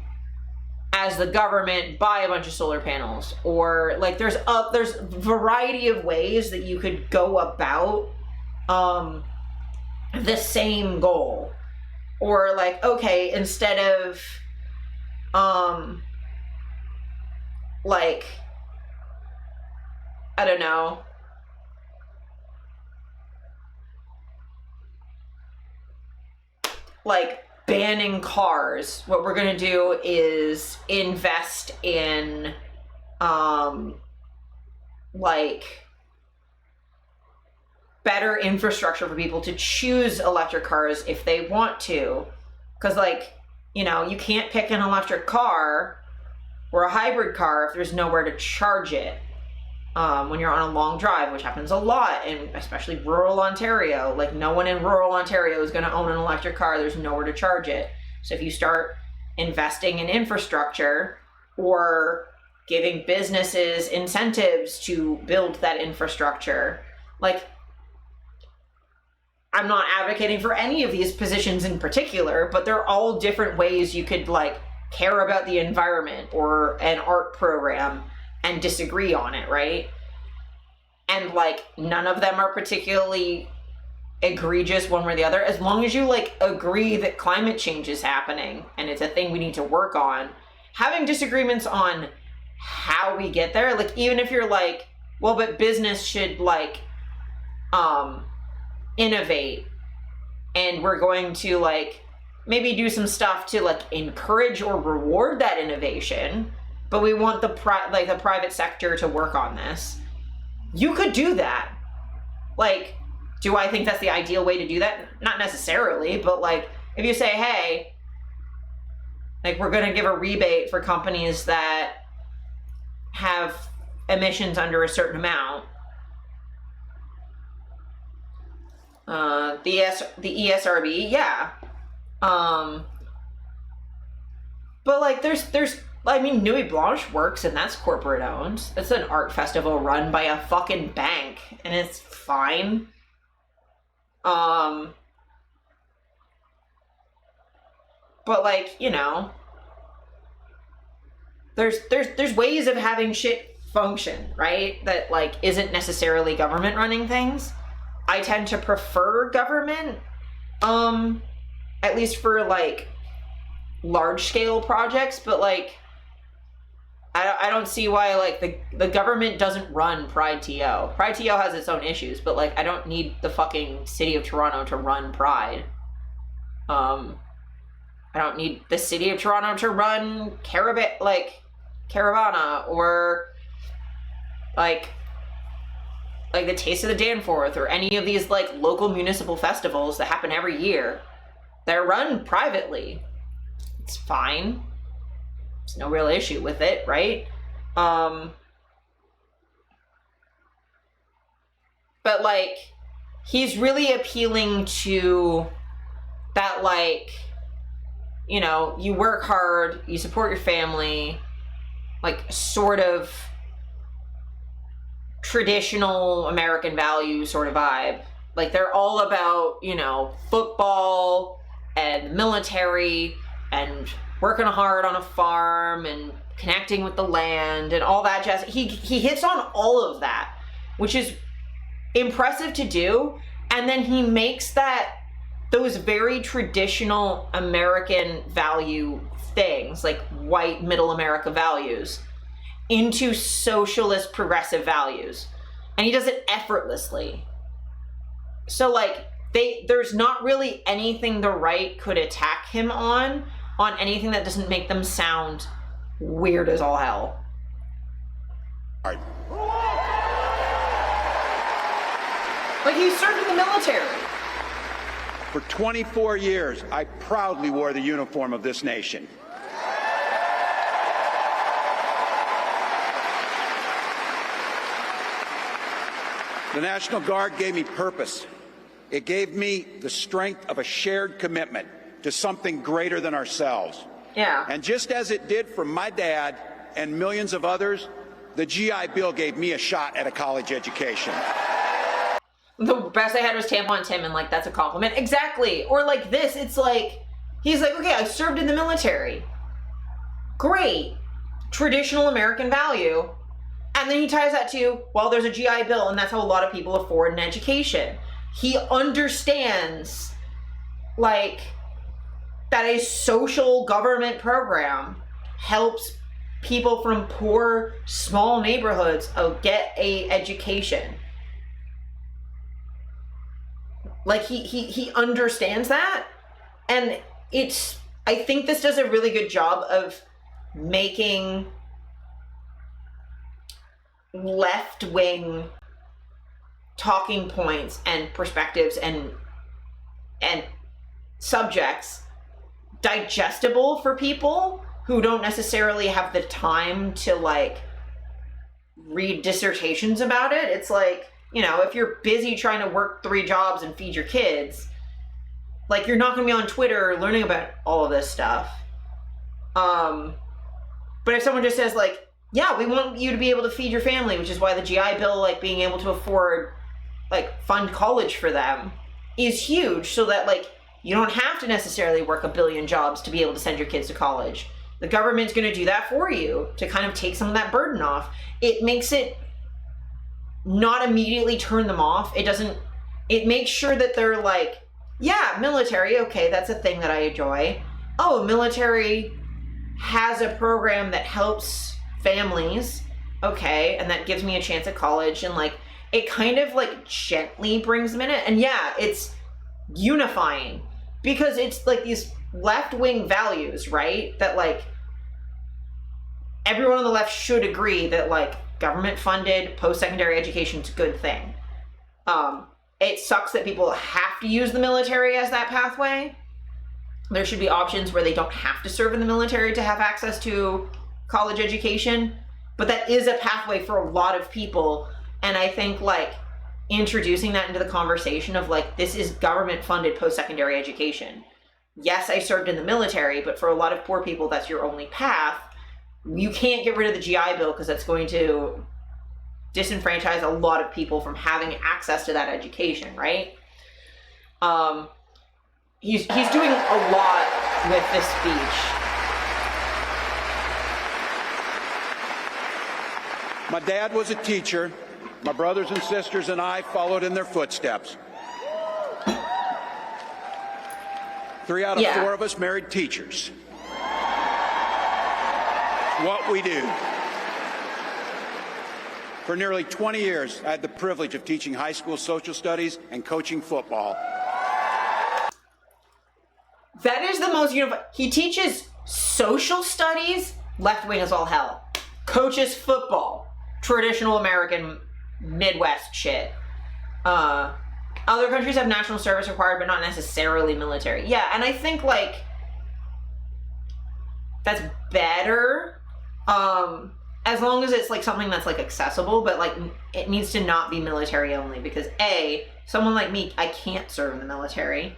as the government, buy a bunch of solar panels. Or like there's a variety of ways that you could go about the same goal. Or like, okay, instead of like, I don't know, like banning cars, what we're gonna do is invest in like better infrastructure for people to choose electric cars if they want to. Because like, you know, you can't pick an electric car or a hybrid car if there's nowhere to charge it when you're on a long drive, which happens a lot in especially rural Ontario. Like no one in rural Ontario is going to own an electric car. There's nowhere to charge it. So if you start investing in infrastructure or giving businesses incentives to build that infrastructure, like I'm not advocating for any of these positions in particular, but they're all different ways you could like care about the environment or an art program and disagree on it, right? And like none of them are particularly egregious one way or the other, as long as you like agree that climate change is happening and it's a thing we need to work on. Having disagreements on how we get there, like even if you're like, well, but business should like innovate and we're going to like maybe do some stuff to like encourage or reward that innovation, but we want the private sector to work on this. You could do that. Like, do I think that's the ideal way to do that? Not necessarily, but like if you say, hey, like we're going to give a rebate for companies that have emissions under a certain amount. The ESRB, yeah. But like there's I mean, Nuit Blanche works and that's corporate owned. It's an art festival run by a fucking bank and it's fine. But like, you know, there's ways of having shit function, right? That like isn't necessarily government running things. I tend to prefer government, at least for like large scale projects, but like I don't see why like the government doesn't run Pride TO. Pride TO has its own issues, but like I don't need the fucking city of Toronto to run Pride. I don't need the city of Toronto to run Caravana or like the Taste of the Danforth or any of these like local municipal festivals that happen every year. They're run privately. It's fine. There's no real issue with it, right? But like, he's really appealing to that, like, you know, you work hard, you support your family, like sort of traditional American value sort of vibe. Like, they're all about, you know, football and military and working hard on a farm and connecting with the land and all that jazz. He hits on all of that, which is impressive to do. And then he makes those very traditional American value things, like white middle America values, into socialist progressive values. And he does it effortlessly. So like, there's not really anything the right could attack him on anything that doesn't make them sound weird as all hell. Like, he served in the military. For 24 years, I proudly wore the uniform of this nation. The National Guard gave me purpose. It gave me the strength of a shared commitment to something greater than ourselves. Yeah. And just as it did for my dad and millions of others, the GI Bill gave me a shot at a college education. The best I had was Tampon Tim, and like, that's a compliment. Exactly. Or like this, it's like, he's like, okay, I served in the military. Great. Traditional American value. And then he ties that to, well, there's a GI Bill, and that's how a lot of people afford an education. He understands, like, that a social government program helps people from poor, small neighborhoods get a education. Like, he understands that. And I think this does a really good job of making left-wing talking points and perspectives and subjects digestible for people who don't necessarily have the time to like read dissertations about it. It's like, you know, if you're busy trying to work 3 jobs and feed your kids, like, you're not going to be on Twitter learning about all of this stuff. But if someone just says like, yeah, we want you to be able to feed your family, which is why the GI Bill, like, being able to afford, like, fund college for them is huge, so that, like, you don't have to necessarily work 1 billion jobs to be able to send your kids to college. The government's going to do that for you to kind of take some of that burden off. It makes it not immediately turn them off. It makes sure that they're like, yeah, military, okay, that's a thing that I enjoy. Oh, military has a program that helps families, okay, and that gives me a chance at college, and like, it kind of like gently brings them in it. And yeah, it's unifying because it's like these left-wing values, right, that like everyone on the left should agree that like government-funded post-secondary education is a good thing. It sucks that people have to use the military as that pathway. There should be options where they don't have to serve in the military to have access to college education, but that is a pathway for a lot of people. And I think like introducing that into the conversation of like, this is government funded post-secondary education. Yes, I served in the military, but for a lot of poor people, that's your only path. You can't get rid of the GI Bill because that's going to disenfranchise a lot of people from having access to that education, right? He's doing a lot with this speech. My dad was a teacher. My brothers and sisters and I followed in their footsteps. 3 out of 4 of us married teachers. What we do. For nearly 20 years, I had the privilege of teaching high school social studies and coaching football. That is the most unified. He teaches social studies, left wing as all hell. Coaches football, traditional American Midwest shit. Other countries have national service required, but not necessarily military. Yeah, and I think, like, that's better, as long as it's, like, something that's, like, accessible, but, like, it needs to not be military only, because A, someone like me, I can't serve in the military,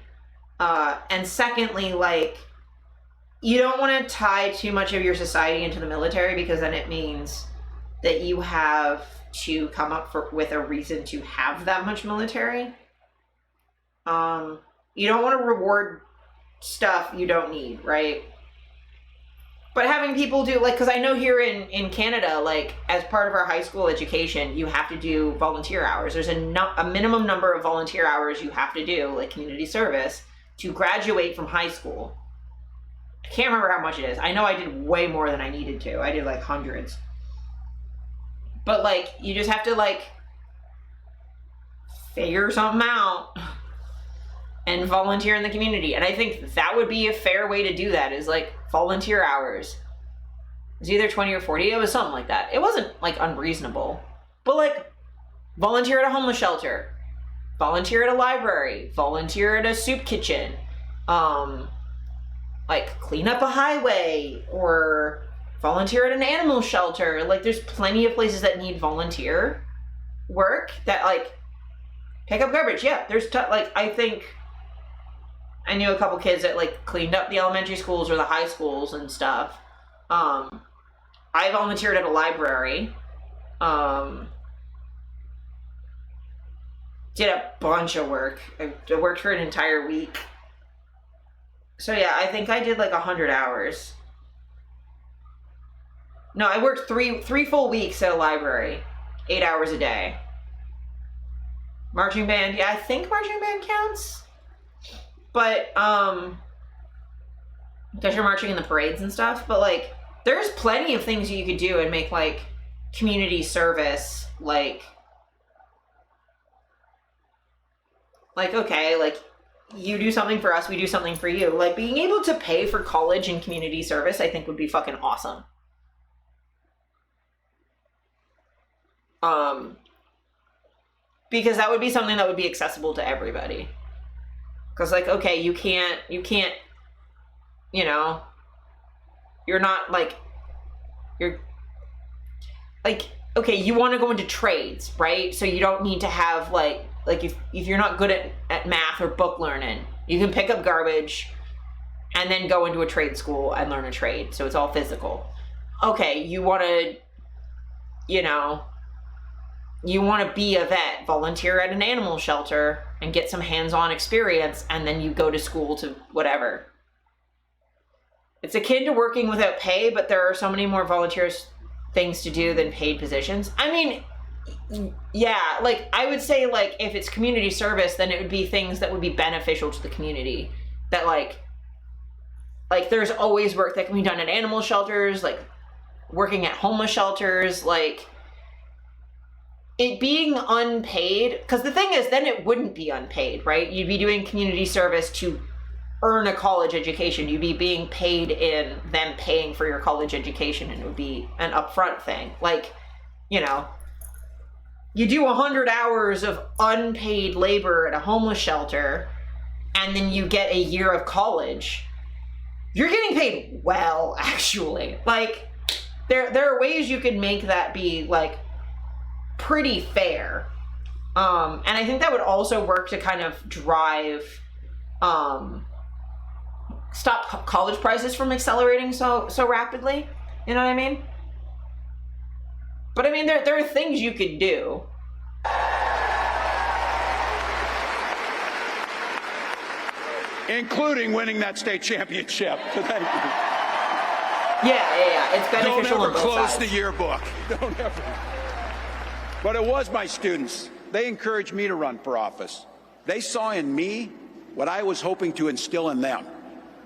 and secondly, like, you don't want to tie too much of your society into the military, because then it means that you have to come up with a reason to have that much military. You don't want to reward stuff you don't need, right? But having people do, like, because I know here in Canada, like, as part of our high school education, you have to do volunteer hours. There's a minimum number of volunteer hours you have to do, like community service, to graduate from high school. I can't remember how much it is. I know I did way more than I needed to. I did, like, hundreds. But, like, you just have to, like, figure something out and volunteer in the community. And I think that would be a fair way to do that, is, like, volunteer hours. It was either 20 or 40. It was something like that. It wasn't, like, unreasonable. But, like, volunteer at a homeless shelter. Volunteer at a library. Volunteer at a soup kitchen. Like, clean up a highway. Or volunteer at an animal shelter. Like, there's plenty of places that need volunteer work that, like, pick up garbage. Yeah, there's, like, I think I knew a couple kids that, like, cleaned up the elementary schools or the high schools and stuff. I volunteered at a library. Did a bunch of work. I worked for an entire week. So yeah, I think I did like 100 hours. No, I worked three full weeks at a library. 8 hours a day. Marching band, yeah, I think marching band counts. But, because you're marching in the parades and stuff, but, like, there's plenty of things you could do and make, like, community service, like, okay, like, you do something for us, we do something for you. Like, being able to pay for college and community service, I think would be fucking awesome. Because that would be something that would be accessible to everybody. Because, like, okay, you can't, you know, you're not, like, you're, like, okay, you want to go into trades, right? So you don't need to have, like if you're not good at math or book learning, you can pick up garbage and then go into a trade school and learn a trade. So it's all physical. Okay, you want to, you know, you want to be a vet, volunteer at an animal shelter and get some hands-on experience, and then you go to school to whatever. It's akin to working without pay, but there are so many more volunteers things to do than paid positions. I mean, yeah, like, I would say, like, if it's community service, then it would be things that would be beneficial to the community. That, like there's always work that can be done at animal shelters, like, working at homeless shelters, like, it being unpaid, because the thing is, then it wouldn't be unpaid, right? You'd be doing community service to earn a college education. You'd be being paid in them paying for your college education, and it would be an upfront thing. Like, you know, you do 100 hours of unpaid labor at a homeless shelter, and then you get a year of college. You're getting paid well, actually. Like, there are ways you could make that be, like, pretty fair. And I think that would also work to kind of drive, stop college prices from accelerating so rapidly. You know what I mean? But I mean, there are things you could do. Including winning that state championship. Thank you. Yeah. It's beneficial on both sides. Don't ever close the yearbook. Don't ever. But it was my students. They encouraged me to run for office. They saw in me what I was hoping to instill in them,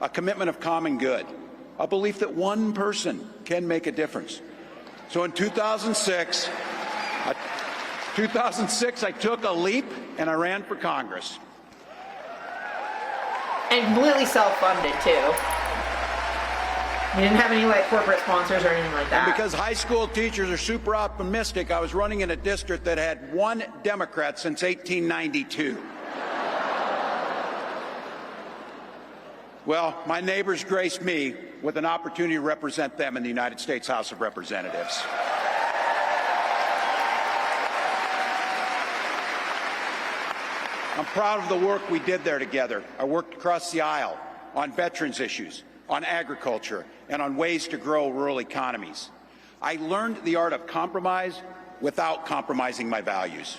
a commitment of common good, a belief that one person can make a difference. So in 2006, I took a leap and I ran for Congress. And completely self-funded, too. He didn't have any, like, corporate sponsors or anything like that. And because high school teachers are super optimistic, I was running in a district that had one Democrat since 1892. Well, my neighbors graced me with an opportunity to represent them in the United States House of Representatives. I'm proud of the work we did there together. I worked across the aisle on veterans issues, on agriculture, and on ways to grow rural economies. I learned the art of compromise without compromising my values.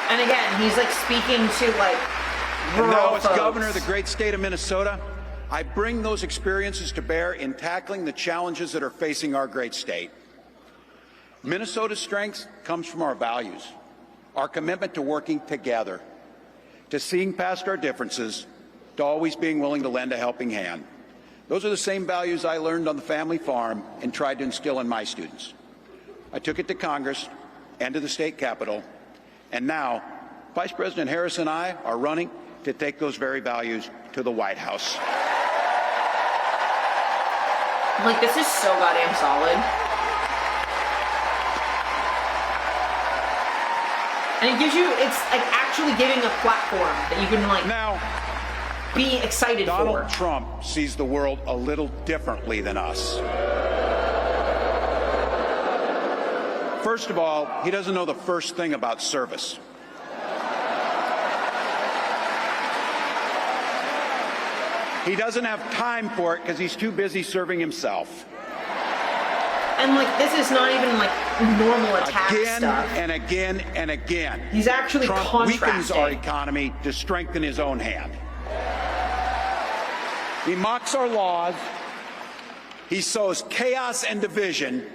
And again, he's like speaking to like rural And now, as folks. governor of the great state of Minnesota, I bring those experiences to bear in tackling the challenges that are facing our great state. Minnesota's strength comes from our values, our commitment to working together, to seeing past our differences, to always being willing to lend a helping hand. Those are the same values I learned on the family farm and tried to instill in my students. I took it to Congress and to the state capitol, and now Vice President Harris and I are running to take those very values to the White House. I'm like, this is so goddamn solid. And it gives you, it's like actually giving a platform that you can like now be excited Donald for. Trump sees the world a little differently than us. First of all, he doesn't know the first thing about service. He doesn't have time for it because he's too busy serving himself. And like, this is not even like normal attack Again stuff. and again and again. He's actually Trump contrasting. weakens our economy to strengthen his own hand. He mocks our laws. He sows chaos and division.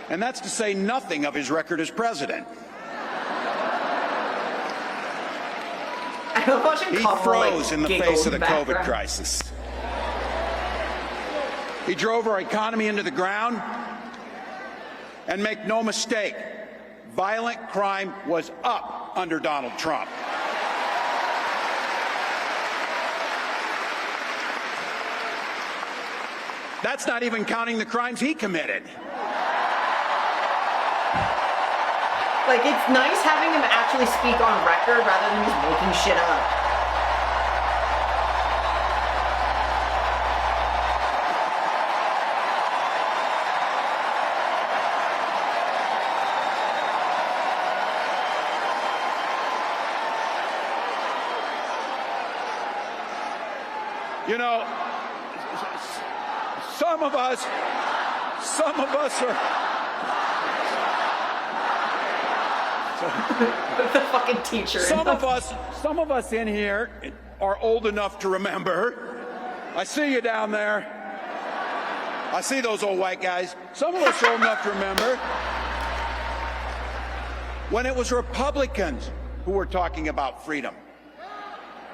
And that's to say nothing of his record as president. I love watching He Kamala, froze like, in the giggle face of the background. COVID crisis. He drove our economy into the ground. And make no mistake, violent crime was up under Donald Trump. That's not even counting the crimes he committed. Like, it's nice having him actually speak on record rather than just making shit up. You know, some of us are. The fucking teacher. Some of us in here are old enough to remember. I see you down there. I see those old white guys. Some of us are old enough to remember when it was Republicans who were talking about freedom.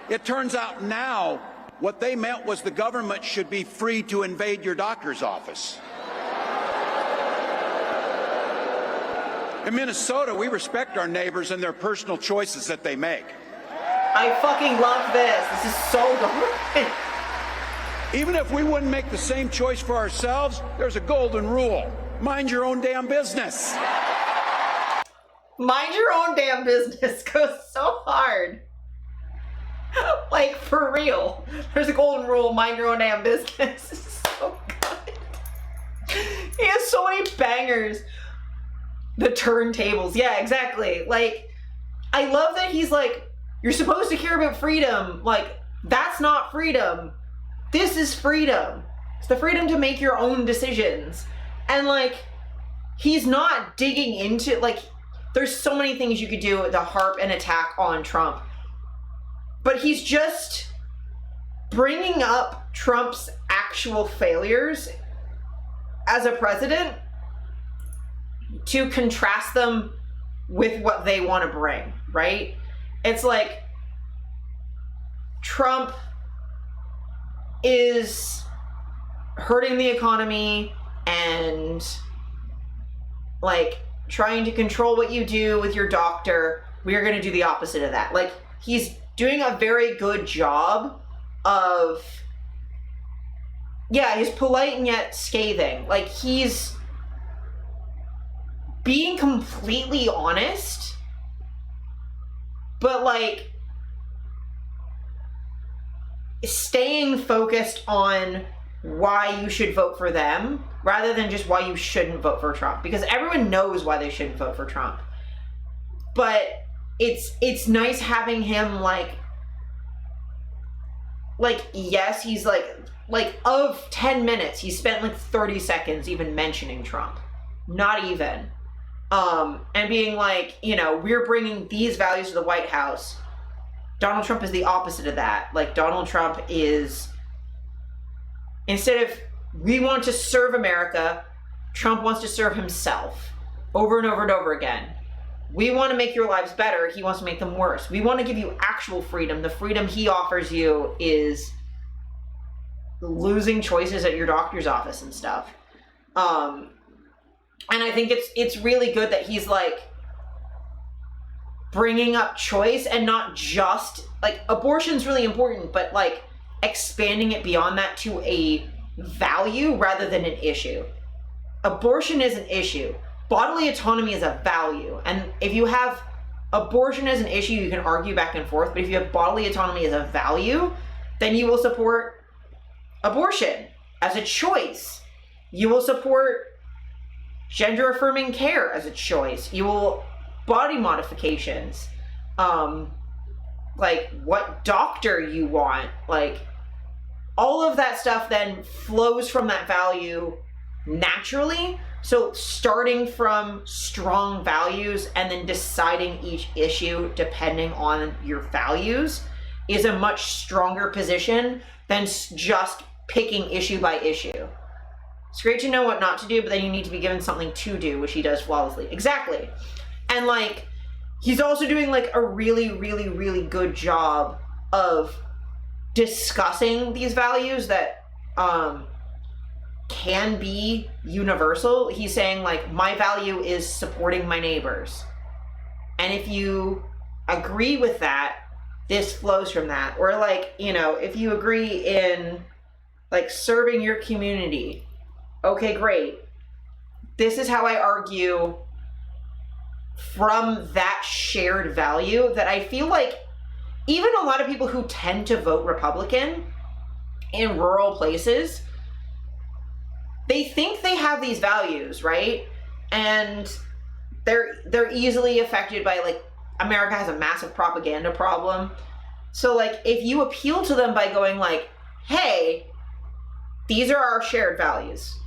It turns out now what they meant was the government should be free to invade your doctor's office. In Minnesota, we respect our neighbors and their personal choices that they make. I fucking love this. This is so good. Even if we wouldn't make the same choice for ourselves, there's a golden rule. Mind your own damn business. Mind your own damn business goes so hard. Like, for real. There's a golden rule, mind your own damn business. This is so good. He has so many bangers. The turntables. Yeah, exactly. Like, I love that he's like, you're supposed to care about freedom. Like, that's not freedom. This is freedom. It's the freedom to make your own decisions. And like, he's not digging into, like, there's so many things you could do to harp and attack on Trump. But he's just bringing up Trump's actual failures as a president to contrast them with what they want to bring, right? It's like Trump is hurting the economy and like trying to control what you do with your doctor. we are going to do the opposite of that. Like, he's doing a very good job of, yeah, he's polite and yet scathing. Like, he's being completely honest, but, like, staying focused on why you should vote for them rather than just why you shouldn't vote for Trump, because everyone knows why they shouldn't vote for Trump. But it's nice having him like yes, he's like of 10 minutes he spent like 30 seconds even mentioning Trump, not even, and being like, you know, we're bringing these values to the White House. Donald Trump is the opposite of that. Like, Donald Trump is, instead of we want to serve America, Trump wants to serve himself over and over and over again. We want to make your lives better. He wants to make them worse. We want to give you actual freedom. The freedom he offers you is losing choices at your doctor's office and stuff. And I think it's really good that he's like bringing up choice and not just like abortion's really important, but like expanding it beyond that to a value rather than an issue. Abortion is an issue. Bodily autonomy is a value. And if you have abortion as an issue, you can argue back and forth, but if you have bodily autonomy as a value, then you will support abortion as a choice. You will support gender affirming care as a choice. You will body modifications, like what doctor you want, like all of that stuff then flows from that value naturally. So starting from strong values and then deciding each issue depending on your values is a much stronger position than just picking issue by issue. It's great to know what not to do, but then you need to be given something to do, which he does flawlessly. Exactly. And like, he's also doing like a really, really, really good job of discussing these values that can be universal. He's saying like, my value is supporting my neighbors. And if you agree with that, this flows from that. Or like, you know, if you agree in like serving your community, okay, great. This is how I argue from that shared value that I feel like even a lot of people who tend to vote Republican in rural places, they think they have these values, right? And they're easily affected by like, America has a massive propaganda problem. So like, if you appeal to them by going like, hey, these are our shared values.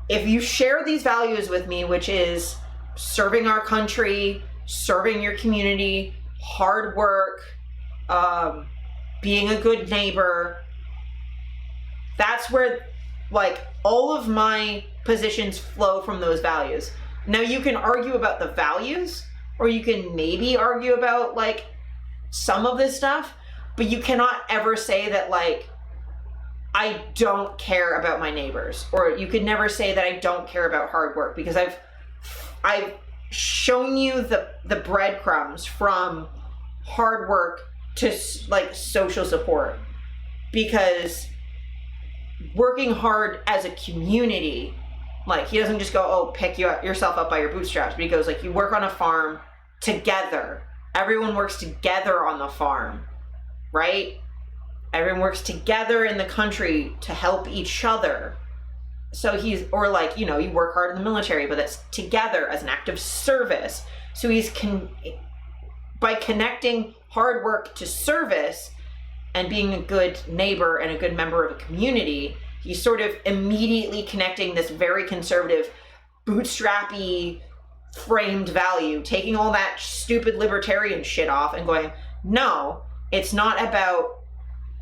If you share these values with me, which is serving our country, serving your community, hard work, being a good neighbor, that's where like all of my positions flow from those values. Now you can argue about the values, or you can maybe argue about like some of this stuff, but you cannot ever say that like, I don't care about my neighbors, or you could never say that I don't care about hard work, because I've shown you the breadcrumbs from hard work to like social support, because working hard as a community, like he doesn't just go, oh, pick yourself up by your bootstraps, but he goes like, you work on a farm together. Everyone works together on the farm, right? Everyone works together in the country to help each other. So or like, you know, you work hard in the military, but that's together as an act of service. So by connecting hard work to service and being a good neighbor and a good member of a community, he's sort of immediately connecting this very conservative, bootstrappy, framed value, taking all that stupid libertarian shit off and going, no, it's not about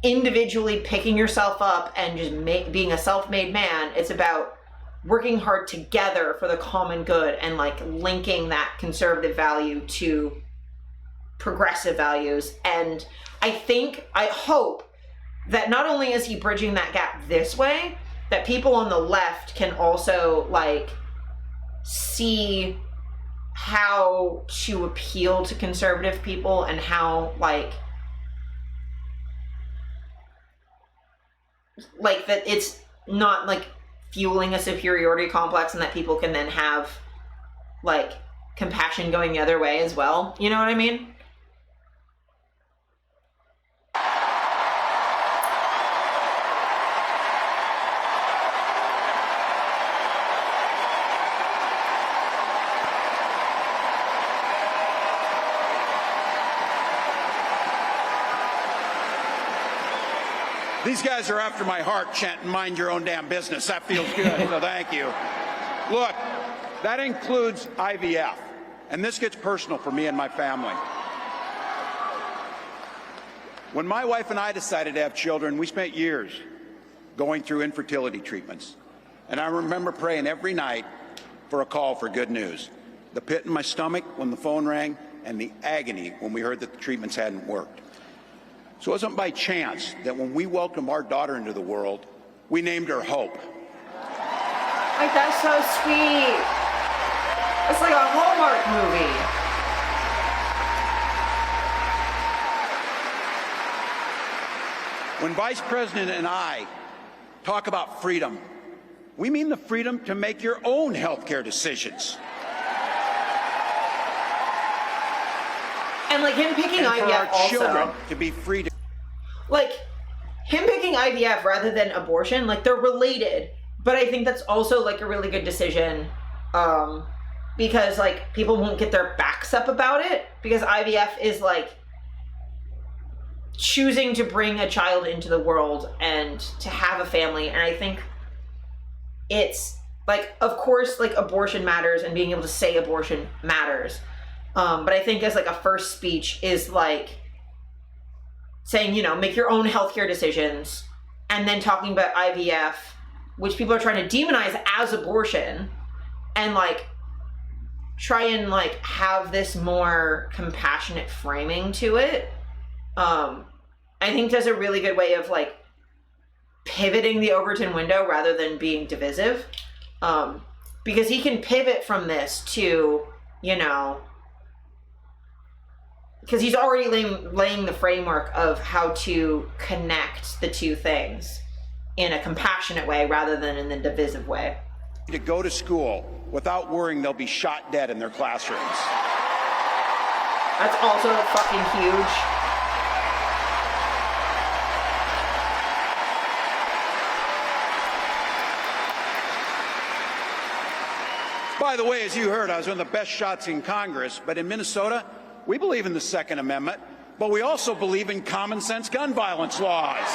individually picking yourself up and just being a self-made man. It's about working hard together for the common good and like linking that conservative value to progressive values. And I hope that not only is he bridging that gap this way, that people on the left can also like see how to appeal to conservative people and how like that it's not like fueling a superiority complex, and that people can then have like compassion going the other way as well. You know what I mean? These guys are after my heart chanting, mind your own damn business. That feels good, so thank you. Look, that includes IVF, and this gets personal for me and my family. When my wife and I decided to have children, we spent years going through infertility treatments. And I remember praying every night for a call for good news. The pit in my stomach when the phone rang, and the agony when we heard that the treatments hadn't worked. So it wasn't by chance that when we welcomed our daughter into the world, we named her Hope. Like, that's so sweet. It's like a Hallmark movie. When Vice President and I talk about freedom, we mean the freedom to make your own healthcare decisions. And like him picking and for IVF our also. children to be free to Like, him picking IVF rather than abortion, like, they're related. But I think that's also, like, a really good decision. Because, like, people won't get their backs up about it. Because IVF is, like, choosing to bring a child into the world and to have a family. And I think it's, like, of course, like, abortion matters and being able to say abortion matters. But I think as, like, a first speech is, like, saying, you know, make your own healthcare decisions, and then talking about IVF, which people are trying to demonize as abortion, and like try and like have this more compassionate framing to it. I think does a really good way of like pivoting the Overton window rather than being divisive. Because he can pivot from this to, you know, because he's already laying the framework of how to connect the two things in a compassionate way rather than in the divisive way. to go to school without worrying they'll be shot dead in their classrooms. That's also fucking huge. By the way, as you heard, I was one of the best shots in Congress, but in Minnesota, we believe in the Second Amendment, but we also believe in common sense gun violence laws.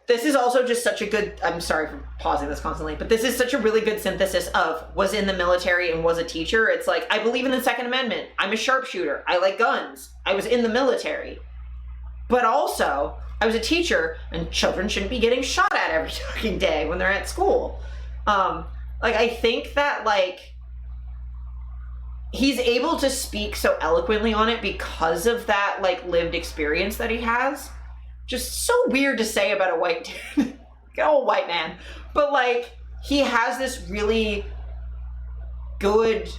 This is also just such a good, I'm sorry for pausing this constantly, but this is such a really good synthesis of was in the military and was a teacher. It's like, I believe in the Second Amendment. I'm a sharpshooter. I like guns. I was in the military. But also, I was a teacher, and children shouldn't be getting shot at every fucking day when they're at school. Like, I think that, like, he's able to speak so eloquently on it because of that, like, lived experience that he has. Just so weird to say about a white dude. Good old white man. But, like, he has this really good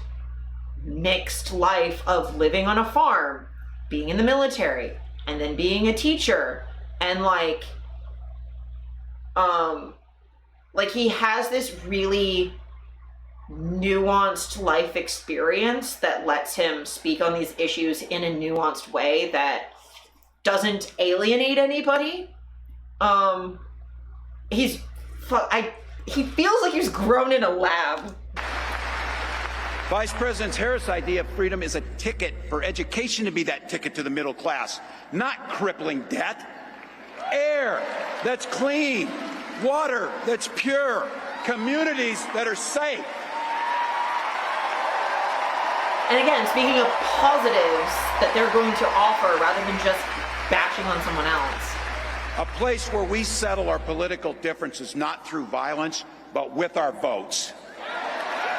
mixed life of living on a farm, being in the military, and then being a teacher. And, like he has this really nuanced life experience that lets him speak on these issues in a nuanced way that doesn't alienate anybody. He feels like he's grown in a lab. Vice President Harris' idea of freedom is a ticket for education to be that ticket to the middle class, not crippling debt. Air that's clean, water that's pure, communities that are safe. And again, speaking of positives that they're going to offer rather than just bashing on someone else. A place where we settle our political differences not through violence, but with our votes.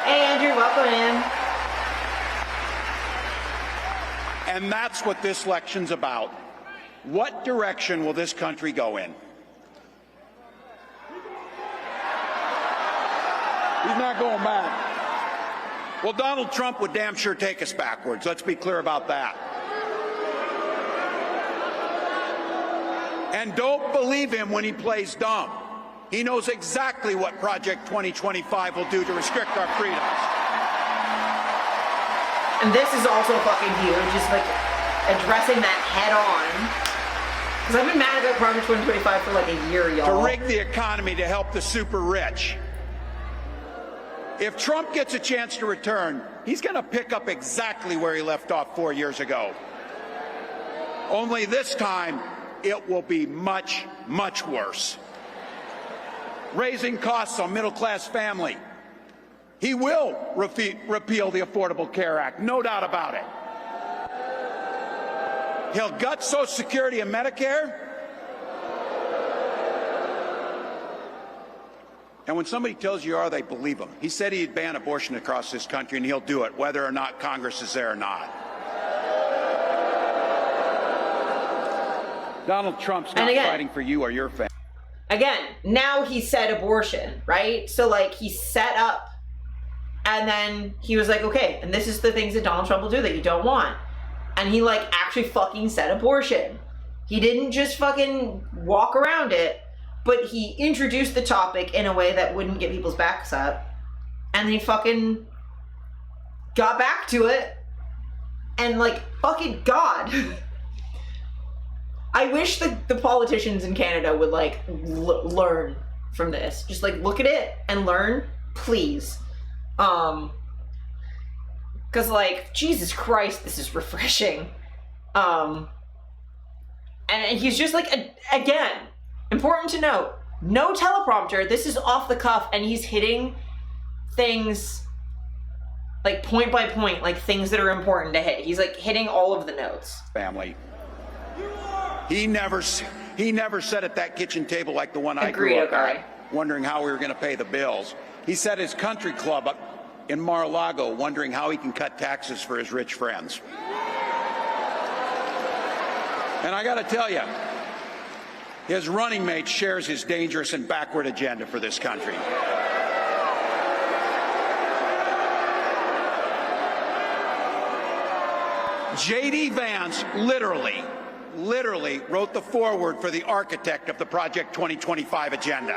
Hey, Andrew, welcome in. And that's what this election's about. What direction will this country go in? He's not going back. Well, Donald Trump would damn sure take us backwards. Let's be clear about that. And don't believe him when he plays dumb. He knows exactly what Project 2025 will do to restrict our freedoms. And this is also fucking huge, just like addressing that head on. Because I've been mad about Project 2025 for like a year, y'all. To rig the economy to help the super rich. If Trump gets a chance to return, he's going to pick up exactly where he left off 4 years ago. Only this time, it will be much, much worse. Raising costs on middle-class family. He will repeal the Affordable Care Act, no doubt about it. He'll gut Social Security and Medicare. And when somebody tells you are, they believe him. He said he'd ban abortion across this country, and he'll do it, whether or not Congress is there or not. Donald Trump's not fighting for you or your family. Again, now he said abortion, right? So, like, he set up, and then he was like, okay, and this is the things that Donald Trump will do that you don't want. And he, like, actually fucking said abortion. He didn't just fucking walk around it, but he introduced the topic in a way that wouldn't get people's backs up. And then he fucking got back to it. And, like, fucking God. I wish the politicians in Canada would, like, learn from this. Just, like, look at it and learn, please. Because, like, Jesus Christ, this is refreshing. And he's just, like, again, important to note, no teleprompter. This is off the cuff, and he's hitting things, like, point by point, like, things that are important to hit. He's, like, hitting all of the notes. Family. He never sat at that kitchen table like the one I grew up at, wondering how we were going to pay the bills. He sat at his country club up in Mar-a-Lago, wondering how he can cut taxes for his rich friends. And I got to tell you, his running mate shares his dangerous and backward agenda for this country. J.D. Vance literally wrote the foreword for the architect of the Project 2025 agenda.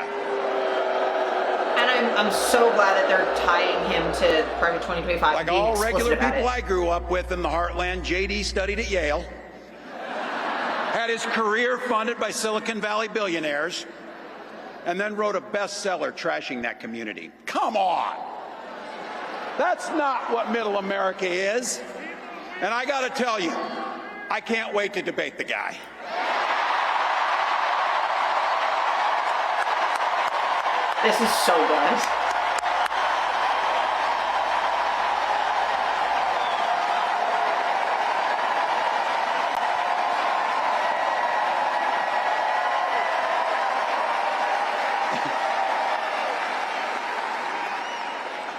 And I'm so glad that they're tying him to Project 2025. Like all regular people I grew up with in the heartland, J.D. studied at Yale, had his career funded by Silicon Valley billionaires, and then wrote a bestseller trashing that community. Come on! That's not what middle America is. And I gotta tell you, I can't wait to debate the guy. This is so good.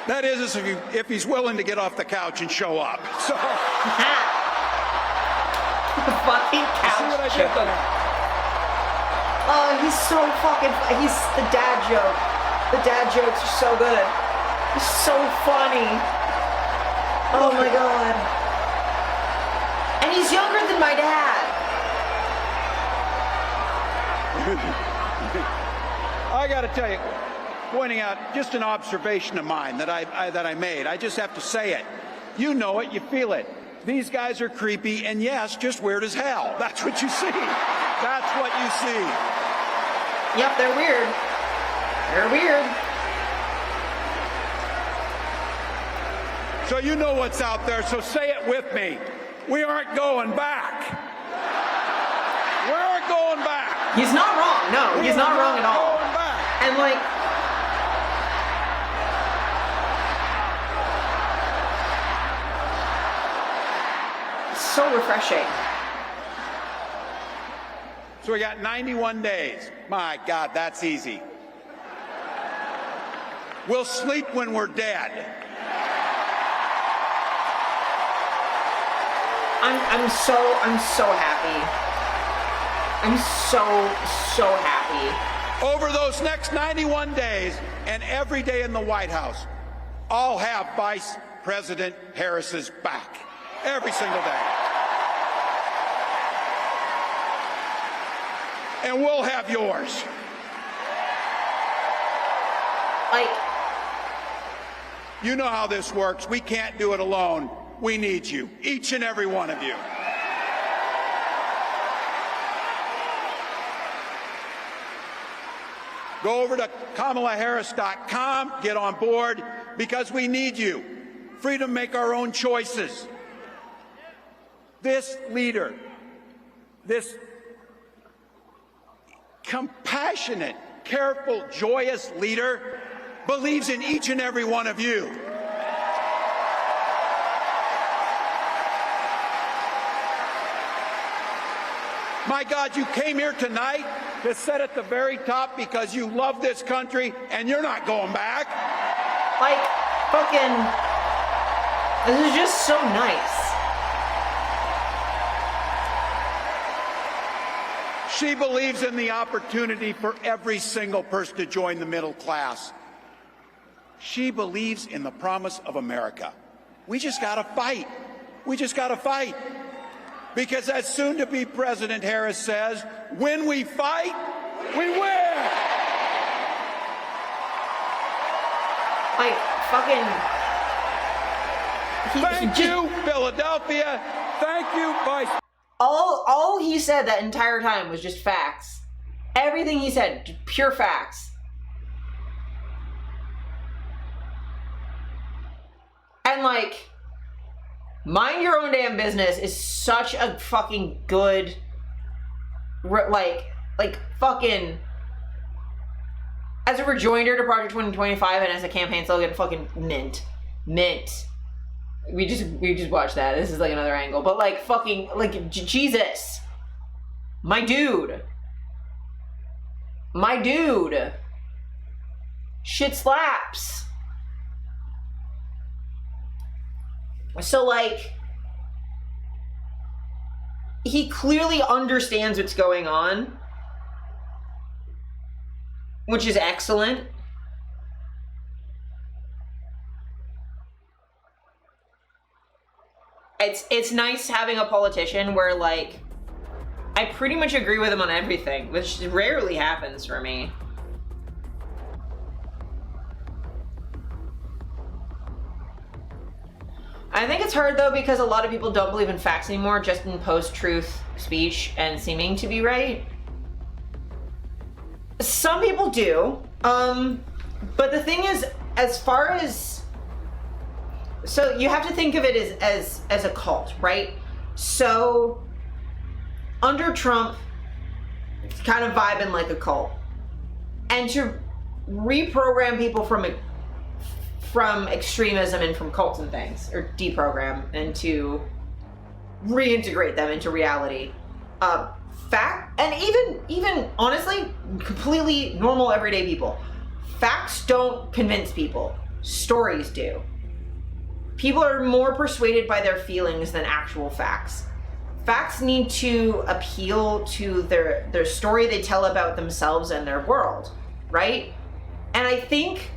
That is, if he's willing to get off the couch and show up. So. Fucking couch. See what I did there? Oh, he's so fucking. He's the dad joke. The dad jokes are so good. He's so funny. Oh my god. And he's younger than my dad. I got to tell you, pointing out just an observation of mine that I made. I just have to say it. You know it, you feel it. These guys are creepy, and yes, just weird as hell. That's what you see. That's what you see. Yep, they're weird. They're weird. So you know what's out there, so say it with me. We aren't going back. We aren't going back. He's not wrong. No, he's not wrong at all. Going back. And like, so refreshing. So we got 91 days. My God, that's easy. We'll sleep when we're dead. I'm so happy. I'm so happy over those next 91 days and every day in the White House, I'll have Vice President Harris's back every single day. And we'll have yours. Like, you know how this works. We can't do it alone. We need you, each and every one of you. Go over to KamalaHarris.com, get on board, because we need you. Freedom to make our own choices. This leader, this compassionate, careful, joyous leader believes in each and every one of you. My God, you came here tonight to sit at the very top because you love this country and you're not going back. Like, fucking, this is just so nice. She believes in the opportunity for every single person to join the middle class. She believes in the promise of America. We just got to fight. We just got to fight. Because as soon-to-be President Harris says, when we fight, we win. Like, fucking... Thank you, Philadelphia. Thank you, Vice... All he said that entire time was just facts. Everything he said, pure facts. And like, mind your own damn business is such a fucking good, like fucking, as a rejoinder to Project 2025 and as a campaign slogan, fucking mint. We just watched that. This is like another angle, but like fucking, like, Jesus. My dude. Shit slaps. So like, he clearly understands what's going on, which is excellent. It's nice having a politician where, like, I pretty much agree with him on everything, which rarely happens for me. I think it's hard though because a lot of people don't believe in facts anymore, just in post-truth speech and seeming to be right. Some people do, but the thing is, as far as, so you have to think of it as a cult, right? So under Trump, it's kind of vibing like a cult, and to reprogram people from extremism and from cults and things, or deprogram, and to reintegrate them into reality. Fact, and even honestly, completely normal everyday people. Facts don't convince people. Stories do. People are more persuaded by their feelings than actual facts. Facts need to appeal to their story they tell about themselves and their world, right? And I think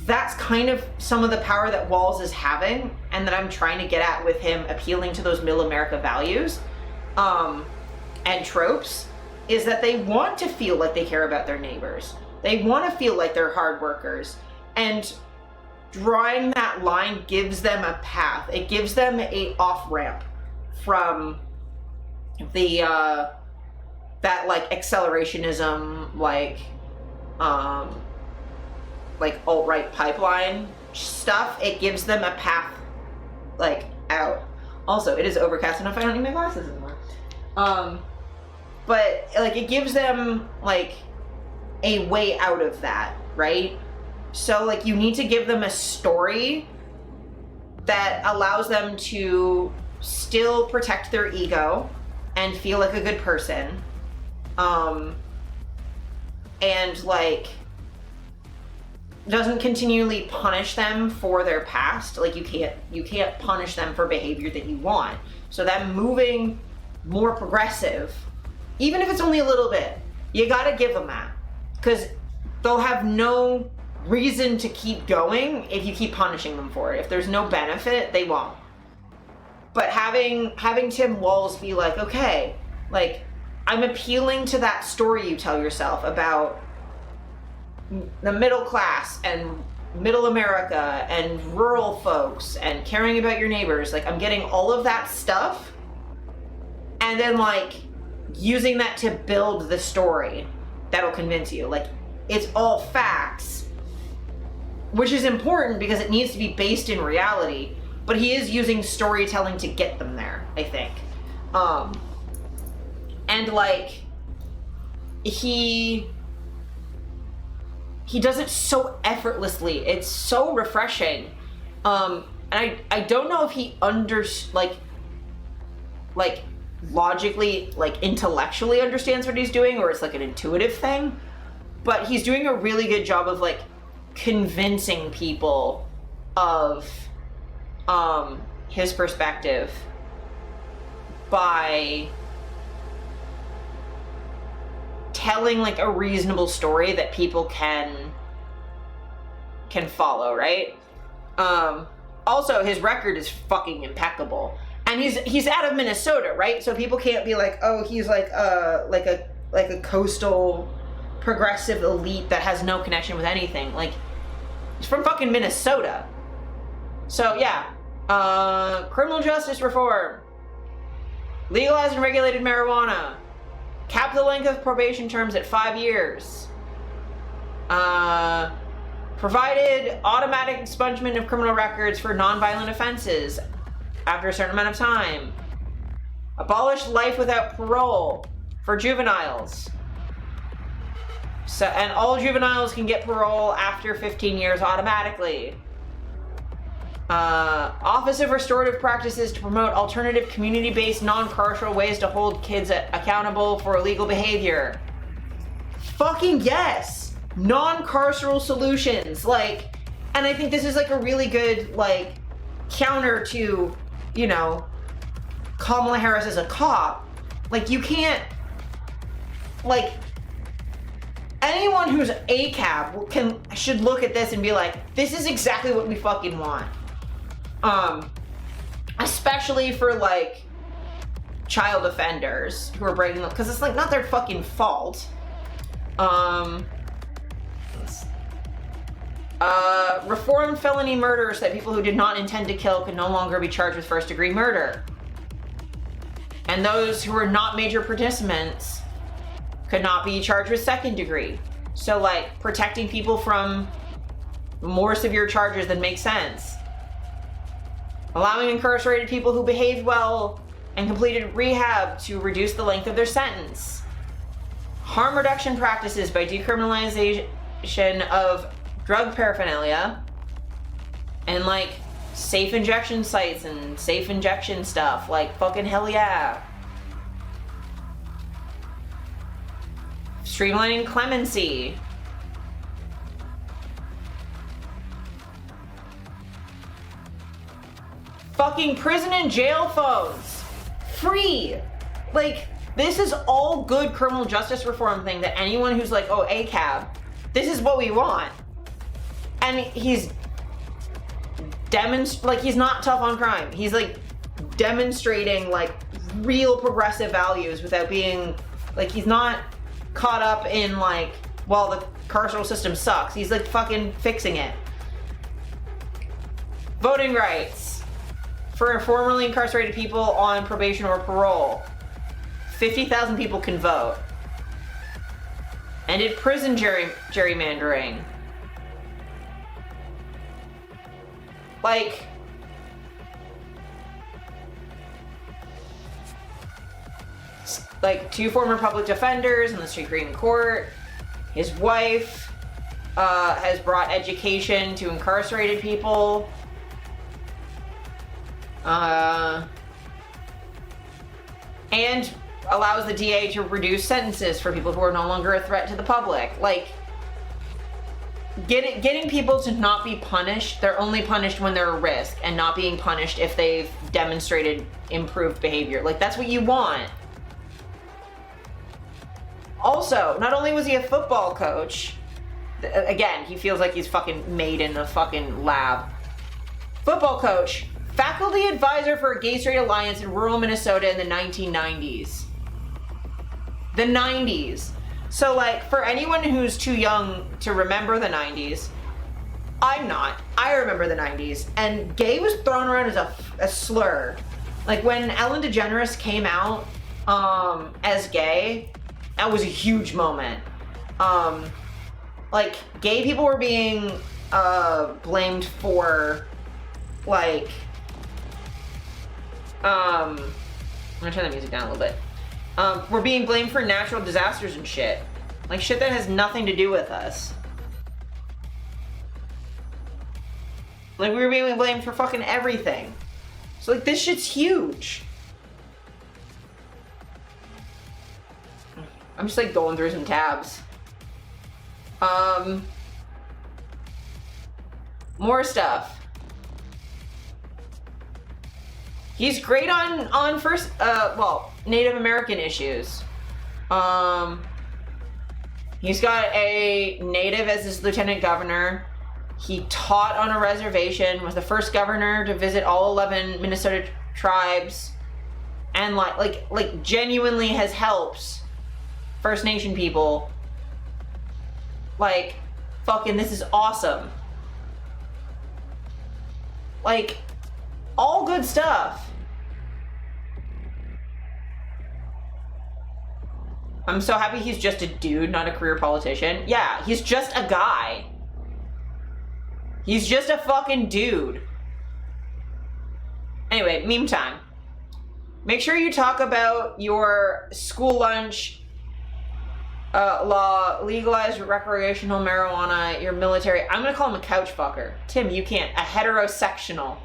that's kind of some of the power that Walz is having, and that I'm trying to get at with him appealing to those middle America values and tropes, is that they want to feel like they care about their neighbors. They want to feel like they're hard workers. And drawing that line gives them a path. It gives them a off-ramp from the that like accelerationism, like alt-right pipeline stuff. It gives them a path like out. Also, it is overcast enough I don't need my glasses anymore. But like, it gives them like a way out of that, right? So like, you need to give them a story that allows them to still protect their ego and feel like a good person, and like doesn't continually punish them for their past. Like, you can't punish them for behavior that you want. So that moving more progressive, even if it's only a little bit, you gotta give them that. because they'll have no reason to keep going if you keep punishing them for it. If there's no benefit, they won't. But having Tim Walz be like, okay, like, I'm appealing to that story you tell yourself about the middle class and middle America and rural folks and caring about your neighbors. Like, I'm getting all of that stuff and then, like, using that to build the story that'll convince you. Like, it's all facts, which is important because it needs to be based in reality, but he is using storytelling to get them there, I think. And like, he does it so effortlessly. It's so refreshing. And I don't know if he like logically, like intellectually understands what he's doing, or it's like an intuitive thing, but he's doing a really good job of like convincing people of his perspective by telling like a reasonable story that people can follow, right? Also, his record is fucking impeccable, and he's out of Minnesota, right? So people can't be like, oh, he's like a coastal progressive elite that has no connection with anything. Like, he's from fucking Minnesota. So yeah, criminal justice reform, legalized and regulated marijuana, cap the length of probation terms at 5 years, provided automatic expungement of criminal records for nonviolent offenses after a certain amount of time, abolished life without parole for juveniles. So, and all juveniles can get parole after 15 years automatically. Office of Restorative Practices to promote alternative community-based non-carceral ways to hold kids accountable for illegal behavior. Fucking yes! Non-carceral solutions, like, and I think this is like a really good, like, counter to, you know, Kamala Harris as a cop. Like, you can't, like, anyone who's ACAB should look at this and be like, this is exactly what we fucking want. Especially for like child offenders who are breaking them, because it's like not their fucking fault. Reform felony murder so that people who did not intend to kill could no longer be charged with first-degree murder, and those who were not major participants could not be charged with second degree. So like protecting people from more severe charges that make sense. Allowing incarcerated people who behaved well and completed rehab to reduce the length of their sentence. Harm reduction practices by decriminalization of drug paraphernalia. And like safe injection sites and safe injection stuff. Like fucking hell yeah. Streamlining clemency. Fucking prison and jail phones. Free. Like, this is all good criminal justice reform thing that anyone who's like, oh, ACAB, this is what we want. And he's he's not tough on crime. He's like demonstrating like real progressive values without being like, he's not caught up in like, well, the carceral system sucks. He's like fucking fixing it. Voting rights for formerly incarcerated people on probation or parole. 50,000 people can vote. Ended prison gerrymandering. Like, two former public defenders in the Supreme Court. His wife has brought education to incarcerated people. And allows the DA to reduce sentences for people who are no longer a threat to the public. Like, getting people to not be punished. They're only punished when they're a risk, and not being punished if they've demonstrated improved behavior. Like, that's what you want. Also, not only was he a football coach, again, he feels like he's fucking made in a fucking lab. Football coach, faculty advisor for a gay straight alliance in rural Minnesota in the 1990s. The 90s. So, like, for anyone who's too young to remember the 90s, I'm not. I remember the 90s. And gay was thrown around as a slur. Like, when Ellen DeGeneres came out as gay, that was a huge moment. Like, gay people were being blamed for, like, I'm gonna turn the music down a little bit. We're being blamed for natural disasters and shit. Like, shit that has nothing to do with us. Like, we were being blamed for fucking everything. So, like, this shit's huge. I'm just, like, going through some tabs. More stuff. He's great on first, Native American issues. He's got a native as his lieutenant governor. He taught on a reservation, was the first governor to visit all 11 Minnesota tribes, and like genuinely has helped First Nation people. Like, fucking, this is awesome. Like, all good stuff. I'm so happy he's just a dude, not a career politician. Yeah, he's just a guy. He's just a fucking dude. Anyway, meme time. Make sure you talk about your school lunch law, legalized recreational marijuana, your military. I'm gonna call him a couch fucker. Tim, you can't. A heterosectional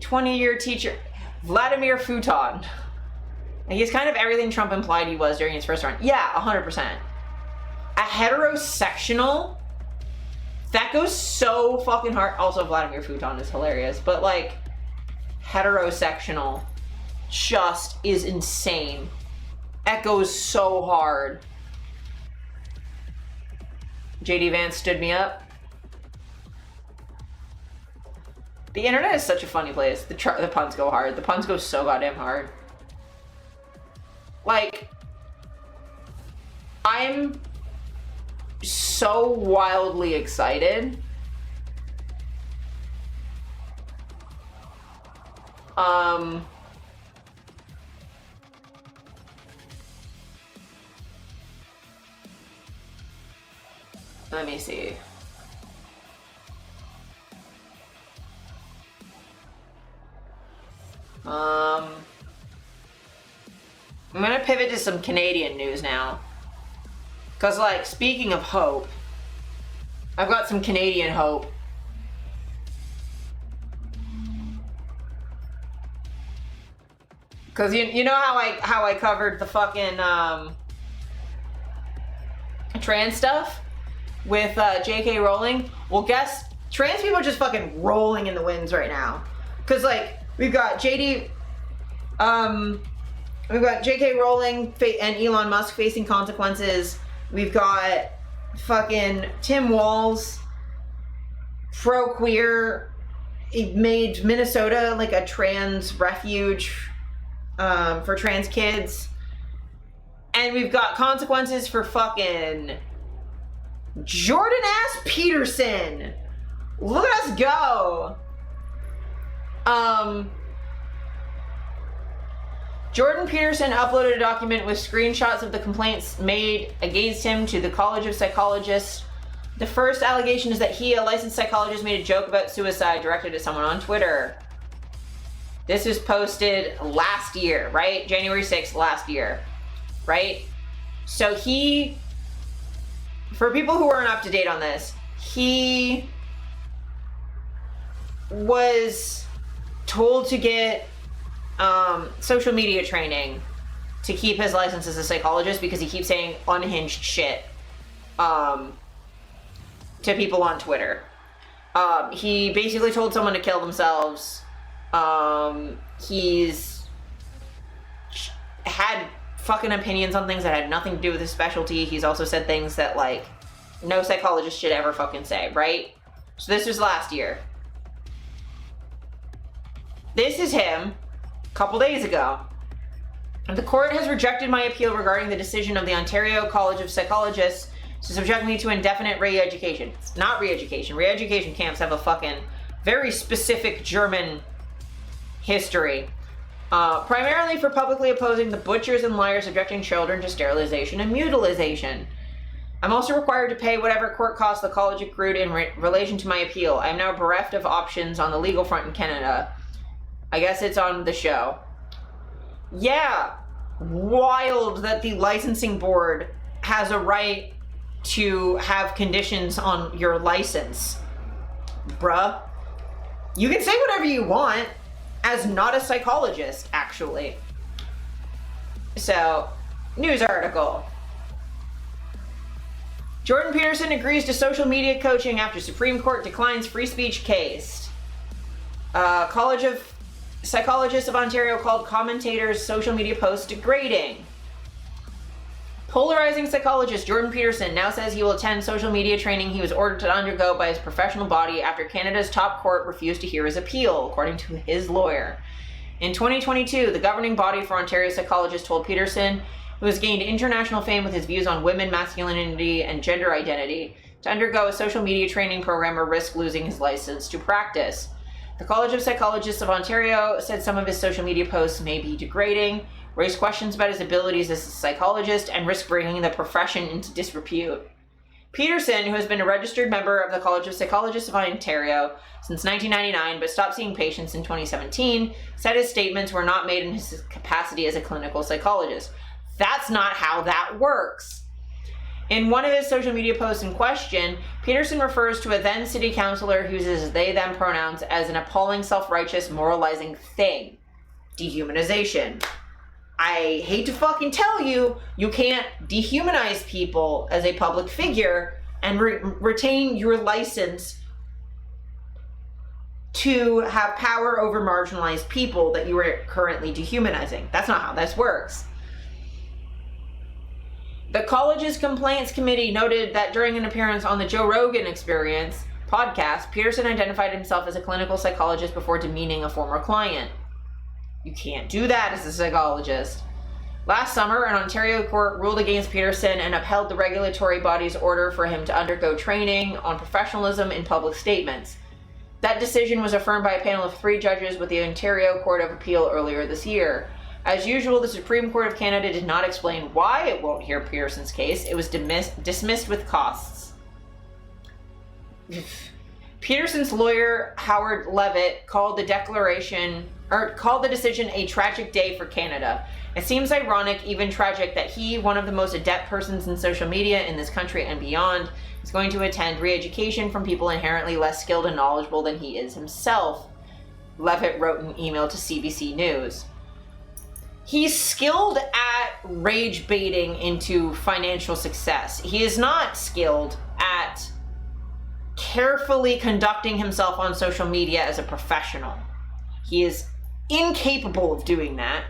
20-year teacher. Vladimir Futon. He's kind of everything Trump implied he was during his first run. Yeah, 100%. A heterosectional? That goes so fucking hard. Also, Vladimir Futon is hilarious. But, like, heterosectional just is insane. That goes so hard. JD Vance stood me up. The internet is such a funny place. The puns go hard. The puns go so goddamn hard. Like, I'm so wildly excited. Let me see. I'm gonna pivot to some Canadian news now. Cause, like, speaking of hope, I've got some Canadian hope. Cause you know how I covered the fucking trans stuff with J.K. Rowling? Well, guess trans people are just fucking rolling in the winds right now. Cause, like, we've got J.K. Rowling and Elon Musk facing consequences. We've got fucking Tim Walz, pro-queer. He made Minnesota like a trans refuge for trans kids. And we've got consequences for fucking Jordan ass Peterson. Look at us go. Jordan Peterson uploaded a document with screenshots of the complaints made against him to the College of Psychologists. The first allegation is that he, a licensed psychologist, made a joke about suicide directed at someone on Twitter. This was posted last year, right? January 6th last year, right? So he, for people who aren't up to date on this, he was told to get social media training to keep his license as a psychologist because he keeps saying unhinged shit to people on Twitter. He basically told someone to kill themselves. He's had fucking opinions on things that had nothing to do with his specialty. He's also said things that, like, no psychologist should ever fucking say, right? So this was last year. This is him a couple days ago. The court has rejected my appeal regarding the decision of the Ontario College of Psychologists to subject me to indefinite re-education. It's not re-education. Re-education camps have a fucking very specific German history. Primarily for publicly opposing the butchers and liars subjecting children to sterilization and mutilation. I'm also required to pay whatever court costs the college accrued in relation to my appeal. I am now bereft of options on the legal front in Canada. I guess it's on the show. Yeah, wild that the licensing board has a right to have conditions on your license. Bruh. You can say whatever you want as not a psychologist, actually. So, news article. Jordan Peterson agrees to social media coaching after Supreme Court declines free speech case. College of Psychologists of Ontario called commentators' social media posts degrading. Polarizing psychologist Jordan Peterson now says he will attend social media training he was ordered to undergo by his professional body after Canada's top court refused to hear his appeal, according to his lawyer. In 2022, the governing body for Ontario psychologists told Peterson, who has gained international fame with his views on women, masculinity, and gender identity, to undergo a social media training program or risk losing his license to practice. The College of Psychologists of Ontario said some of his social media posts may be degrading, raised questions about his abilities as a psychologist, and risk bringing the profession into disrepute. Peterson, who has been a registered member of the College of Psychologists of Ontario since 1999 but stopped seeing patients in 2017, said his statements were not made in his capacity as a clinical psychologist. That's not how that works. In one of his social media posts in question, Peterson refers to a then city councillor who uses they-them pronouns as an appalling, self-righteous, moralizing thing. Dehumanization. I hate to fucking tell you, you can't dehumanize people as a public figure and retain your license to have power over marginalized people that you are currently dehumanizing. That's not how this works. The college's complaints committee noted that during an appearance on the Joe Rogan Experience podcast, Peterson identified himself as a clinical psychologist before demeaning a former client. You can't do that as a psychologist. Last summer, an Ontario court ruled against Peterson and upheld the regulatory body's order for him to undergo training on professionalism in public statements. That decision was affirmed by a panel of 3 judges with the Ontario Court of Appeal earlier this year. As usual, the Supreme Court of Canada did not explain why it won't hear Peterson's case. It was dismissed with costs. Peterson's lawyer, Howard Levitt, called the decision a tragic day for Canada. It seems ironic, even tragic, that he, one of the most adept persons in social media in this country and beyond, is going to attend re-education from people inherently less skilled and knowledgeable than he is himself, Levitt wrote in an email to CBC News. He's skilled at rage baiting into financial success. He is not skilled at carefully conducting himself on social media as a professional. He is incapable of doing that.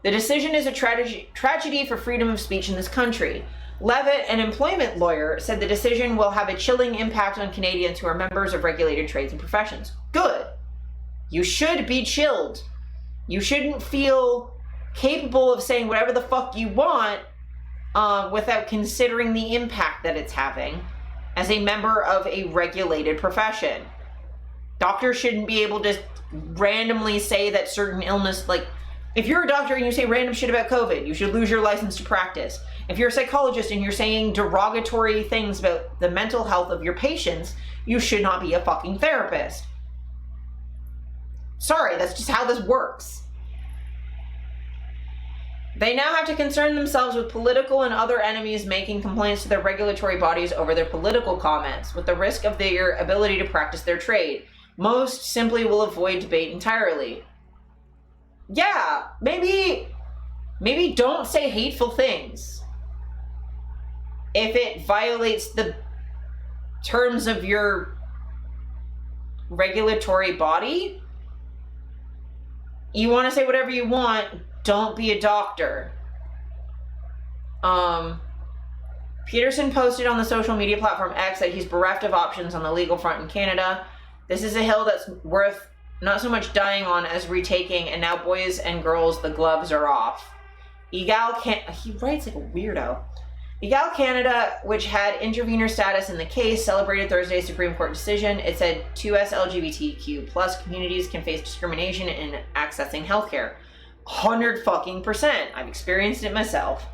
The decision is a tragedy for freedom of speech in this country. Levitt, an employment lawyer, said the decision will have a chilling impact on Canadians who are members of regulated trades and professions. Good. You should be chilled. You shouldn't feel capable of saying whatever the fuck you want without considering the impact that it's having as a member of a regulated profession. Doctors shouldn't be able to randomly say that certain illness, like, if you're a doctor and you say random shit about COVID, you should lose your license to practice. If you're a psychologist and you're saying derogatory things about the mental health of your patients, you should not be a fucking therapist. Sorry, that's just how this works. They now have to concern themselves with political and other enemies making complaints to their regulatory bodies over their political comments, with the risk of their ability to practice their trade. Most simply will avoid debate entirely. Yeah, maybe don't say hateful things. If it violates the terms of your regulatory body, you want to say whatever you want, don't be a doctor. Peterson posted on the social media platform X that he's bereft of options on the legal front in Canada. This is a hill that's worth not so much dying on as retaking, and now boys and girls, the gloves are off. He writes like a weirdo. Egal Canada, which had intervener status in the case, celebrated Thursday's Supreme Court decision. It said 2S LGBTQ plus communities can face discrimination in accessing healthcare. 100%. I've experienced it myself.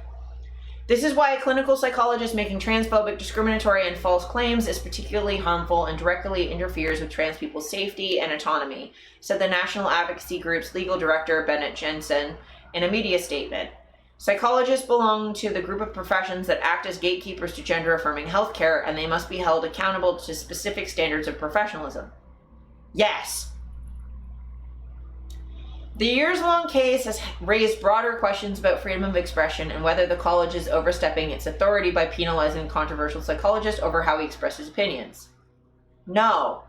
This is why a clinical psychologist making transphobic, discriminatory, and false claims is particularly harmful and directly interferes with trans people's safety and autonomy, said the National Advocacy Group's legal director, Bennett Jensen, in a media statement. Psychologists belong to the group of professions that act as gatekeepers to gender-affirming healthcare, and they must be held accountable to specific standards of professionalism. Yes. The years-long case has raised broader questions about freedom of expression and whether the college is overstepping its authority by penalizing a controversial psychologist over how he expresses opinions. No.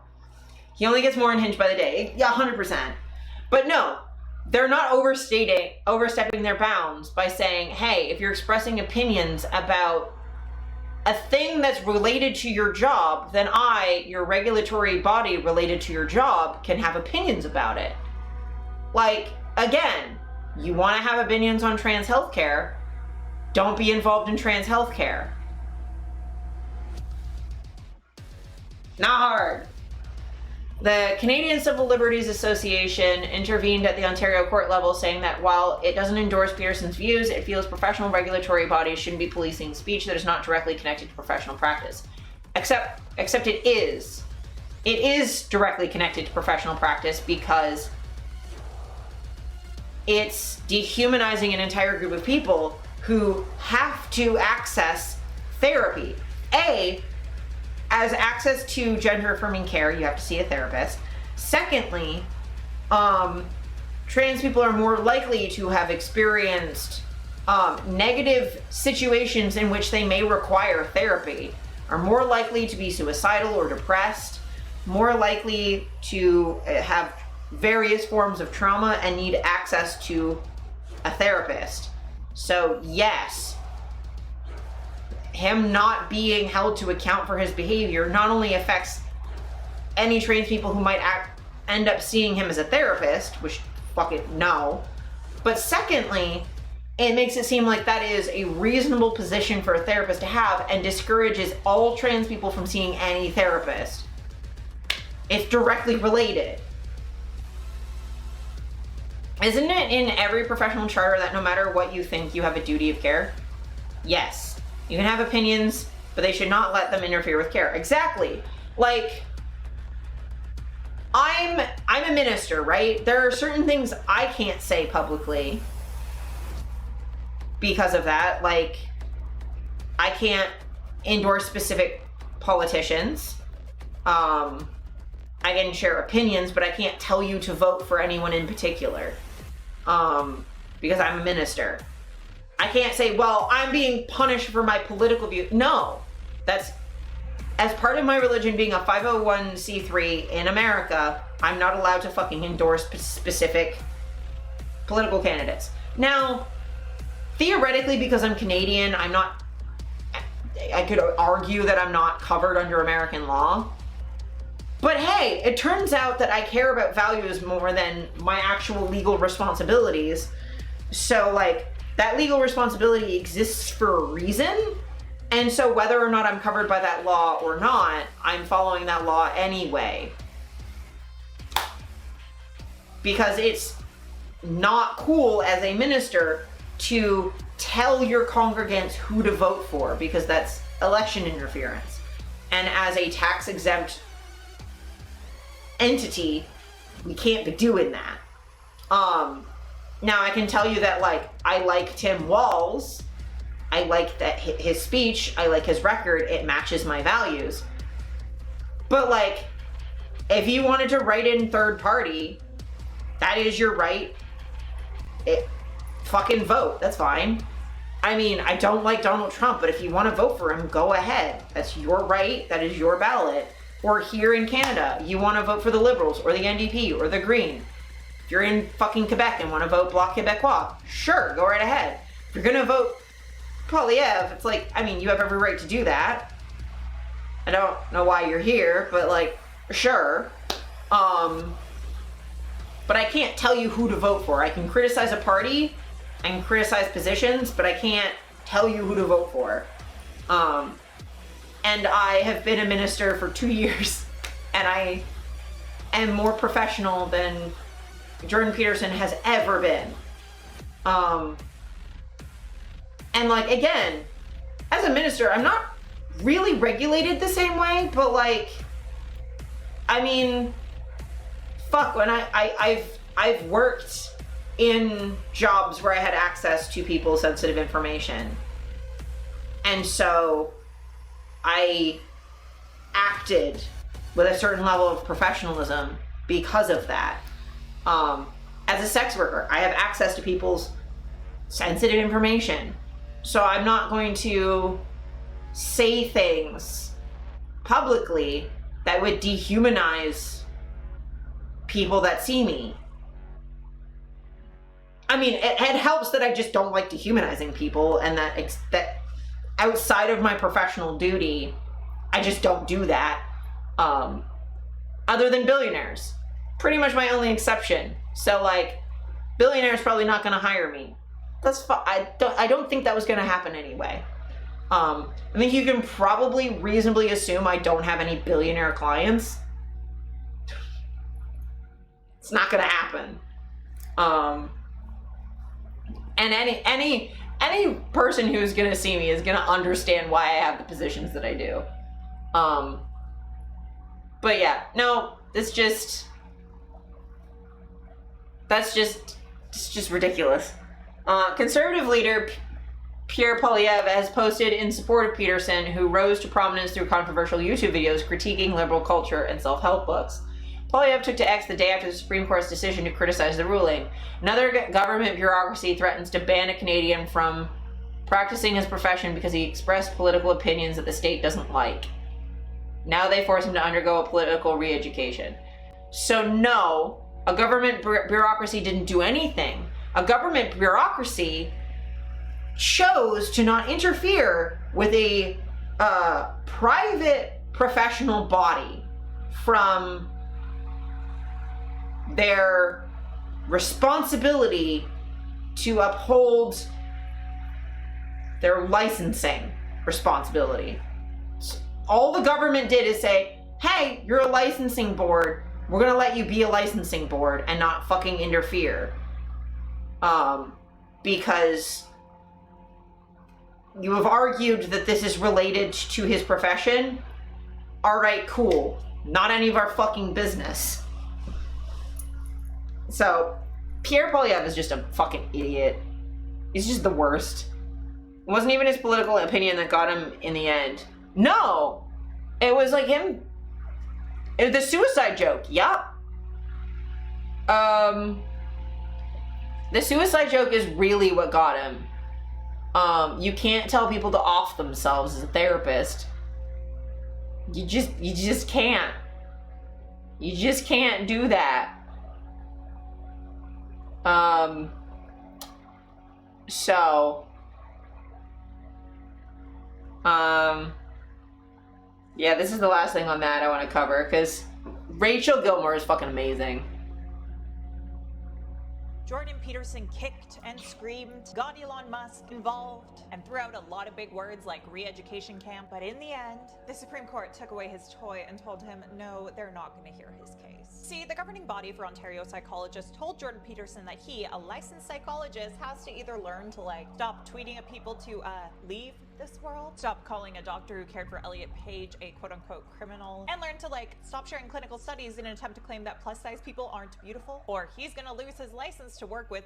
He only gets more unhinged by the day. Yeah, 100%. But no. They're not overstepping their bounds by saying, hey, if you're expressing opinions about a thing that's related to your job, then I, your regulatory body related to your job, can have opinions about it. Like, again, you want to have opinions on trans healthcare, don't be involved in trans healthcare. Not hard. The Canadian Civil Liberties Association intervened at the Ontario court level, saying that while it doesn't endorse Peterson's views, it feels professional regulatory bodies shouldn't be policing speech that is not directly connected to professional practice. Except it is. It is directly connected to professional practice because it's dehumanizing an entire group of people who have to access therapy. As access to gender-affirming care, you have to see a therapist. Secondly, trans people are more likely to have experienced negative situations in which they may require therapy, are more likely to be suicidal or depressed, more likely to have various forms of trauma and need access to a therapist. So yes, him not being held to account for his behavior not only affects any trans people who might end up seeing him as a therapist, which fucking no, but secondly, it makes it seem like that is a reasonable position for a therapist to have and discourages all trans people from seeing any therapist. It's directly related. Isn't it in every professional charter that no matter what you think, you have a duty of care? Yes. You can have opinions, but they should not let them interfere with care. Exactly. Like, I'm a minister, right? There are certain things I can't say publicly because of that. Like, I can't endorse specific politicians. I can share opinions, but I can't tell you to vote for anyone in particular. Because I'm a minister. I can't say, well, I'm being punished for my political view. No, that's, as part of my religion being a 501c3 in America, I'm not allowed to fucking endorse specific political candidates. Now, theoretically, because I'm Canadian, I could argue that I'm not covered under American law. But hey, it turns out that I care about values more than my actual legal responsibilities. So like, that legal responsibility exists for a reason. And so whether or not I'm covered by that law or not, I'm following that law anyway. Because it's not cool as a minister to tell your congregants who to vote for, because that's election interference. And as a tax-exempt entity, we can't be doing that. Now I can tell you that, like, I like Tim Walz. I like that his speech, I like his record, it matches my values. But like, if you wanted to write in third party, that is your right. Fucking vote, that's fine. I mean, I don't like Donald Trump, but if you want to vote for him, go ahead. That's your right, that is your ballot. Or here in Canada, you want to vote for the Liberals or the NDP or the Green. If you're in fucking Quebec and want to vote Bloc Québécois, sure, go right ahead. If you're going to vote Polyev, it's like, I mean, you have every right to do that. I don't know why you're here, but like, sure. But I can't tell you who to vote for. I can criticize a party, I can criticize positions, but I can't tell you who to vote for. And I have been a minister for 2 years, and I am more professional than Jordan Peterson has ever been. And like, again, as a minister, I'm not really regulated the same way, but like, I mean, fuck, when I've worked in jobs where I had access to people's sensitive information. And so I acted with a certain level of professionalism because of that. As a sex worker, I have access to people's sensitive information. So I'm not going to say things publicly that would dehumanize people that see me. I mean, it helps that I just don't like dehumanizing people, and that outside of my professional duty, I just don't do that. Other than billionaires, pretty much my only exception. So like, billionaires probably not going to hire me. That's fine. I don't think that was going to happen anyway. I think you can probably reasonably assume I don't have any billionaire clients. It's not going to happen. And any person who's going to see me is going to understand why I have the positions that I do. But yeah, no, it's just ridiculous. Conservative leader Pierre Polyev has posted in support of Peterson, who rose to prominence through controversial YouTube videos critiquing liberal culture and self-help books. Polyev took to X the day after the Supreme Court's decision to criticize the ruling. Another government bureaucracy threatens to ban a Canadian from practicing his profession because he expressed political opinions that the state doesn't like. Now they force him to undergo a political re-education. So no, a government bureaucracy didn't do anything. A government bureaucracy chose to not interfere with a private professional body from their responsibility to uphold their licensing responsibility. All the government did is say, hey, you're a licensing board. We're going to let you be a licensing board and not fucking interfere. Because you have argued that this is related to his profession. All right, cool. Not any of our fucking business. So, Pierre Polyev is just a fucking idiot. He's just the worst. It wasn't even his political opinion that got him in the end. No! It was like him. It was the suicide joke. Yup. The suicide joke is really what got him. You can't tell people to off themselves as a therapist. You just can't. You just can't do that. Yeah, this is the last thing on that I want to cover, because Rachel Gilmore is fucking amazing. Jordan Peterson kicked and screamed, got Elon Musk involved, and threw out a lot of big words like re-education camp. But in the end, the Supreme Court took away his toy and told him, no, they're not going to hear his case. See, the governing body for Ontario psychologists told Jordan Peterson that he, a licensed psychologist, has to either learn to stop tweeting at people to leave this world, stop calling a doctor who cared for Elliot Page a quote-unquote criminal, and learn to stop sharing clinical studies in an attempt to claim that plus-size people aren't beautiful, or he's gonna lose his license to work with,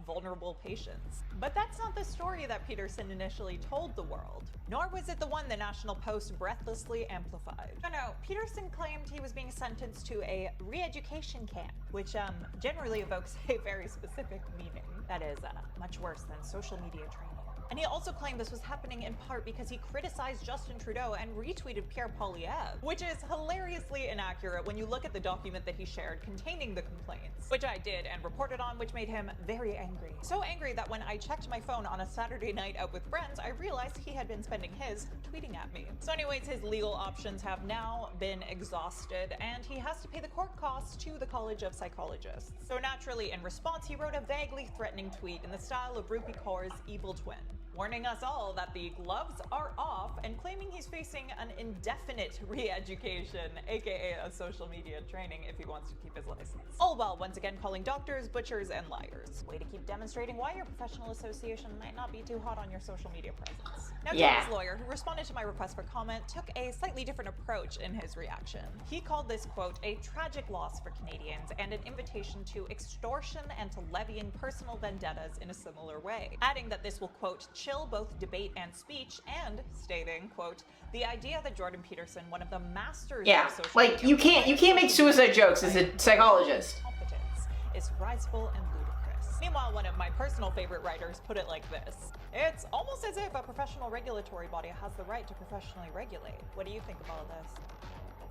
vulnerable patients. But that's not the story that Peterson initially told the world, nor was it the one the National Post breathlessly amplified. No, Peterson claimed he was being sentenced to a re-education camp, which generally evokes a very specific meaning. That is much worse than social media training. And he also claimed this was happening in part because he criticized Justin Trudeau and retweeted Pierre Poilievre, which is hilariously inaccurate when you look at the document that he shared containing the complaints, which I did and reported on, which made him very angry. So angry that when I checked my phone on a Saturday night out with friends, I realized he had been spending his tweeting at me. So anyways, his legal options have now been exhausted, and he has to pay the court costs to the College of Psychologists. So naturally, in response, he wrote a vaguely threatening tweet in the style of Rupi Kaur's evil twin, warning us all that the gloves are off and claiming he's facing an indefinite re-education, aka a social media training, if he wants to keep his license. All while once again calling doctors butchers and liars. Way to keep demonstrating why your professional association might not be too hot on your social media presence. Now, James' lawyer, who responded to my request for comment, took a slightly different approach in his reaction. He called this, quote, a tragic loss for Canadians and an invitation to extortion and to levying personal vendettas in a similar way, adding that this will, quote, chill both debate and speech, and stating, quote, the idea that Jordan Peterson, one of the masters of social like you can't make suicide jokes as a psychologist. Competence is risible and ludicrous. Meanwhile, one of my personal favorite writers put it like this: it's almost as if a professional regulatory body has the right to professionally regulate. What do you think of all of this?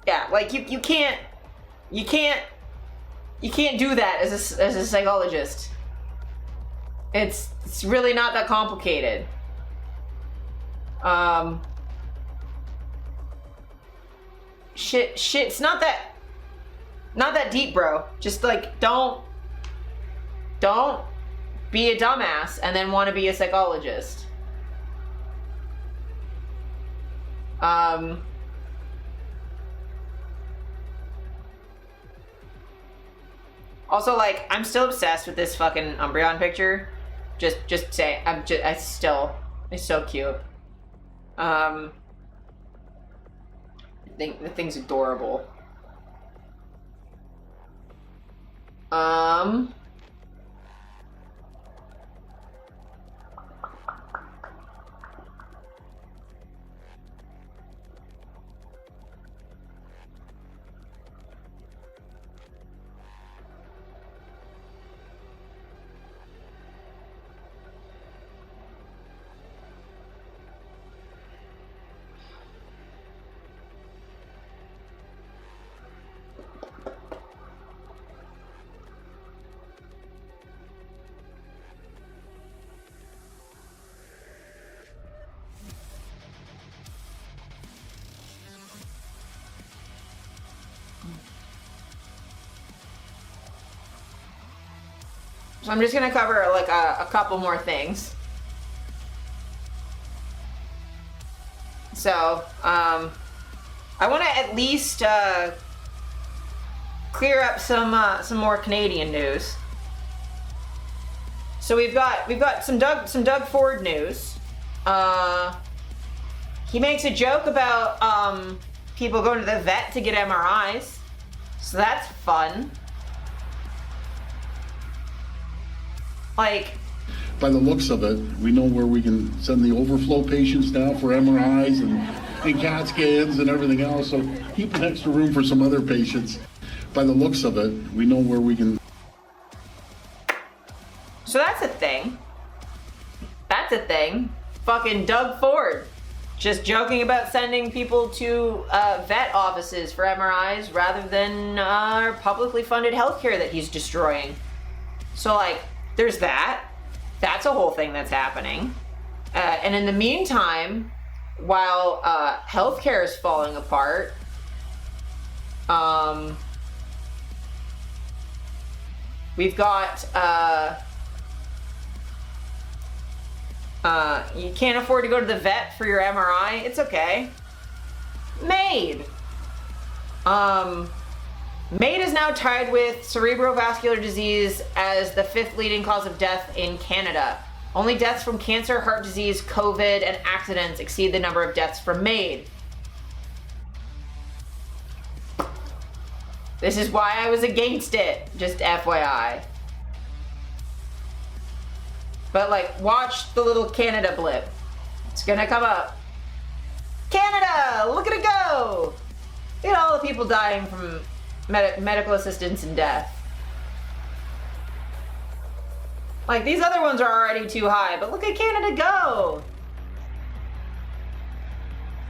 Yeah, like you can't do that as a psychologist. It's really not that complicated. Shit's not that deep, bro. Just like don't be a dumbass and then want to be a psychologist. Also, like, I'm still obsessed with this fucking Umbreon picture. Just say, it's so cute. I think the thing's adorable. So I'm just gonna cover like a couple more things. So, I want to at least clear up some more Canadian news. So we've got some Doug Ford news. He makes a joke about people going to the vet to get MRIs, so that's fun. Like, by the looks of it, we know where we can send the overflow patients now for MRIs and CAT scans and everything else, so keep an extra room for some other patients. By the looks of it, we know where we can... So that's a thing. That's a thing. Fucking Doug Ford. Just joking about sending people to vet offices for MRIs rather than publicly funded healthcare that he's destroying. So, like, there's that. That's a whole thing that's happening. And in the meantime, while healthcare is falling apart, we've got you can't afford to go to the vet for your MRI. It's okay. MAID. MAID is now tied with cerebrovascular disease as the 5th leading cause of death in Canada. Only deaths from cancer, heart disease, COVID, and accidents exceed the number of deaths from MAID. This is why I was against it, just FYI. But, like, watch the little Canada blip. It's gonna come up. Canada! Look at it go! Look at all the people dying from medical assistance and death. Like, these other ones are already too high, but look at Canada go!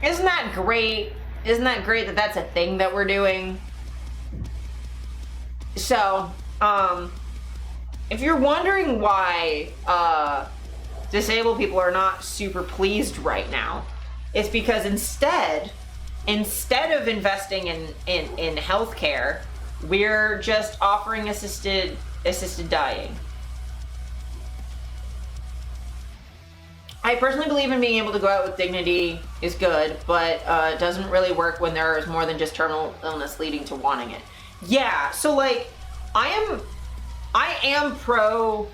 Isn't that great? Isn't that great that that's a thing that we're doing? So, if you're wondering why, disabled people are not super pleased right now, it's because instead of investing in healthcare, we're just offering assisted dying. I personally believe in being able to go out with dignity is good, but it doesn't really work when there is more than just terminal illness leading to wanting it. Yeah, so like, I am pro,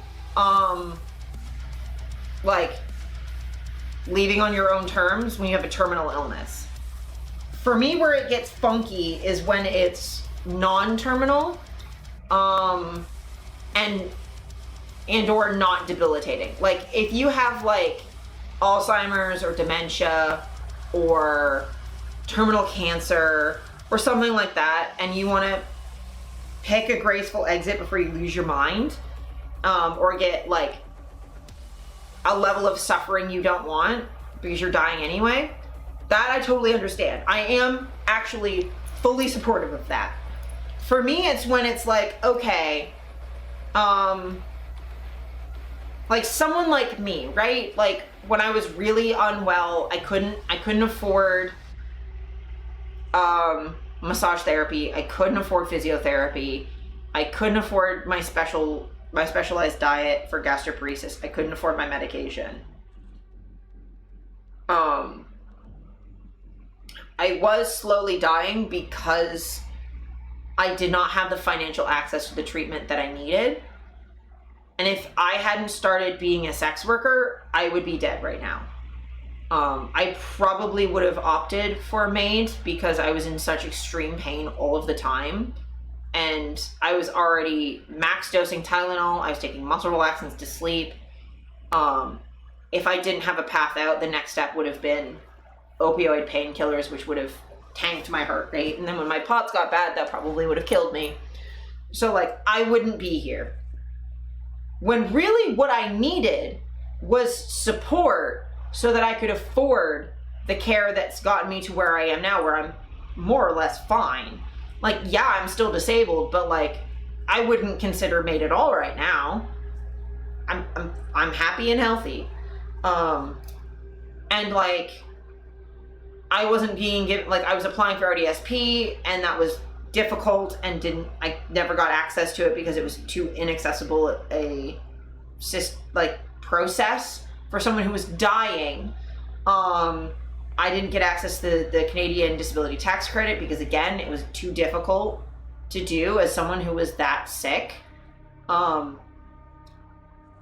like, leaving on your own terms when you have a terminal illness. For me, where it gets funky is when it's non-terminal, and or not debilitating. Like, if you have, like, Alzheimer's or dementia or terminal cancer or something like that, and you want to pick a graceful exit before you lose your mind, or get like a level of suffering you don't want because you're dying anyway, that I totally understand. I am actually fully supportive of that. For me, it's when it's like, okay, like someone like me, right? Like when I was really unwell, I couldn't afford massage therapy. I couldn't afford physiotherapy. I couldn't afford my specialized diet for gastroparesis. I couldn't afford my medication. I was slowly dying because I did not have the financial access to the treatment that I needed. And if I hadn't started being a sex worker, I would be dead right now. I probably would have opted for a maid because I was in such extreme pain all of the time. And I was already max dosing Tylenol. I was taking muscle relaxants to sleep. If I didn't have a path out, the next step would have been opioid painkillers, which would have tanked my heart rate. And then when my POTS got bad, that probably would have killed me. So like, I wouldn't be here. When really what I needed was support so that I could afford the care that's gotten me to where I am now, where I'm more or less fine. Like, yeah, I'm still disabled, but like, I wouldn't consider MAID at all right now. I'm happy and healthy. And like, I wasn't being given, like, I was applying for RDSP, and that was difficult, and I never got access to it because it was too inaccessible a process for someone who was dying. I didn't get access to the Canadian Disability Tax Credit because, again, it was too difficult to do as someone who was that sick.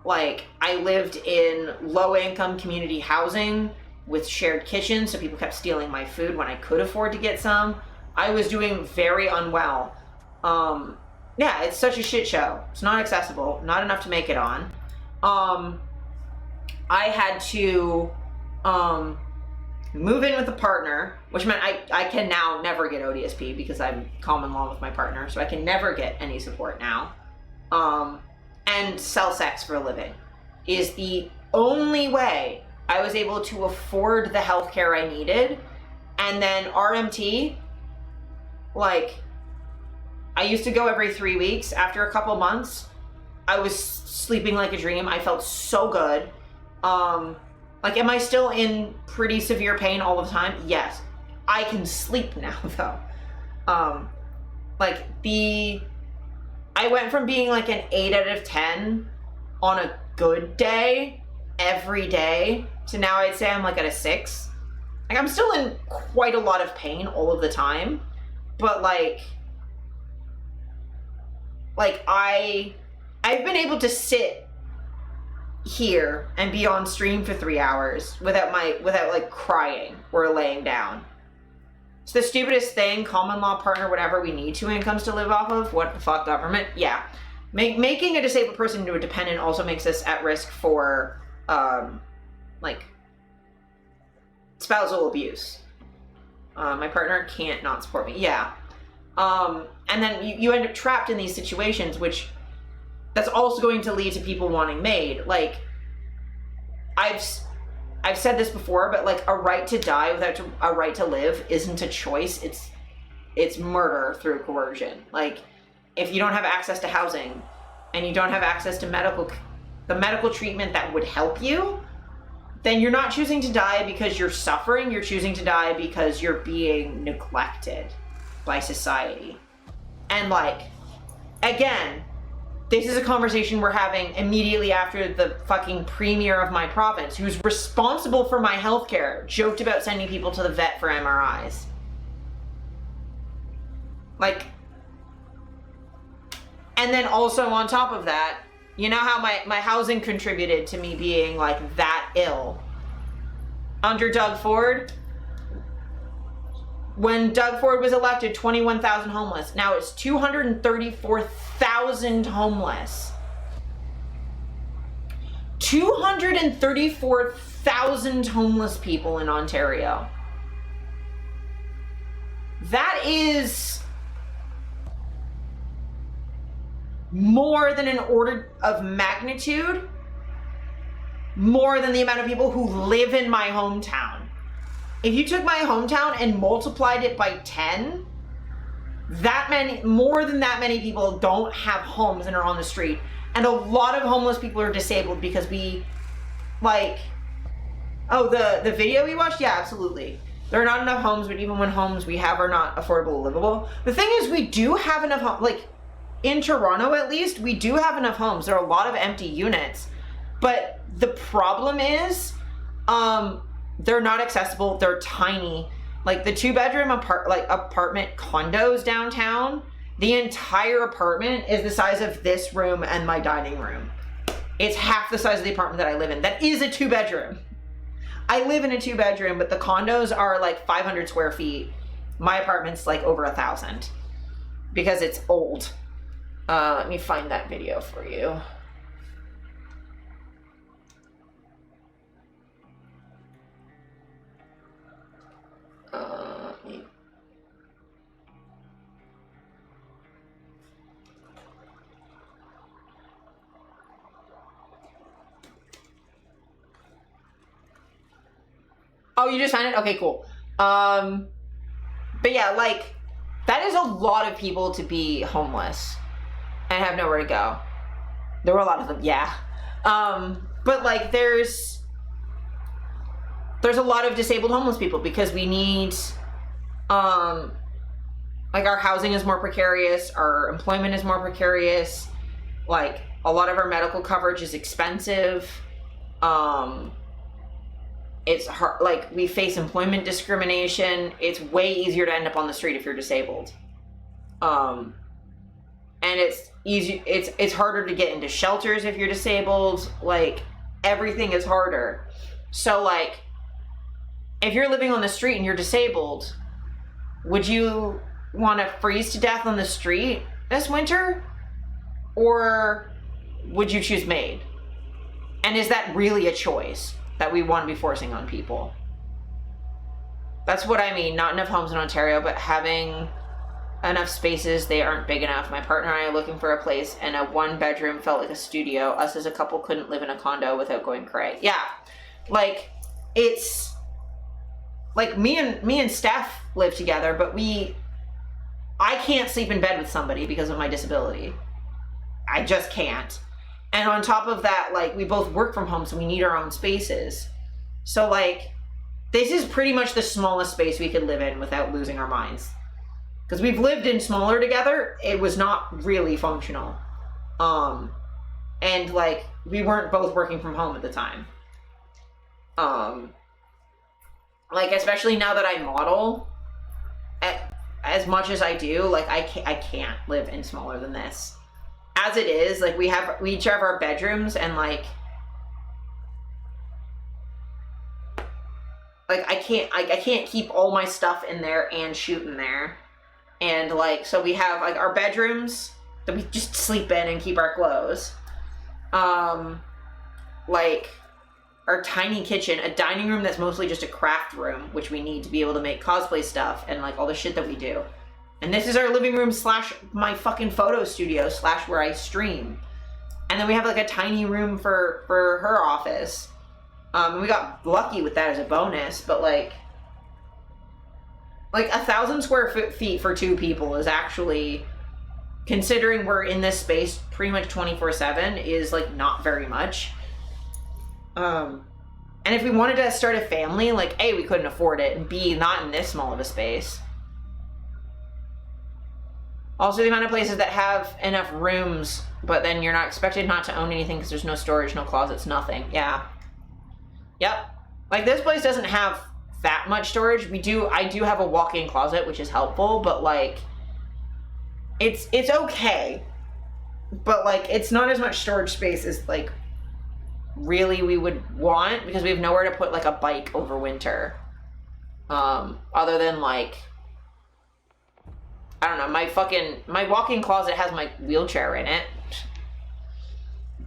Like, I lived in low-income community housing with shared kitchens, so people kept stealing my food when I could afford to get some. I was doing very unwell. Yeah, it's such a shit show. It's not accessible, not enough to make it on. I had to move in with a partner, which meant I can now never get ODSP because I'm common law with my partner, so I can never get any support now. And sell sex for a living is the only way I was able to afford the healthcare I needed. And then RMT, like, I used to go every 3 weeks. After a couple months, I was sleeping like a dream. I felt so good. Like, am I still in pretty severe pain all the time? Yes. I can sleep now, though. I went from being like an 8 out of 10 on a good day every day to now I'd say I'm like at a 6. Like, I'm still in quite a lot of pain all of the time, but like I've been able to sit here and be on stream for 3 hours without like crying or laying down. It's the stupidest thing, common law partner, whatever, we need 2 incomes to live off of. What the fuck, government? Yeah. Making a disabled person into a dependent also makes us at risk for, like, spousal abuse. My partner can't not support me. Yeah. And then you end up trapped in these situations, which that's also going to lead to people wanting made. Like, I've said this before, but like a right to die without a right to live isn't a choice. It's murder through coercion. Like, if you don't have access to housing and you don't have access to the medical treatment that would help you, then you're not choosing to die because you're suffering. You're choosing to die because you're being neglected by society. And like, again, this is a conversation we're having immediately after the fucking premier of my province, who's responsible for my healthcare, joked about sending people to the vet for MRIs. Like, and then also on top of that, you know how my housing contributed to me being like that ill? Under Doug Ford, when Doug Ford was elected, 21,000 homeless. Now it's 234,000 homeless. 234,000 homeless people in Ontario. That is more than an order of magnitude, more than the amount of people who live in my hometown. If you took my hometown and multiplied it by 10, more than that many people don't have homes and are on the street. And a lot of homeless people are disabled because we, like, oh, the video we watched? Yeah, absolutely. There are not enough homes, but even when homes we have are not affordable or livable. The thing is, we do have enough homes. Like, in Toronto at least, we do have enough homes. There are a lot of empty units. But the problem is, they're not accessible. They're tiny. Like the 2-bedroom apartment condos downtown, the entire apartment is the size of this room and my dining room. It's half the size of the apartment that I live in. That is a 2-bedroom. I live in a 2-bedroom, but the condos are like 500 square feet. My apartment's like over 1,000 because it's old. Let me find that video for you. Oh, you just found it? Okay, cool. But yeah, like, that is a lot of people to be homeless and have nowhere to go. There were a lot of them, yeah. But like, there's a lot of disabled homeless people because we need, like, our housing is more precarious, our employment is more precarious, like, a lot of our medical coverage is expensive. It's hard, like, we face employment discrimination. It's way easier to end up on the street if you're disabled. And it's harder to get into shelters if you're disabled. Like, everything is harder. So, like, if you're living on the street and you're disabled, would you want to freeze to death on the street this winter? Or would you choose MAID? And is that really a choice that we want to be forcing on people? That's what I mean. Not enough homes in Ontario, but having enough spaces. They aren't big enough. My partner and I are looking for a place, and a 1-bedroom felt like a studio. Us as a couple couldn't live in a condo without going cray. Yeah, like, it's like me and Steph live together, but I can't sleep in bed with somebody because of my disability. I just can't. And on top of that, like, we both work from home, so we need our own spaces. So, like, this is pretty much the smallest space we could live in without losing our minds. Because we've lived in smaller together, it was not really functional. And, like, we weren't both working from home at the time. Like, especially now that I model, as much as I do, like, I can't live in smaller than this. As it is, like, we each have our bedrooms, and like I can't keep all my stuff in there and shoot in there. And like, so we have like our bedrooms that we just sleep in and keep our clothes. Like our tiny kitchen, a dining room that's mostly just a craft room, which we need to be able to make cosplay stuff and like all the shit that we do. And this is our living room / my fucking photo studio / where I stream. And then we have like a tiny room for her office. We got lucky with that as a bonus, but like 1,000 square feet for 2 people is actually, considering we're in this space pretty much 24/7, is like not very much. And if we wanted to start a family, like A, we couldn't afford it, and B, not in this small of a space. Also, the amount of places that have enough rooms, but then you're not expected not to own anything because there's no storage, no closets, nothing. Yeah. Yep. Like, this place doesn't have that much storage. I do have a walk-in closet, which is helpful, but like, it's okay. But like, it's not as much storage space as like really we would want, because we have nowhere to put like a bike over winter. Other than like, I don't know, my walk-in closet has my wheelchair in it.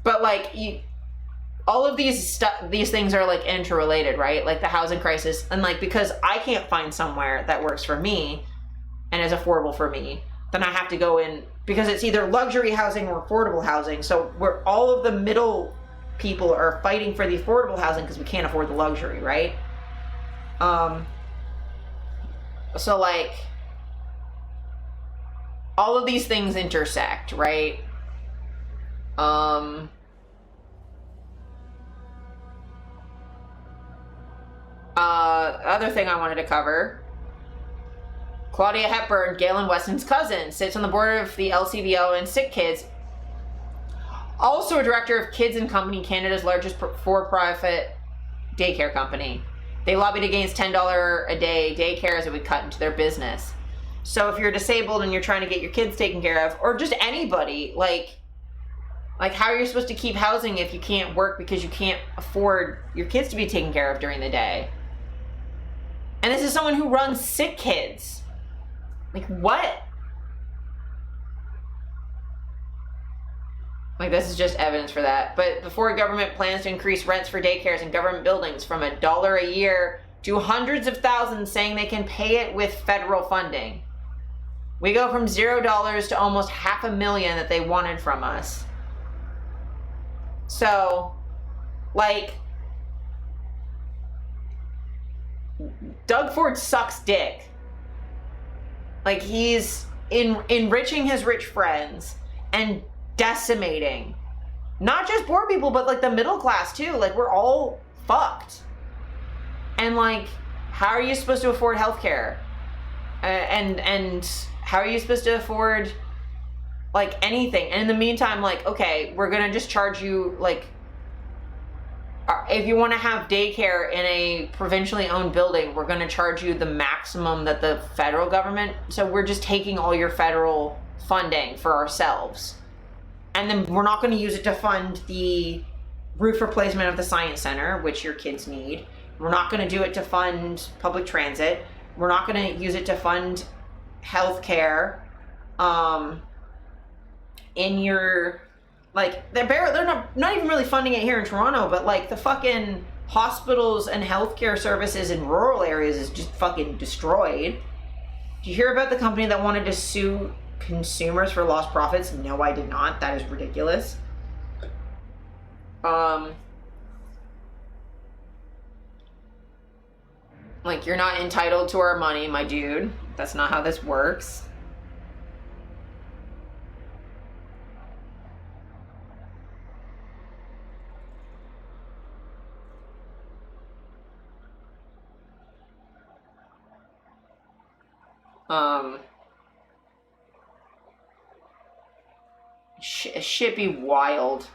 But like, all of these things are like interrelated, right? Like the housing crisis, and like, because I can't find somewhere that works for me and is affordable for me, then I have to go in, because it's either luxury housing or affordable housing. So we're, all of the middle people are fighting for the affordable housing because we can't afford the luxury, right? So like, all of these things intersect, right? Other thing I wanted to cover, Claudia Hepburn, Galen Weston's cousin, sits on the board of the LCBO and Sick Kids, also a director of Kids and Company, Canada's largest for-profit daycare company. They lobbied against $10 a day daycare as it would cut into their business. So if you're disabled and you're trying to get your kids taken care of, or just anybody, like how are you supposed to keep housing if you can't work because you can't afford your kids to be taken care of during the day? And this is someone who runs Sick Kids. Like, what? Like, this is just evidence for that. But before government plans to increase rents for daycares and government buildings from $1 a year to hundreds of thousands, saying they can pay it with federal funding. We go from $0 to almost $500,000 that they wanted from us. So, like, Doug Ford sucks dick. Like, he's enriching his rich friends and decimating not just poor people, but like the middle class too. Like, we're all fucked. And like, how are you supposed to afford healthcare? And how are you supposed to afford like anything? And in the meantime, like, okay, we're gonna just charge you, like, if you want to have daycare in a provincially owned building, we're gonna charge you the maximum that the federal government, so we're just taking all your federal funding for ourselves. And then we're not gonna use it to fund the roof replacement of the science center, which your kids need. We're not gonna do it to fund public transit. We're not gonna use it to fund healthcare. In your, like, they're not even really funding it here in Toronto, but like the fucking hospitals and healthcare services in rural areas is just fucking destroyed. Did you hear about the company that wanted to sue consumers for lost profits? No, I did not. That is ridiculous. Like, you're not entitled to our money, my dude. That's not how this works. Shit be wild.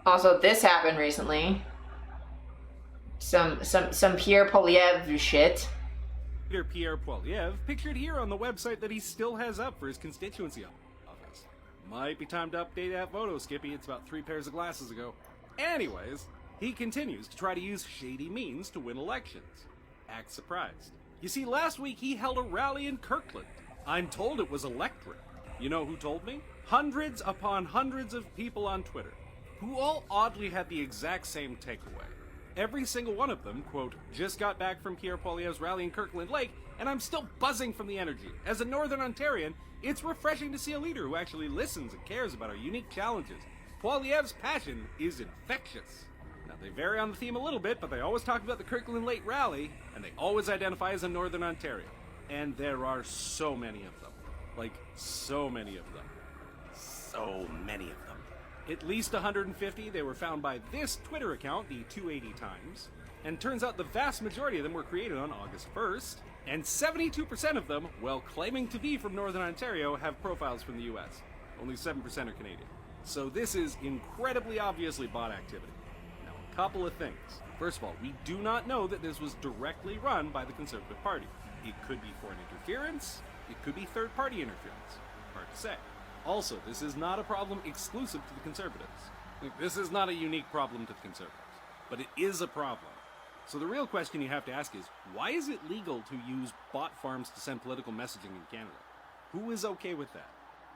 Also, this happened recently. Some Pierre Polyev shit. Leader Pierre Poilievre, pictured here on the website that he still has up for his constituency office. Might be time to update that photo, Skippy. It's about 3 pairs of glasses ago. Anyways, he continues to try to use shady means to win elections. Act surprised. You see, last week he held a rally in Kirkland. I'm told it was electric. You know who told me? Hundreds upon hundreds of people on Twitter, who all oddly had the exact same takeaway. Every single one of them, quote, just got back from Pierre Poilievre's rally in Kirkland Lake, and I'm still buzzing from the energy. As a Northern Ontarian, it's refreshing to see a leader who actually listens and cares about our unique challenges. Poilievre's passion is infectious. Now, they vary on the theme a little bit, but they always talk about the Kirkland Lake rally, and they always identify as a Northern Ontario. And there are so many of them. Like, so many of them. So many of them. At least 150, they were found by this Twitter account, the 280 Times, and turns out the vast majority of them were created on August 1st, and 72% of them, while claiming to be from Northern Ontario, have profiles from the US. Only 7% are Canadian. So this is incredibly obviously bot activity. Now, a couple of things. First of all, we do not know that this was directly run by the Conservative Party. It could be foreign interference, it could be third-party interference. Hard to say. Also, this is not a problem exclusive to the Conservatives. This is not a unique problem to the Conservatives, but it is a problem. So the real question you have to ask is, why is it legal to use bot farms to send political messaging in Canada? Who is okay with that?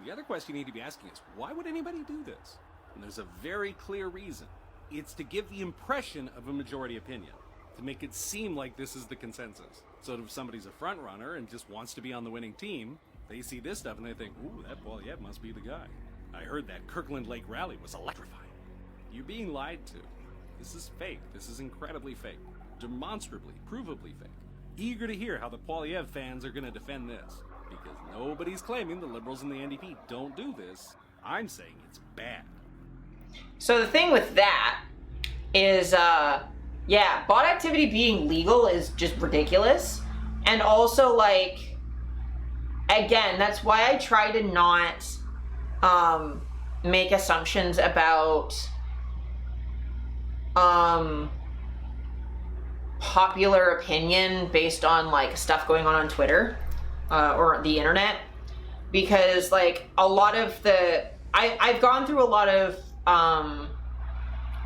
The other question you need to be asking is, why would anybody do this? And there's a very clear reason. It's to give the impression of a majority opinion, to make it seem like this is the consensus. So if somebody's a front runner and just wants to be on the winning team, they see this stuff and they think, ooh, that Poilievre must be the guy. I heard that Kirkland Lake rally was electrifying. You're being lied to. This is fake. This is incredibly fake. Demonstrably, provably fake. Eager to hear how the Poilievre fans are going to defend this. Because nobody's claiming the Liberals and the NDP don't do this. I'm saying it's bad. So the thing with that is, yeah, bot activity being legal is just ridiculous. And also, like, again, that's why I try to not make assumptions about popular opinion based on, like, stuff going on Twitter or the internet. Because, like, a lot of the... I've gone through a lot of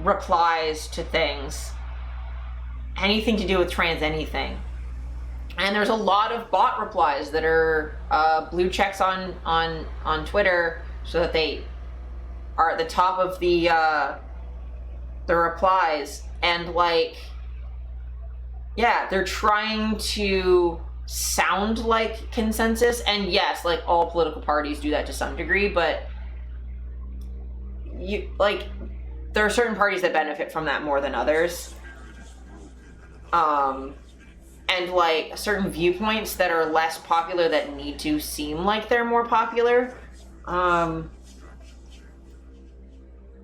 replies to things. Anything to do with trans anything. And there's a lot of bot replies that are blue checks on Twitter so that they are at the top of the replies. And, like, yeah, they're trying to sound like consensus. And yes, like, all political parties do that to some degree, but there are certain parties that benefit from that more than others. And, like, certain viewpoints that are less popular that need to seem like they're more popular. But,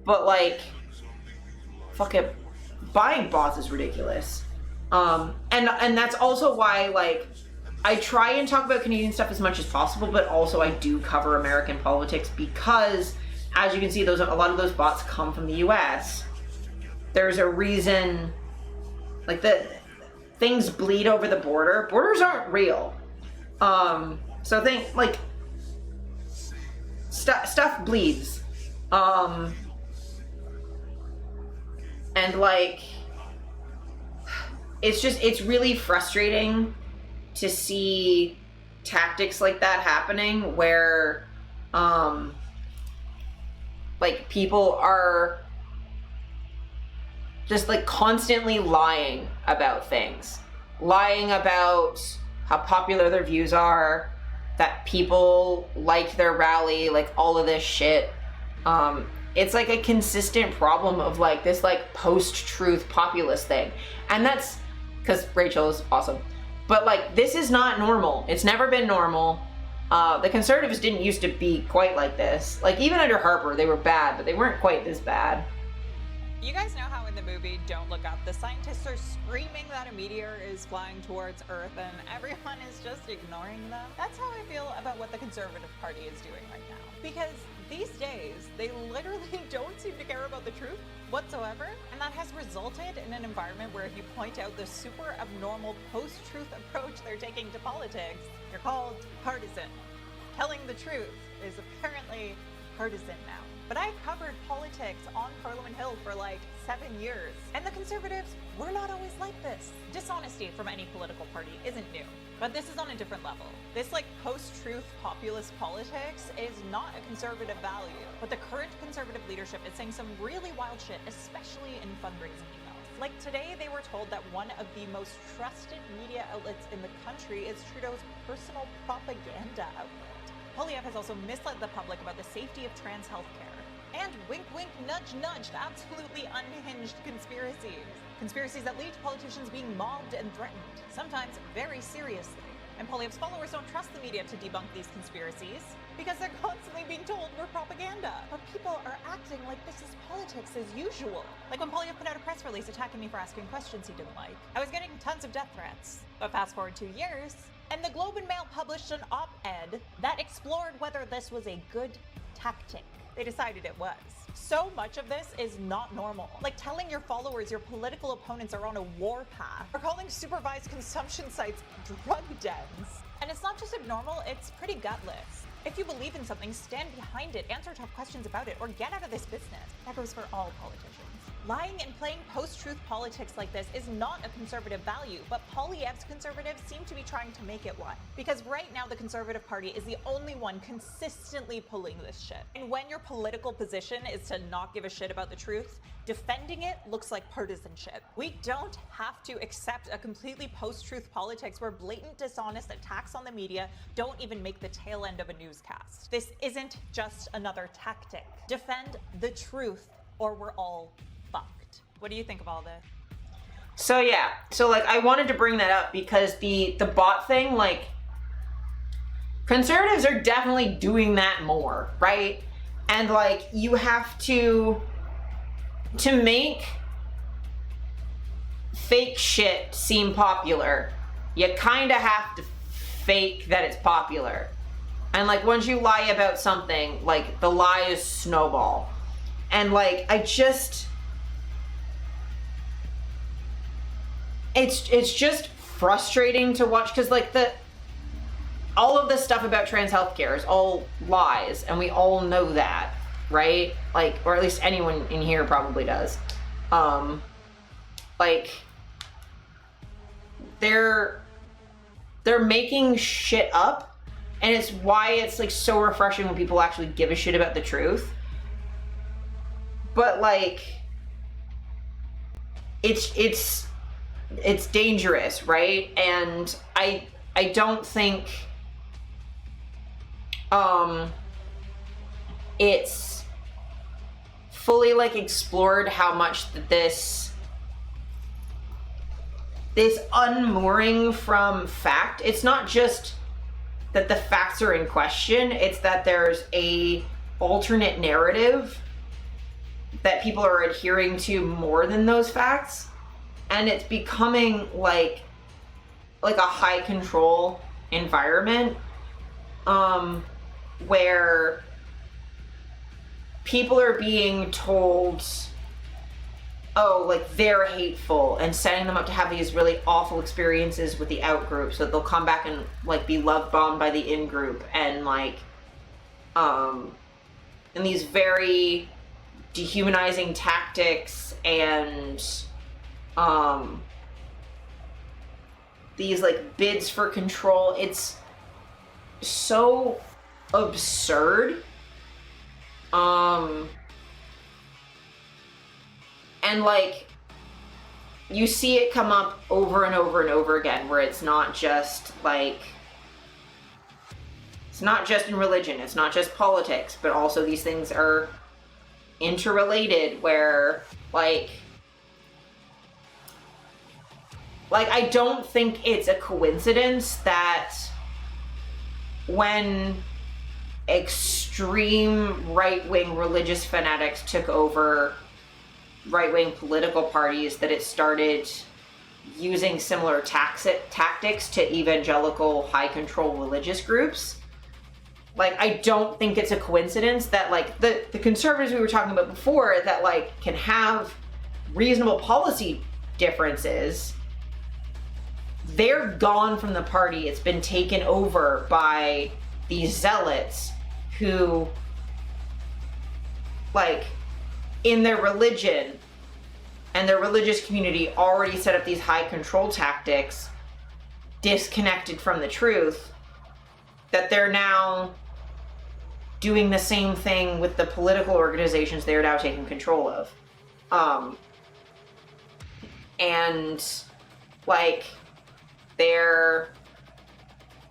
like, fuck it, buying bots is ridiculous. And that's also why, like, I try and talk about Canadian stuff as much as possible, but also I do cover American politics because, as you can see, a lot of those bots come from the US. There's a reason, like, things bleed over the border. Borders aren't real. So think, like, stuff bleeds. And, like, it's really frustrating to see tactics like that happening where, like, people are just, like, constantly lying about things. Lying about how popular their views are, that people liked their rally, like, all of this shit. It's, like, a consistent problem of, like, this, like, post-truth populist thing. And that's because Rachel is awesome. But, like, this is not normal. It's never been normal. The Conservatives didn't used to be quite like this. Like, even under Harper, they were bad, but they weren't quite this bad. You guys know how in the movie Don't Look Up, the scientists are screaming that a meteor is flying towards Earth and everyone is just ignoring them? That's how I feel about what the Conservative Party is doing right now. Because these days, they literally don't seem to care about the truth whatsoever, and that has resulted in an environment where if you point out the super abnormal post-truth approach they're taking to politics, you're called partisan. Telling the truth is apparently partisan now. But I've covered politics on Parliament Hill for like 7 years, and the Conservatives, we're not always like this. Dishonesty from any political party isn't new, but this is on a different level. This like post-truth populist politics is not a conservative value, but the current conservative leadership is saying some really wild shit, especially in fundraising emails. Like today, they were told that one of the most trusted media outlets in the country is Trudeau's personal propaganda outlet. Poilievre has also misled the public about the safety of trans healthcare. And wink wink nudge nudge to absolutely unhinged conspiracies. Conspiracies that lead to politicians being mobbed and threatened, sometimes very seriously. And Poilievre's followers don't trust the media to debunk these conspiracies because they're constantly being told we're propaganda. But people are acting like this is politics as usual. Like when Poilievre put out a press release attacking me for asking questions he didn't like. I was getting tons of death threats. But fast forward 2 years, and the Globe and Mail published an op-ed that explored whether this was a good tactic. They decided it was. So much of this is not normal. Like telling your followers your political opponents are on a warpath, or calling supervised consumption sites drug dens. And it's not just abnormal, it's pretty gutless. If you believe in something, stand behind it, answer tough questions about it, or get out of this business. That goes for all politicians. Lying and playing post-truth politics like this is not a conservative value, but Poilievre's conservatives seem to be trying to make it one. Because right now the Conservative Party is the only one consistently pulling this shit. And when your political position is to not give a shit about the truth, defending it looks like partisanship. We don't have to accept a completely post-truth politics where blatant dishonest attacks on the media don't even make the tail end of a newscast. This isn't just another tactic. Defend the truth or we're all fucked. What do you think of all this? So yeah, so like I wanted to bring that up because the bot thing, like conservatives are definitely doing that more, right? And like you have to make fake shit seem popular, you kind of have to fake that it's popular. And like once you lie about something, like the lies snowball. And like I just it's just frustrating to watch because like all of this stuff about trans healthcare is all lies, and we all know that, right? Like, or at least anyone in here probably does. Like they're making shit up, and it's why it's like so refreshing when people actually give a shit about the truth. But like it's dangerous, right? And I don't think it's fully like explored how much this unmooring from fact, it's not just that the facts are in question, it's that there's a alternate narrative that people are adhering to more than those facts. And it's becoming like a high control environment where people are being told, oh, like they're hateful, and setting them up to have these really awful experiences with the out group so that they'll come back and like be love bombed by the in group, and like and these very dehumanizing tactics and these like bids for control. It's so absurd. And like you see it come up over and over and over again, where it's not just like, it's not just in religion, it's not just politics, but also these things are interrelated, where like I don't think it's a coincidence that when extreme right-wing religious fanatics took over right-wing political parties that it started using similar tactics to evangelical high-control religious groups. Like, I don't think it's a coincidence that, like, the conservatives we were talking about before that, like, can have reasonable policy differences, they're gone from the party. It's been taken over by these zealots who, like, in their religion and their religious community already set up these high control tactics disconnected from the truth, that they're now doing the same thing with the political organizations they're now taking control of. And, like, they're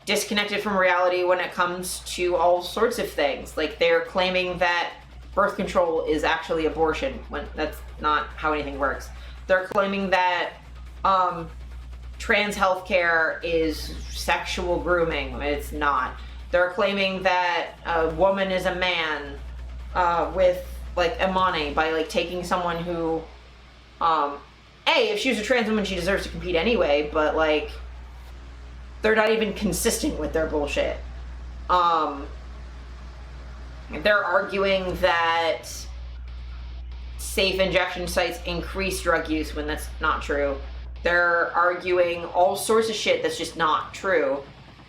disconnected from reality when it comes to all sorts of things. Like, they're claiming that birth control is actually abortion, when that's not how anything works. They're claiming that trans healthcare is sexual grooming. It's not. They're claiming that a woman is a man with, like, Imani, by, like, taking someone who, if she was a trans woman, she deserves to compete anyway, but, like, they're not even consistent with their bullshit. They're arguing that safe injection sites increase drug use when that's not true. They're arguing all sorts of shit that's just not true.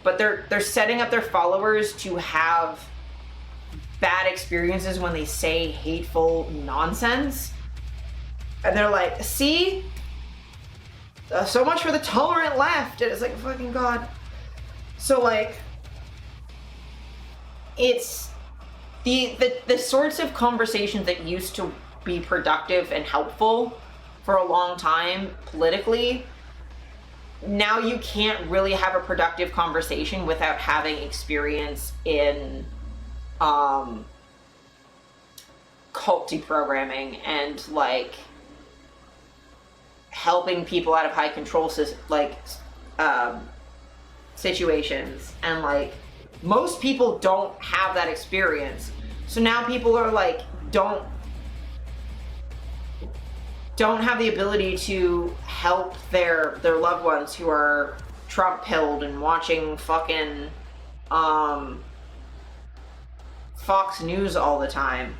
But they're setting up their followers to have bad experiences when they say hateful nonsense. And they're like, see? So much for the tolerant left. And it's like, fucking God. So, like, it's the sorts of conversations that used to be productive and helpful for a long time politically, now you can't really have a productive conversation without having experience in cult deprogramming and, like, helping people out of high control situations. And, like, most people don't have that experience. So now people are like, don't have the ability to help their loved ones who are Trump pilled and watching fucking Fox News all the time.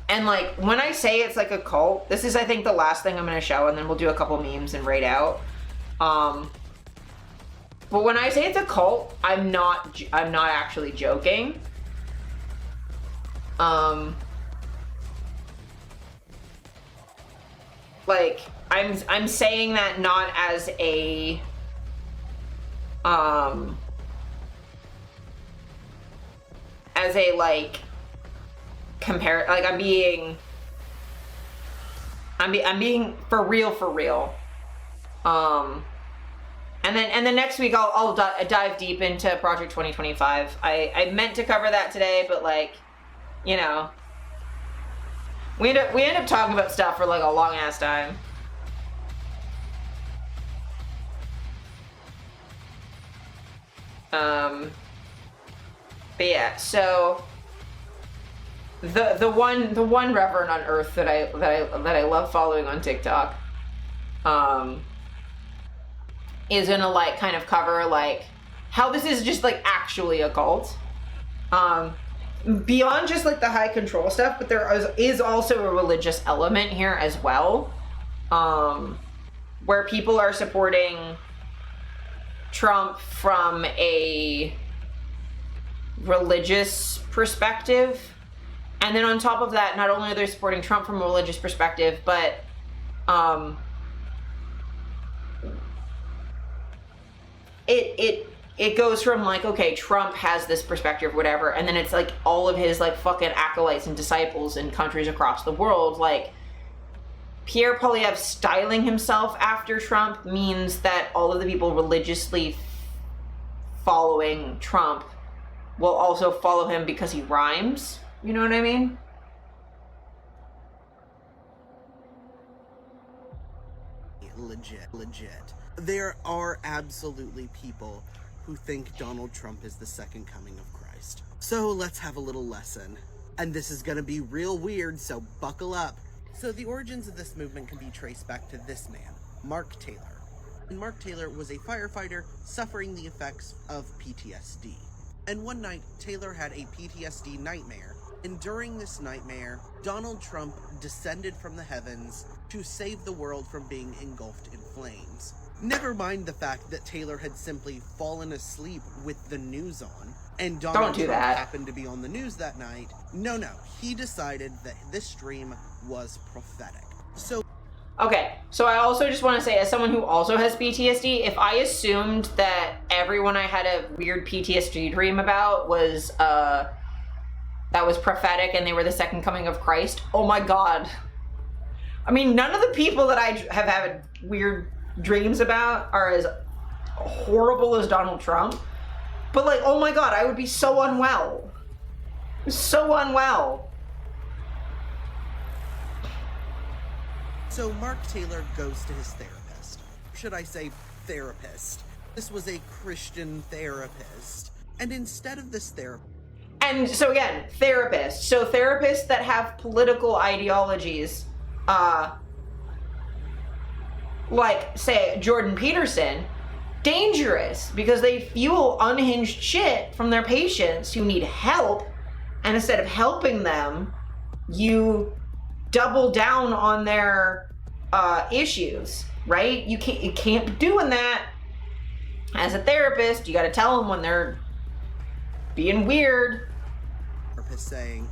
And, like, when I say it's like a cult, this is, I think, the last thing I'm going to show, and then we'll do a couple memes and rate out. But when I say it's a cult, I'm not actually joking. Like, I'm saying that not as a like compare, like, I'm being for real. And then next week I'll dive deep into Project 2025. I meant to cover that today, but, like, you know, we end up talking about stuff for, like, a long ass time. But yeah, so the one reverend on earth that I love following on TikTok is gonna, like, kind of cover, like, how this is just, like, actually a cult. Beyond just, like, the high control stuff, but there is also a religious element here as well, where people are supporting Trump from a religious perspective. And then on top of that, not only are they supporting Trump from a religious perspective, but it goes from, like, okay, Trump has this perspective, whatever, and then it's, like, all of his, like, fucking acolytes and disciples in countries across the world. Like, Pierre Poilievre styling himself after Trump means that all of the people religiously following Trump will also follow him because he rhymes. You know what I mean? Legit. There are absolutely people who think Donald Trump is the second coming of Christ. So let's have a little lesson. And this is gonna be real weird, so buckle up. So the origins of this movement can be traced back to this man, Mark Taylor. And Mark Taylor was a firefighter suffering the effects of PTSD. And one night, Taylor had a PTSD nightmare, and during this nightmare, Donald Trump descended from the heavens to save the world from being engulfed in flames. Never mind the fact that Taylor had simply fallen asleep with the news on, and Donald Trump happened to be on the news that night. No, he decided that this dream was prophetic. So okay, so I also just want to say, as someone who also has PTSD, if I assumed that everyone I had a weird PTSD dream about was that was prophetic and they were the second coming of Christ, oh my god. I mean, none of the people that I have had weird dreams about are as horrible as Donald Trump, but like, oh my god, I would be so unwell. So unwell. So Mark Taylor goes to his therapist. Should I say therapist? This was a Christian therapist. And instead of this therapist... And so again, therapists. So therapists that have political ideologies, like, say, Jordan Peterson, dangerous because they fuel unhinged shit from their patients who need help, and instead of helping them, you double down on their issues, right? You can't be doing that. As a therapist, you got to tell them when they're being weird. Therapist saying,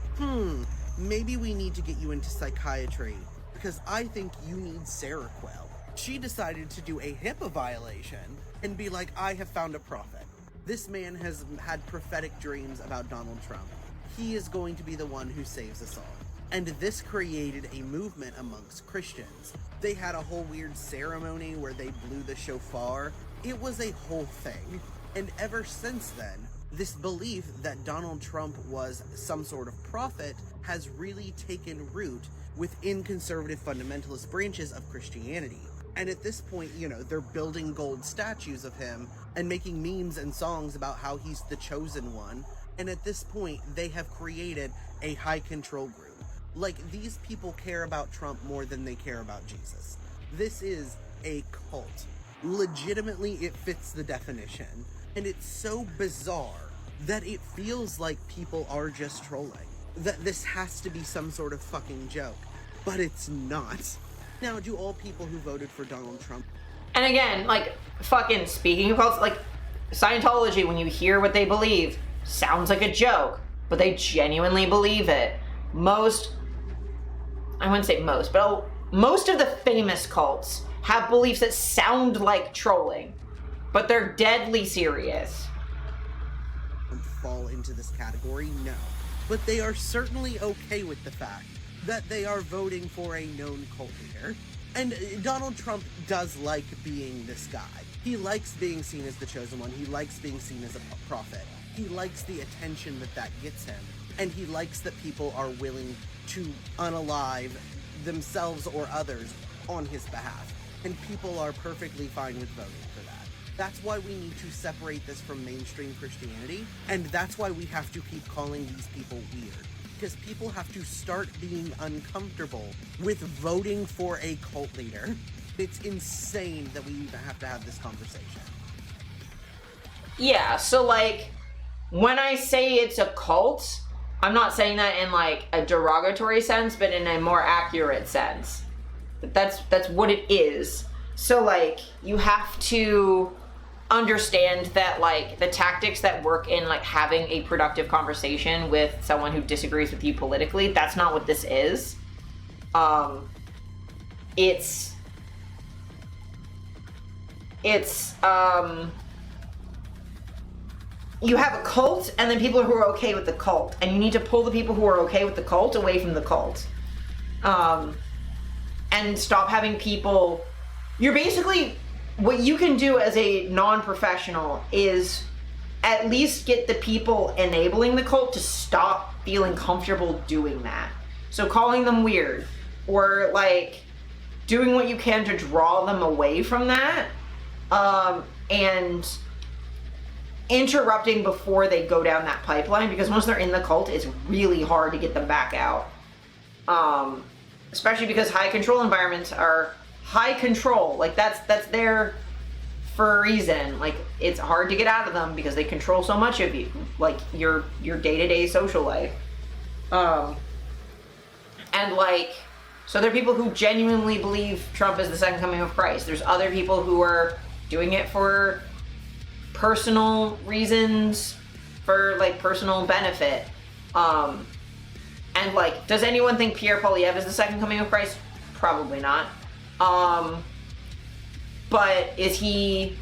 maybe we need to get you into psychiatry because I think you need Seroquel. She decided to do a HIPAA violation and be like, I have found a prophet. This man has had prophetic dreams about Donald Trump. He is going to be the one who saves us all. And this created a movement amongst Christians. They had a whole weird ceremony where they blew the shofar. It was a whole thing. And ever since then, this belief that Donald Trump was some sort of prophet has really taken root within conservative fundamentalist branches of Christianity. And at this point, they're building gold statues of him and making memes and songs about how he's the chosen one. And at this point, they have created a high control group. Like, these people care about Trump more than they care about Jesus. This is a cult. Legitimately, it fits the definition. And it's so bizarre that it feels like people are just trolling. That this has to be some sort of fucking joke. But it's not. Now, do all people who voted for Donald Trump... And again, like, fucking speaking of cults, like, Scientology, when you hear what they believe, sounds like a joke, but they genuinely believe it. I wouldn't say most, but most of the famous cults have beliefs that sound like trolling, but they're deadly serious. Fall into this category? No. But they are certainly okay with the fact that they are voting for a known cult leader. And Donald Trump does like being this guy. He likes being seen as the chosen one. He likes being seen as a prophet. He likes the attention that gets him. And he likes that people are willing to unalive themselves or others on his behalf. And people are perfectly fine with voting for that. That's why we need to separate this from mainstream Christianity. And that's why we have to keep calling these people weird. Because people have to start being uncomfortable with voting for a cult leader. It's insane that we even have to have this conversation. Yeah, so like, when I say it's a cult, I'm not saying that in like a derogatory sense, but in a more accurate sense. That's what it is. So like, you have to understand that like the tactics that work in like having a productive conversation with someone who disagrees with you politically, that's not what this is. You have a cult and then people who are okay with the cult, and you need to pull the people who are okay with the cult away from the cult. And stop having people... You're basically... What you can do as a non-professional is at least get the people enabling the cult to stop feeling comfortable doing that. So calling them weird, or like doing what you can to draw them away from that, and interrupting before they go down that pipeline, because once they're in the cult, it's really hard to get them back out. especially because high control environments are high control. Like that's there for a reason. Like it's hard to get out of them because they control so much of you, like your day-to-day social life. And like, so there are people who genuinely believe Trump is the second coming of Christ. There's other people who are doing it for personal reasons, for like personal benefit. And like, does anyone think Pierre Poilievre is the second coming of Christ? Probably not. But is he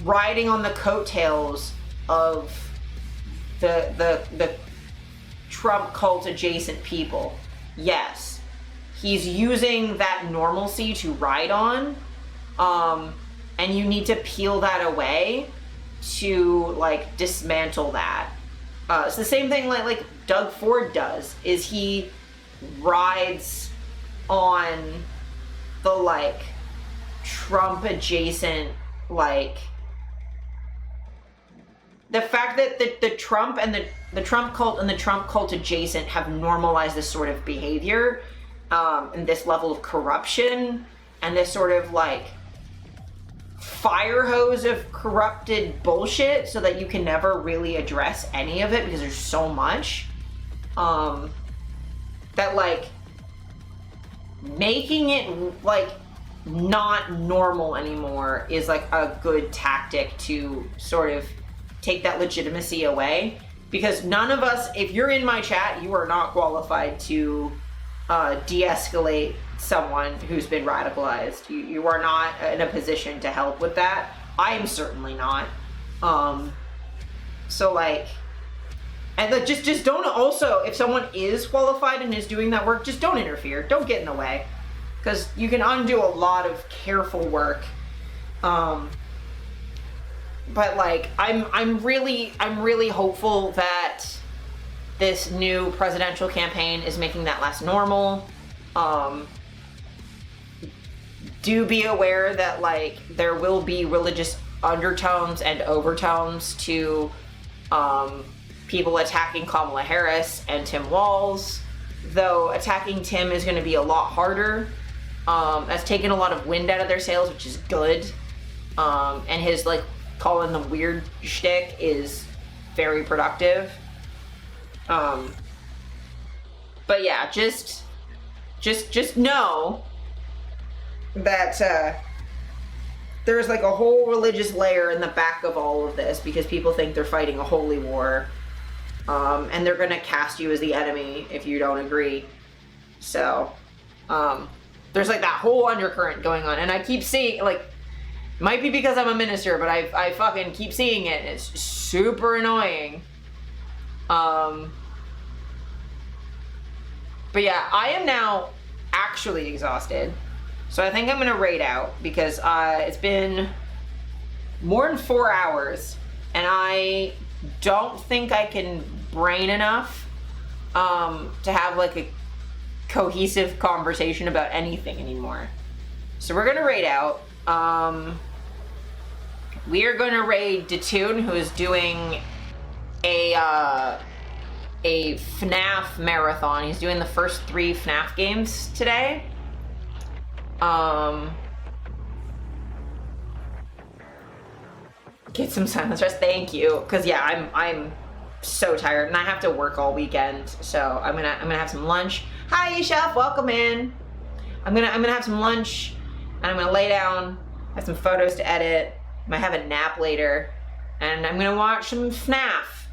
riding on the coattails of the Trump cult adjacent people? Yes. He's using that normalcy to ride on. And you need to peel that away to like dismantle that. It's the same thing like Doug Ford does, is he rides on the like Trump adjacent, like the fact that the Trump and the Trump cult and the Trump cult adjacent have normalized this sort of behavior, and this level of corruption and this sort of like fire hose of corrupted bullshit, so that you can never really address any of it because there's so much, that like making it like not normal anymore is like a good tactic to sort of take that legitimacy away. Because none of us, if you're in my chat, you are not qualified to de-escalate someone who's been radicalized. You are not in a position to help with that. I am certainly not. So like, and like, just don't, also, if someone is qualified and is doing that work, just don't interfere. Don't get in the way. Because you can undo a lot of careful work. But like, I'm really hopeful that this new presidential campaign is making that less normal. Do be aware that like there will be religious undertones and overtones to people attacking Kamala Harris and Tim Walz, though attacking Tim is going to be a lot harder. That's taken a lot of wind out of their sails, which is good. And his like calling them weird shtick is very productive. But yeah, just know that there's like a whole religious layer in the back of all of this, because people think they're fighting a holy war, and they're gonna cast you as the enemy if you don't agree. So there's like that whole undercurrent going on, and I keep seeing, like, might be because I'm a minister, but I fucking keep seeing it, and it's super annoying. But yeah, I am now actually exhausted. So I think I'm gonna raid out, because it's been more than 4 hours, and I don't think I can brain enough to have like a cohesive conversation about anything anymore. So we're gonna raid out. We are gonna raid Datoon, who is doing a FNAF marathon. He's doing the first 3 FNAF games today. Get some silence rest, thank you. Cause yeah, I'm so tired, and I have to work all weekend. So I'm gonna have some lunch. Hi, Chef, welcome in. I'm gonna have some lunch, and I'm gonna lay down. I have some photos to edit. I might have a nap later, and I'm gonna watch some FNAF.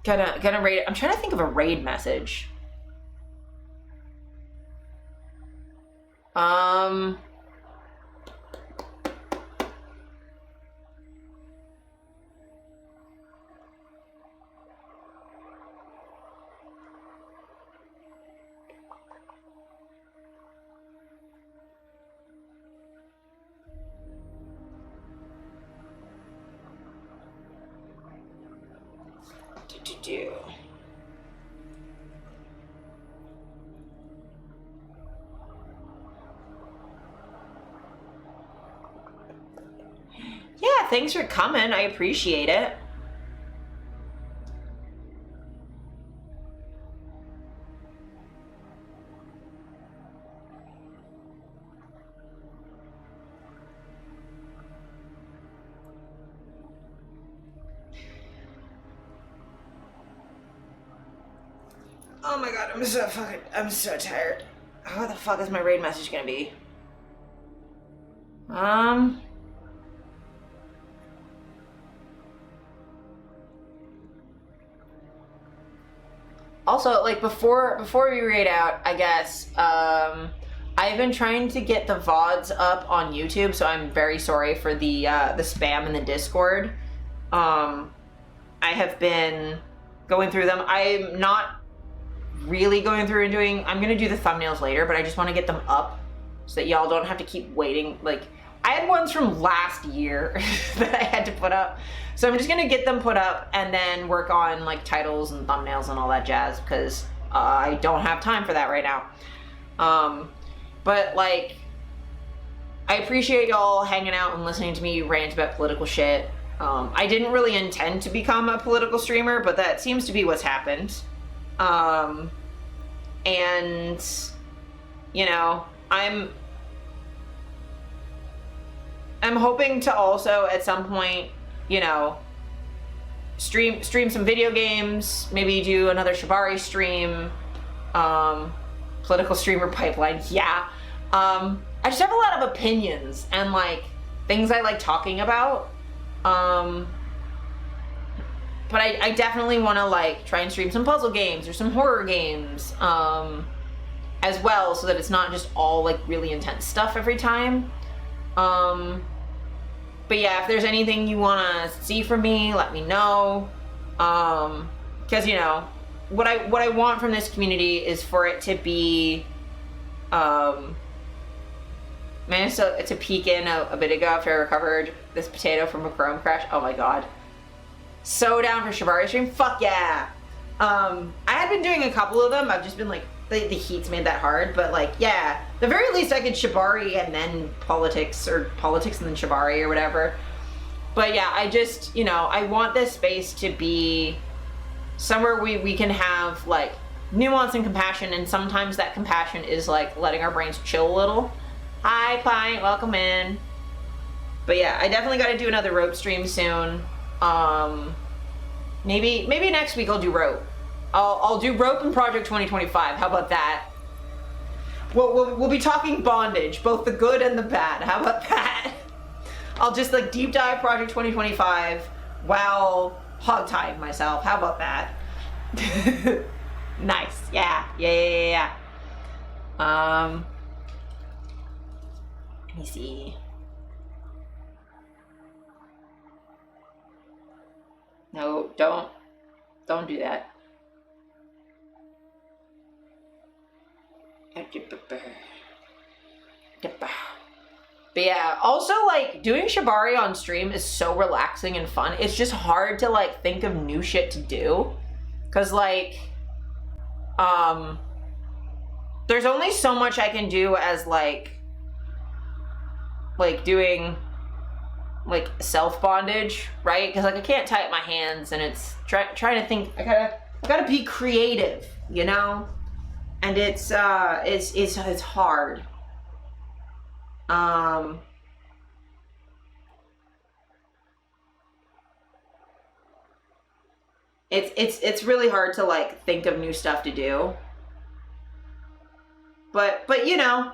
Gonna raid it. I'm trying to think of a raid message. Do. thanks for coming. I appreciate it. Oh my god, I'm so tired. How the fuck is my raid message gonna be? Also, like, before we raid out, I guess, I've been trying to get the VODs up on YouTube, so I'm very sorry for the spam in the Discord. I have been going through them. I'm not really going through and doing, I'm gonna do the thumbnails later, but I just want to get them up so that y'all don't have to keep waiting. Like, I had ones from last year that I had to put up, so I'm just gonna get them put up and then work on like titles and thumbnails and all that jazz, because I don't have time for that right now. But like, I appreciate y'all hanging out and listening to me rant about political shit. I didn't really intend to become a political streamer, but that seems to be what's happened. And, you know, I'm hoping to also at some point, you know, stream some video games, maybe do another Shibari stream, political streamer pipeline, yeah. I just have a lot of opinions and like things I like talking about. But I definitely want to like try and stream some puzzle games or some horror games as well, so that it's not just all like really intense stuff every time. But yeah, if there's anything you want to see from me, let me know. Because you know, what I want from this community is for it to be, man, so to peek in a bit ago after I recovered this potato from a Chrome crash. Oh my god. So down for Shibari stream. Fuck yeah. I had been doing a couple of them. I've just been like, the heat's made that hard. But like, yeah, the very least I could Shibari and then politics, or politics and then Shibari or whatever. But yeah, I just, you know, I want this space to be somewhere we can have like nuance and compassion. And sometimes that compassion is like letting our brains chill a little. Hi, client, welcome in. But yeah, I definitely got to do another rope stream soon. Maybe next week I'll do rope. I'll do rope in Project 2025. How about that? We'll be talking bondage, both the good and the bad. How about that? I'll just like deep dive Project 2025 while hog tying myself. How about that? Nice. Yeah. Let me see. No, don't do that. But yeah, also like doing Shibari on stream is so relaxing and fun. It's just hard to like think of new shit to do, cause like there's only so much I can do as like doing like self bondage, right? Because like I can't tie up my hands, and it's trying to think. I gotta be creative, you know, and it's hard. It's really hard to like think of new stuff to do. But you know,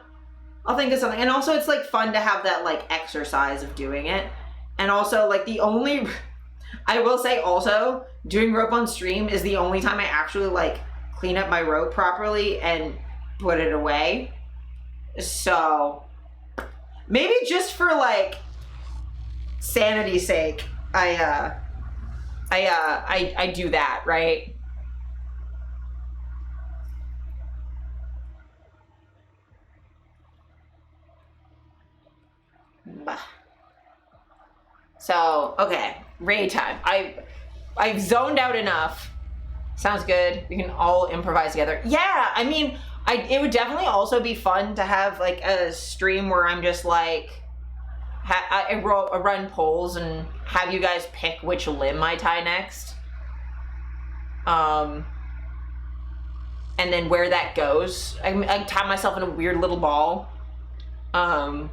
I'll think of something. And also it's like fun to have that like exercise of doing it. And also like I will say also, doing rope on stream is the only time I actually like clean up my rope properly and put it away. So maybe just for like sanity's sake, I do that, right? So, okay, raid time. I've zoned out enough. Sounds good. We can all improvise together. Yeah, I mean, it would definitely also be fun to have like a stream where I'm just like I run polls and have you guys pick which limb I tie next. And then where that goes. I tie myself in a weird little ball. I'm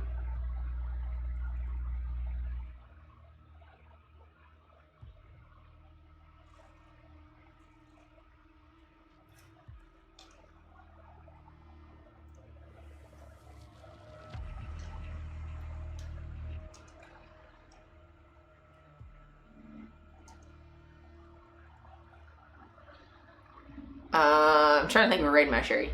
trying to think of a raid match, Sherry.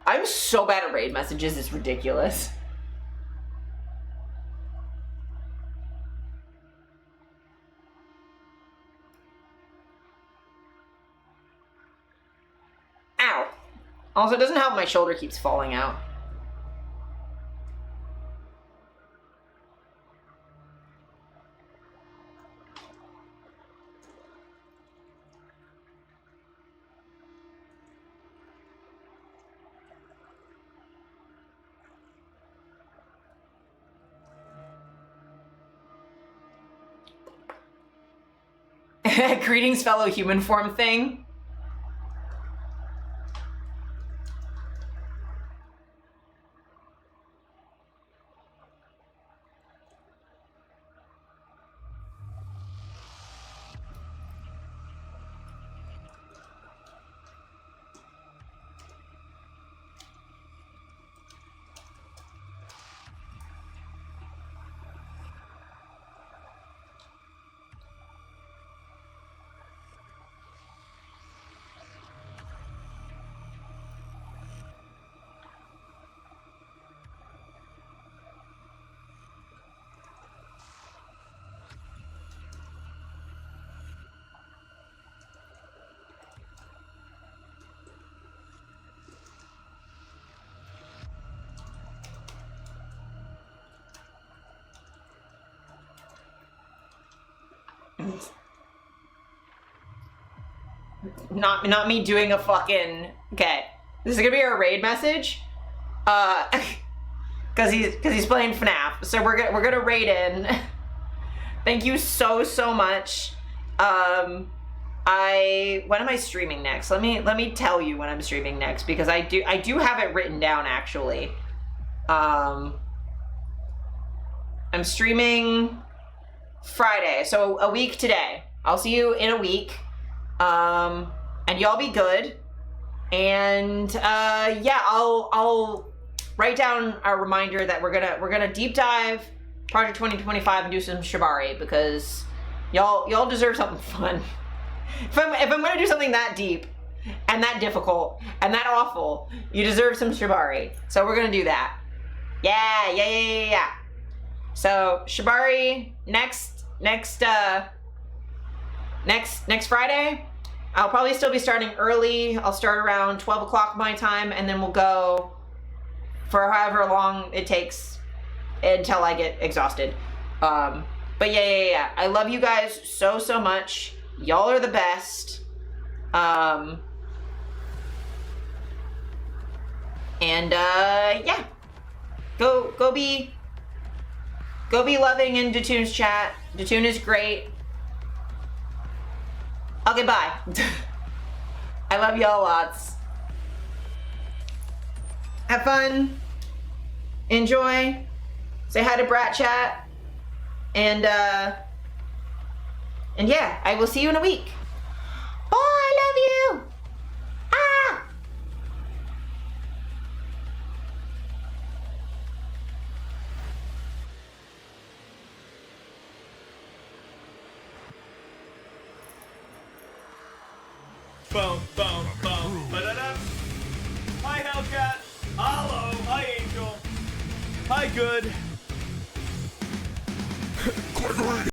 I'm so bad at raid messages, it's ridiculous. Ow. Also, it doesn't help my shoulder keeps falling out. Greetings, fellow human form thing. Not me doing a fucking... Okay. This is gonna be our raid message. Cause he's playing FNAF. So we're gonna raid in. Thank you so much. When am I streaming next? Let me tell you when I'm streaming next, because I do have it written down actually. I'm streaming Friday, so a week today. I'll see you in a week. And y'all be good. And yeah, I'll write down a reminder that we're gonna deep dive Project 2025 and do some Shibari, because y'all deserve something fun. If I'm gonna do something that deep and that difficult and that awful, you deserve some Shibari. So we're gonna do that. Yeah. So Shibari next Friday. I'll probably still be starting early. I'll start around 12 o'clock my time, and then we'll go for however long it takes until I get exhausted. But yeah. I love you guys so much. Y'all are the best. And yeah. Go be loving in Datoon's chat. Datoon is great. Okay, bye. I love y'all lots. Have fun. Enjoy. Say hi to Brat Chat. And yeah, I will see you in a week. Bye, I love you. Ah! Boom, ba-da-da. Hi, Hellcat. Hello. Hi, Angel. Hi, Good.